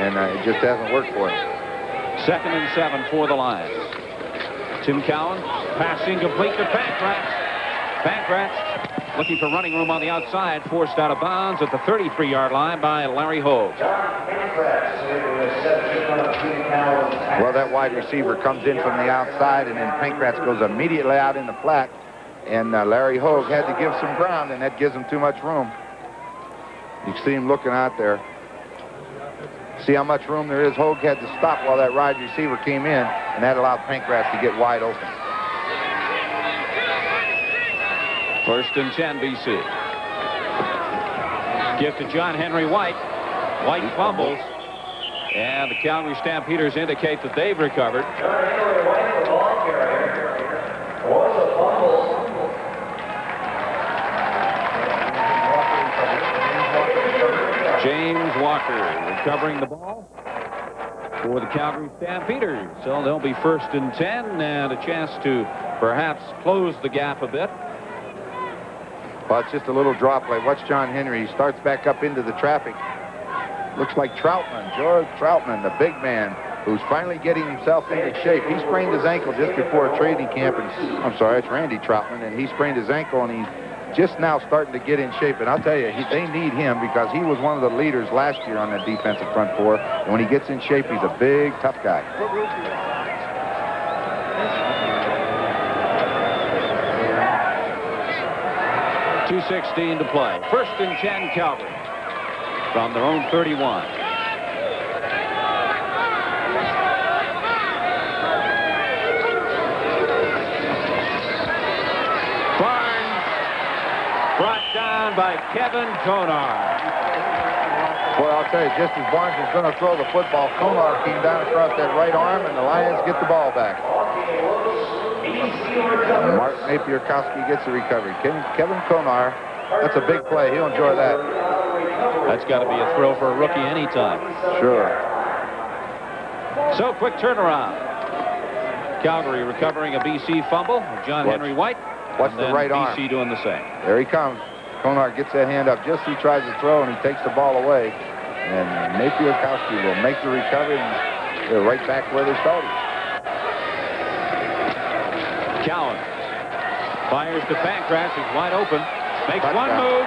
and it just hasn't worked for him. 2nd and 7 for the Lions. Tim Cowan passing complete to Pankratz. Pankratz looking for running room on the outside, forced out of bounds at the 33-yard line by Larry Hogue. Well, that wide receiver comes in from the outside, and then Pankratz goes immediately out in the flat, and Larry Hogue had to give some ground, and that gives him too much room. You see him looking out there. See how much room there is. Hogue had to stop while that wide receiver came in, and that allowed Pankratz to get wide open. 1st and 10, BC. Give to John Henry White. White fumbles. And the Calgary Stampeders indicate that they've recovered. James Walker recovering the ball for the Calgary Stampeders. So they'll be 1st and 10 and a chance to perhaps close the gap a bit. Well, it's just a little drop play. Watch John Henry. He starts back up into the traffic. Looks like Troutman, George Troutman, the big man, who's finally getting himself into shape. He sprained his ankle just before a training camp. And I'm sorry, it's Randy Troutman, and he sprained his ankle, and he's just now starting to get in shape. And I'll tell you, they need him because he was one of the leaders last year on that defensive front four. And when he gets in shape, he's a big, tough guy. 2:16 to play. 1st and 10, Calgary from their own 31. Barnes brought down by Kevin Konar. Boy, I'll tell you, just as Barnes was going to throw the football, Konar came down across that right arm, and the Lions get the ball back. Mark Napier-Kowski gets the recovery. Kevin Konar, that's a big play. He'll enjoy that. That's got to be a thrill for a rookie anytime. Sure. So, quick turnaround. Calgary recovering a BC fumble. John Henry White. Watch the right arm. BC doing the same. There he comes. Konar gets that hand up just as he tries to throw, and he takes the ball away. And Napier-Kowski will make the recovery, and they're right back where they started. Cowan fires to Pankratz. He's wide open. Makes one move.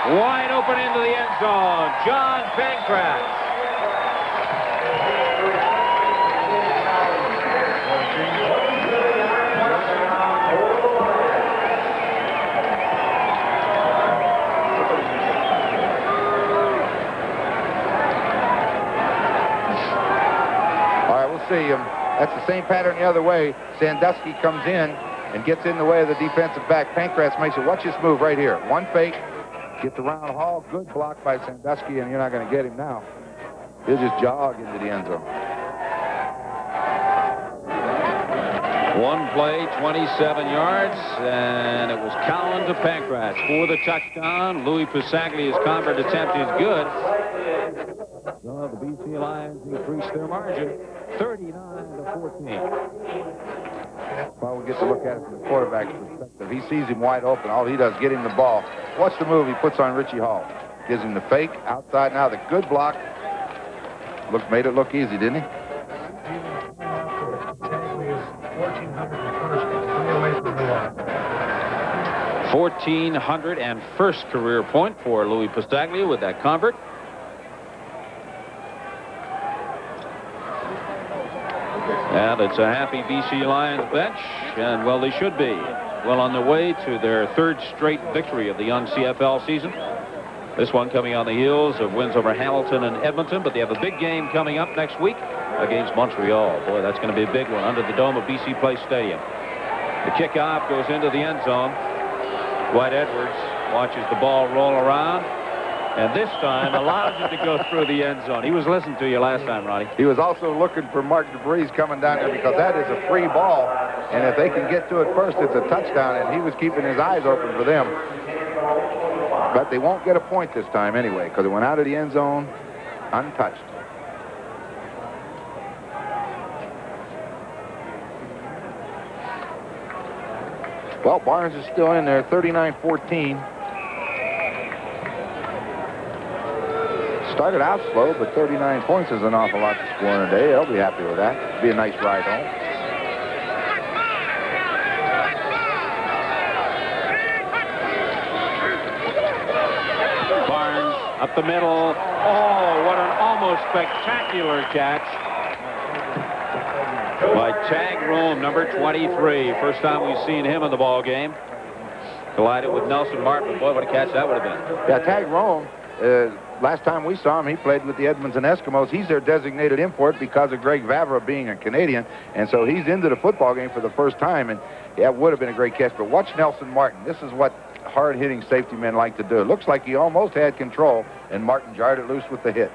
Wide open into the end zone. John Pankratz. All right, we'll see him. That's the same pattern the other way. Sandusky comes in and gets in the way of the defensive back. Pankratz makes it. Watch this move right here. One fake. Get the round Hall. Good block by Sandusky, and you're not going to get him now. He'll just jog into the end zone. One play, 27 yards, and it was Cowan to Pankratz for the touchdown. Louis Pasaglia's convert attempt is good. So the BC Lions increase their margin, 39-14. Well, we get to look at it from the quarterback's perspective. He sees him wide open. All he does is get him the ball. Watch the move he puts on Richie Hall. Gives him the fake. Outside now, the good block. Made it look easy, didn't he? 1401st career point for Louis Pistaglia with that convert. And it's a happy BC Lions bench, and well, they should be. Well on their way to their third straight victory of the young CFL season. This one coming on the heels of wins over Hamilton and Edmonton, but they have a big game coming up next week against Montreal. Boy, that's going to be a big one under the dome of BC Place Stadium. The kickoff goes into the end zone. Dwight Edwards watches the ball roll around, and this time allows it to go through the end zone. He was listening to you last time, Ronnie. He was also looking for Mark DeBreeze coming down there because that is a free ball, and if they can get to it first, it's a touchdown, and he was keeping his eyes open for them. But they won't get a point this time anyway because it went out of the end zone untouched. Well, Barnes is still in there, 39-14. Started out slow, but 39 points is an awful lot to score in a day. They'll be happy with that. It'll be a nice ride home. Barnes up the middle. Oh, what an almost spectacular catch by Tag Rome, number 23. First time we've seen him in the ball game. Collided with Nelson Martin. But boy, what a catch that would have been. Yeah, Tag Rome, last time we saw him, he played with the Edmonton Eskimos. He's their designated import because of Greg Vavra being a Canadian. And so he's into the football game for the first time. And yeah, it would have been a great catch. But watch Nelson Martin. This is what hard-hitting safety men like to do. It looks like he almost had control, and Martin jarred it loose with the hit.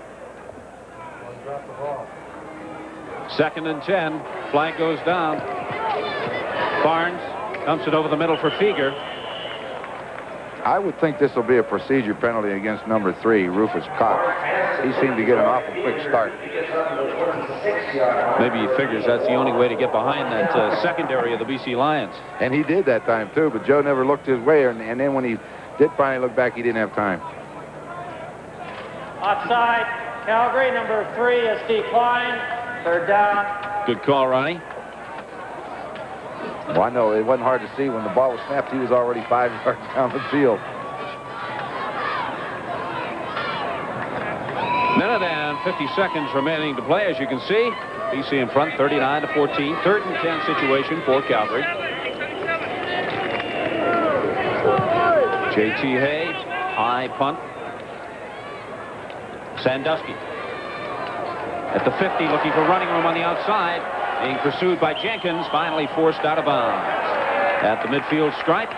2nd and 10. Flag goes down. Barnes dumps it over the middle for Feger. I would think this will be a procedure penalty against number 3, Rufus Cox. He seemed to get an awful quick start. Maybe he figures that's the only way to get behind that secondary of the BC Lions. And he did that time, too, but Joe never looked his way, and then when he did finally look back, he didn't have time. Offside, Calgary, number 3, S.D. Klein. 3rd down. Good call, Ronnie. Well, I know it wasn't hard to see when the ball was snapped. He was already 5 yards down the field. Minute and 50 seconds remaining to play, as you can see. BC in front, 39-14. 3rd and 10 situation for Calgary. J.T. Hay, high punt. Sandusky at the 50, looking for running room on the outside. Being pursued by Jenkins, finally forced out of bounds. At the midfield stripe,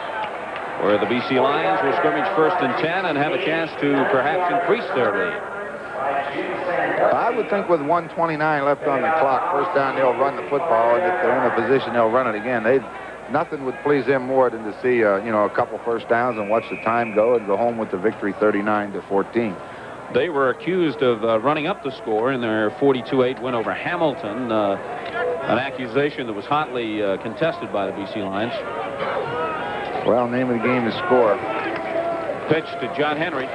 where the BC Lions will scrimmage 1st and 10 and have a chance to perhaps increase their lead. I would think with 1:29 left on the clock, 1st down, they'll run the football, and if they're in a position, they'll run it again. Nothing would please them more than to see a couple 1st downs and watch the time go and go home with the victory, 39-14. They were accused of running up the score in their 42-8 win over Hamilton, an accusation that was hotly contested by the BC Lions. Well, name of the game is score. Pitch to John Henry.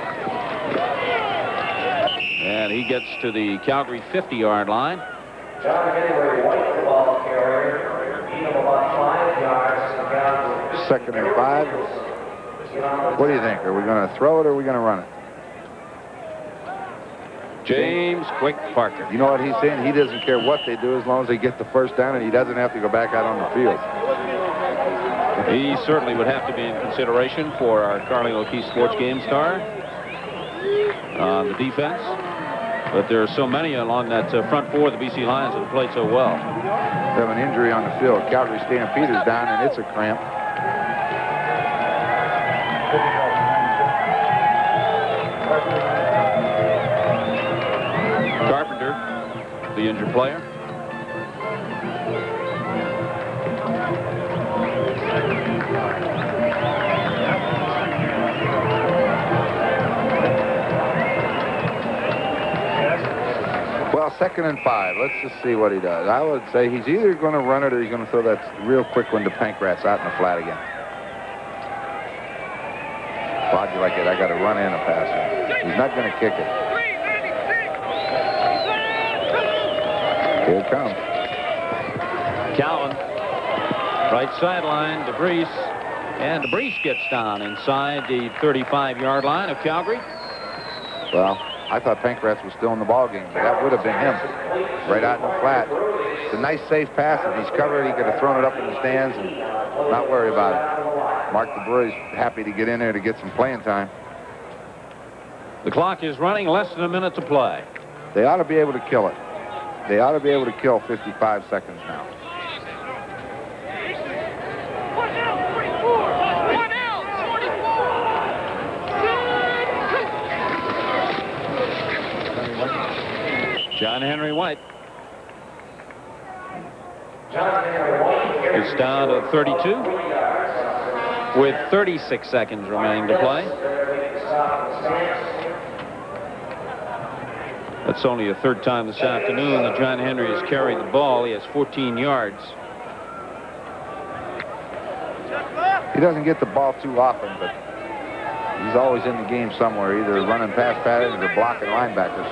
And he gets to the Calgary 50-yard line. John Henry, white football carrier, gain of about 5 yards. 2nd and 5. What do you think? Are we going to throw it or are we going to run it? James Quick Parker. You know what he's saying? He doesn't care what they do as long as they get the 1st down and he doesn't have to go back out on the field. He certainly would have to be in consideration for our Carling O'Keefe Sports Game star on the defense. But there are so many along that front 4 of the BC Lions that have played so well. They have an injury on the field. Calgary Stampeders down, and it's a cramp. Carpenter, the injured player. Well, 2nd and 5. Let's just see what he does. I would say he's either going to run it or he's going to throw that real quick one to Pankratz out in the flat again. you like it, I got to run in a pass. He's not going to kick it. Here it comes. Cowan, right sideline, DeBrees. And DeBrees gets down inside the 35-yard line of Calgary. Well, I thought Pankratz was still in the ball game, but that would have been him. Right out in the flat. It's a nice, safe pass. If he's covered, he could have thrown it up in the stands and not worry about it. Mark DeBrees happy to get in there to get some playing time. The clock is running, less than a minute to play. They ought to be able to kill it. They ought to be able to kill 55 seconds now. John Henry White. It's down to 32 with 36 seconds remaining to play. That's only the third time this afternoon that John Henry has carried the ball. He has 14 yards. He doesn't get the ball too often, but he's always in the game somewhere, either running past patterns or blocking linebackers.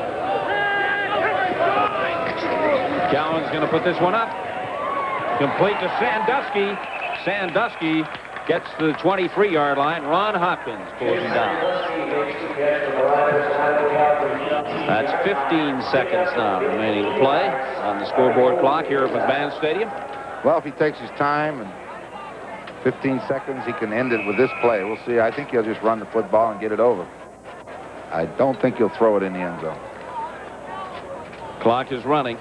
Cowan's going to put this one up. Complete to Sandusky. Sandusky gets to the 23-yard line. Ron Hopkins pulls him down. That's 15 seconds now remaining to play on the scoreboard clock here at McMahon Stadium. Well, if he takes his time and 15 seconds, he can end it with this play. We'll see. I think he'll just run the football and get it over. I don't think he'll throw it in the end zone. Clock is running.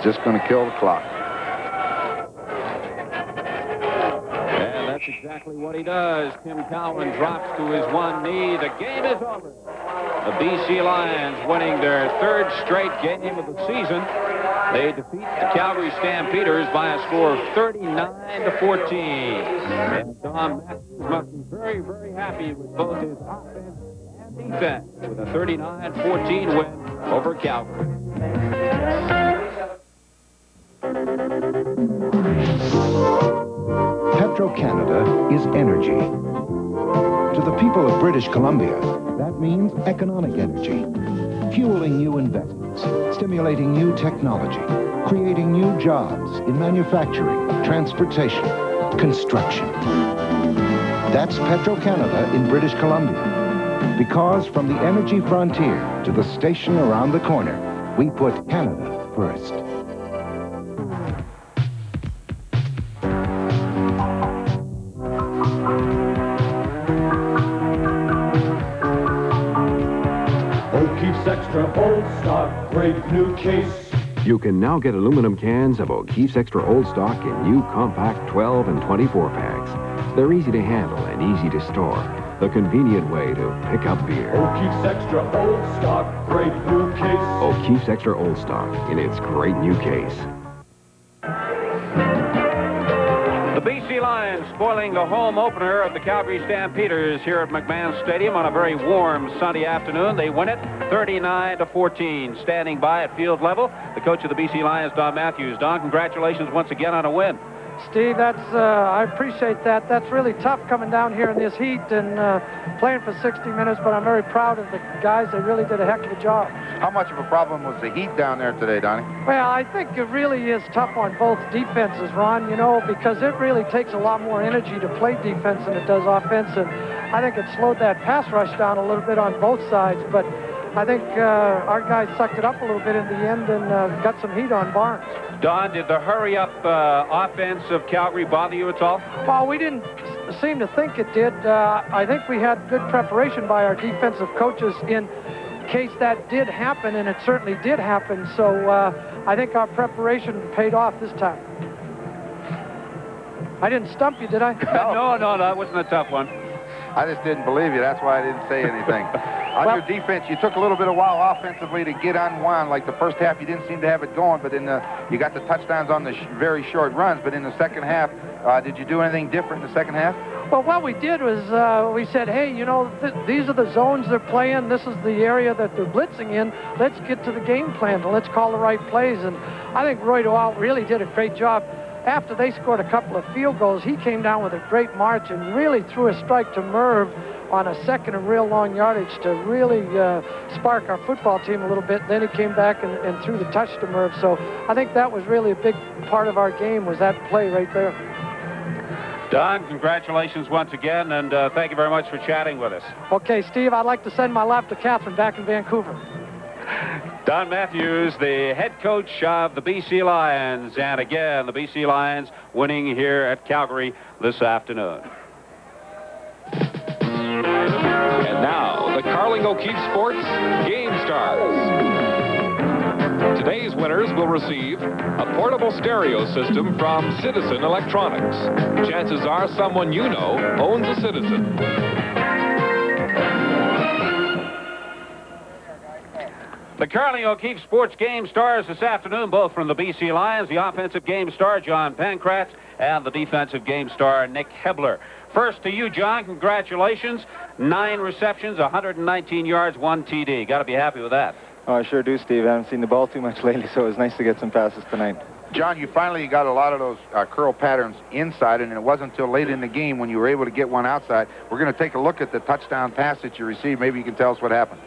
Just going to kill the clock. And that's exactly what he does. Tim Cowan drops to his one knee. The game is over. The BC Lions winning their third straight game of the season. They defeat the Calgary Stampeders by a score of 39-14. And Don Matthews must be very, very happy with both his offense and defense with a 39-14 win over Calgary. Petro-Canada is energy. To the people of British Columbia, that means economic energy, fueling new investments, stimulating new technology, creating new jobs in manufacturing, transportation, construction. That's Petro-Canada in British Columbia. Because from the energy frontier to the station around the corner, we put Canada first. O'Keefe's Extra Old Stock, great new case. You can now get aluminum cans of O'Keefe's Extra Old Stock in new compact 12 and 24 packs. They're easy to handle and easy to store. The convenient way to pick up beer. O'Keefe's Extra Old Stock, great new case. O'Keefe's Extra Old Stock in its great new case. The BC Lions spoiling the home opener of the Calgary Stampeders here at McMahon Stadium on a very warm, sunny afternoon. They win it 39-14. Standing by at field level, the coach of the BC Lions, Don Matthews. Don, congratulations once again on a win. Steve, I appreciate that. That's really tough coming down here in this heat and playing for 60 minutes, but I'm very proud of the guys. They really did a heck of a job. How much of a problem was the heat down there today, Donnie? Well, I think it really is tough on both defenses, Ron, you know, because it really takes a lot more energy to play defense than it does offense, and I think it slowed that pass rush down a little bit on both sides, but I think our guys sucked it up a little bit in the end and got some heat on Barnes. Don, did the hurry-up offense of Calgary bother you at all? Well, we didn't seem to think it did. I think we had good preparation by our defensive coaches in case that did happen, and it certainly did happen. So I think our preparation paid off this time. I didn't stump you, did I? No, that wasn't a tough one. I just didn't believe you. That's why I didn't say anything. On your defense, you took a little bit of while offensively to get unwound. Like the first half, you didn't seem to have it going, but you got the touchdowns on the very short runs. But in the second half, did you do anything different in the second half? Well, what we did was we said, hey, you know, these are the zones they're playing. This is the area that they're blitzing in. Let's get to the game plan and let's call the right plays. And I think Roy Dowell really did a great job. after they scored a couple of field goals, he came down with a great march and really threw a strike to Merv on a second and real long yardage to really spark our football team a little bit. Then he came back and threw the touch to Merv. So I think that was really a big part of our game, was that play right there. Don, congratulations once again, and thank you very much for chatting with us. Okay, Steve, I'd like to send my love to Catherine back in Vancouver. Don Matthews, the head coach of the BC Lions, and again, the BC Lions winning here at Calgary this afternoon. And now, the Carling O'Keefe Sports Game Stars. Today's winners will receive a portable stereo system from Citizen Electronics. Chances are someone you know owns a Citizen. The Carling O'Keefe Sports Game Stars this afternoon, both from the BC Lions, the offensive game star, John Pankratz, and the defensive game star, Nick Hebler. First to you, John, congratulations. 9 receptions, 119 yards, 1 TD. Got to be happy with that. Oh, I sure do, Steve. I haven't seen the ball too much lately, so it was nice to get some passes tonight. John, you finally got a lot of those curl patterns inside, and it wasn't until late in the game when you were able to get one outside. We're going to take a look at the touchdown pass that you received. Maybe you can tell us what happened.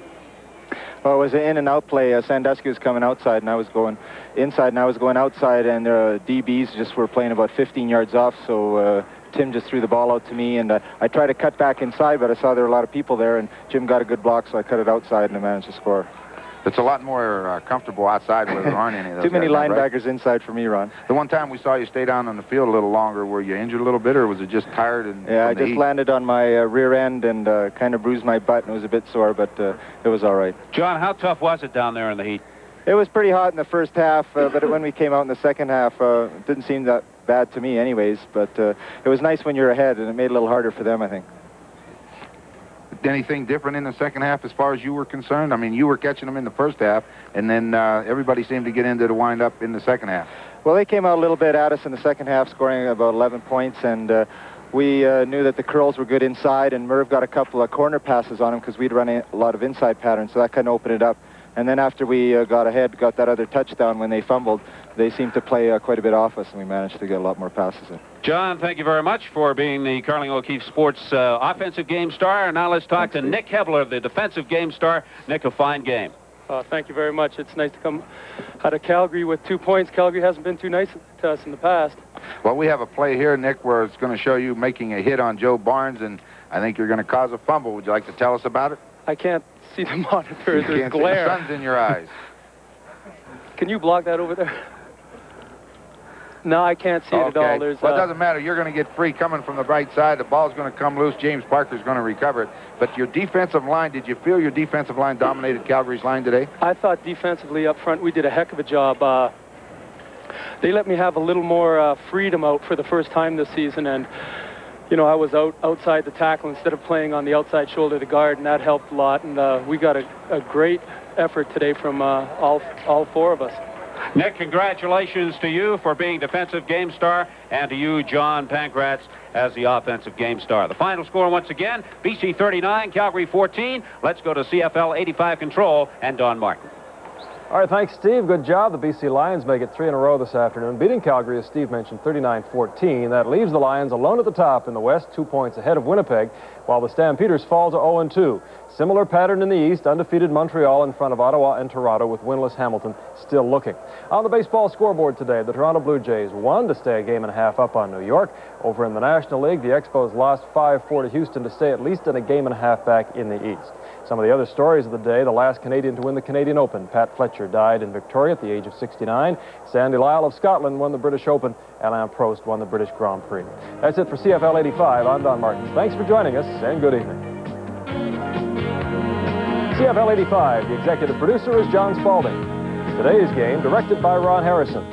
Well, it was an in and out play. Sandusky was coming outside, and I was going inside, and I was going outside, and DBs just were playing about 15 yards off, so Tim just threw the ball out to me, and I tried to cut back inside, but I saw there were a lot of people there, and Jim got a good block, so I cut it outside, and I managed to score. It's a lot more comfortable outside where there aren't any of those. Too many guys, linebackers right? inside for me, Ron. The one time we saw you stay down on the field a little longer, were you injured a little bit, or was it just tired? And yeah, I just landed on my rear end and kind of bruised my butt, and it was a bit sore, but it was all right. John, how tough was it down there in the heat? It was pretty hot in the first half, but when we came out in the second half, it didn't seem that bad to me anyways, but it was nice when you're ahead, and it made it a little harder for them, I think. Anything different in the second half as far as you were concerned? I mean, you were catching them in the first half, and then everybody seemed to get into the wind-up in the second half. Well, they came out a little bit at us in the second half, scoring about 11 points, and we knew that the curls were good inside, and Merv got a couple of corner passes on him because we'd run a lot of inside patterns, so that kind of opened it up. And then after we got ahead, got that other touchdown when they fumbled, they seemed to play quite a bit off us, and we managed to get a lot more passes in. John, thank you very much for being the Carling O'Keefe Sports offensive game star. And now let's talk to Nick Hebler, the defensive game star. Nick, a fine game. Thank you very much. It's nice to come out of Calgary with 2 points. Calgary hasn't been too nice to us in the past. Well, we have a play here, Nick, where it's going to show you making a hit on Joe Barnes, and I think you're going to cause a fumble. Would you like to tell us about it? I can't see the monitor. There's glare. The sun's in your eyes. Can you block that over there? No, I can't see it at all. Well, it doesn't matter. You're going to get free coming from the right side. The ball's going to come loose. James Parker's going to recover it. But your defensive line, did you feel your defensive line dominated Calgary's line today? I thought defensively up front we did a heck of a job. They let me have a little more freedom out for the first time this season, and you know, I was outside the tackle instead of playing on the outside shoulder of the guard, and that helped a lot. And we got a great effort today from all 4 of us. Nick, congratulations to you for being defensive game star, and to you, John Pankratz, as the offensive game star. The final score once again, BC 39, Calgary 14. Let's go to CFL 85 control and Don Martin. All right, thanks, Steve. Good job. The BC Lions make it 3 in a row this afternoon, beating Calgary, as Steve mentioned, 39-14. That leaves the Lions alone at the top in the West, 2 points ahead of Winnipeg, while the Stampeders fall to 0-2. Similar pattern in the East, undefeated Montreal in front of Ottawa and Toronto, with winless Hamilton still looking. On the baseball scoreboard today, the Toronto Blue Jays won to stay a game and a half up on New York. Over in the National League, the Expos lost 5-4 to Houston to stay at least in a game and a half back in the East. Some of the other stories of the day: the last Canadian to win the Canadian Open, Pat Fletcher, died in Victoria at the age of 69. Sandy Lyle of Scotland won the British Open. Alain Prost won the British Grand Prix. That's it for CFL 85. I'm Don Martin. Thanks for joining us, and good evening. CFL 85, the executive producer is John Spaulding. Today's game directed by Ron Harrison.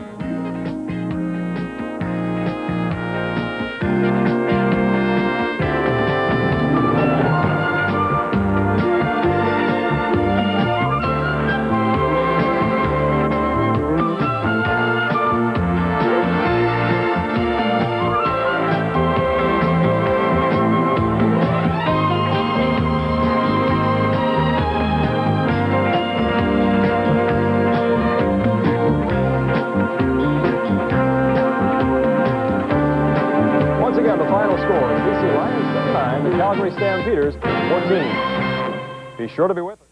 9, the Calgary Stampeders 14. Be sure to be with us.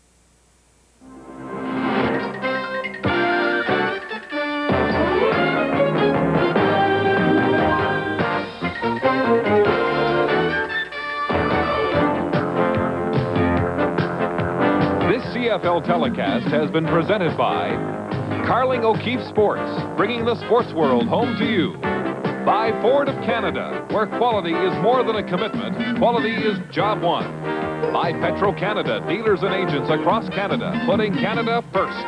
This CFL telecast has been presented by Carling O'Keefe Sports, bringing the sports world home to you. By Ford of Canada, where quality is more than a commitment, quality is job one. By Petro-Canada, dealers and agents across Canada, putting Canada first.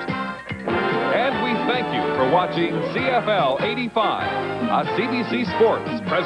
And we thank you for watching CFL 85, a CBC Sports presentation.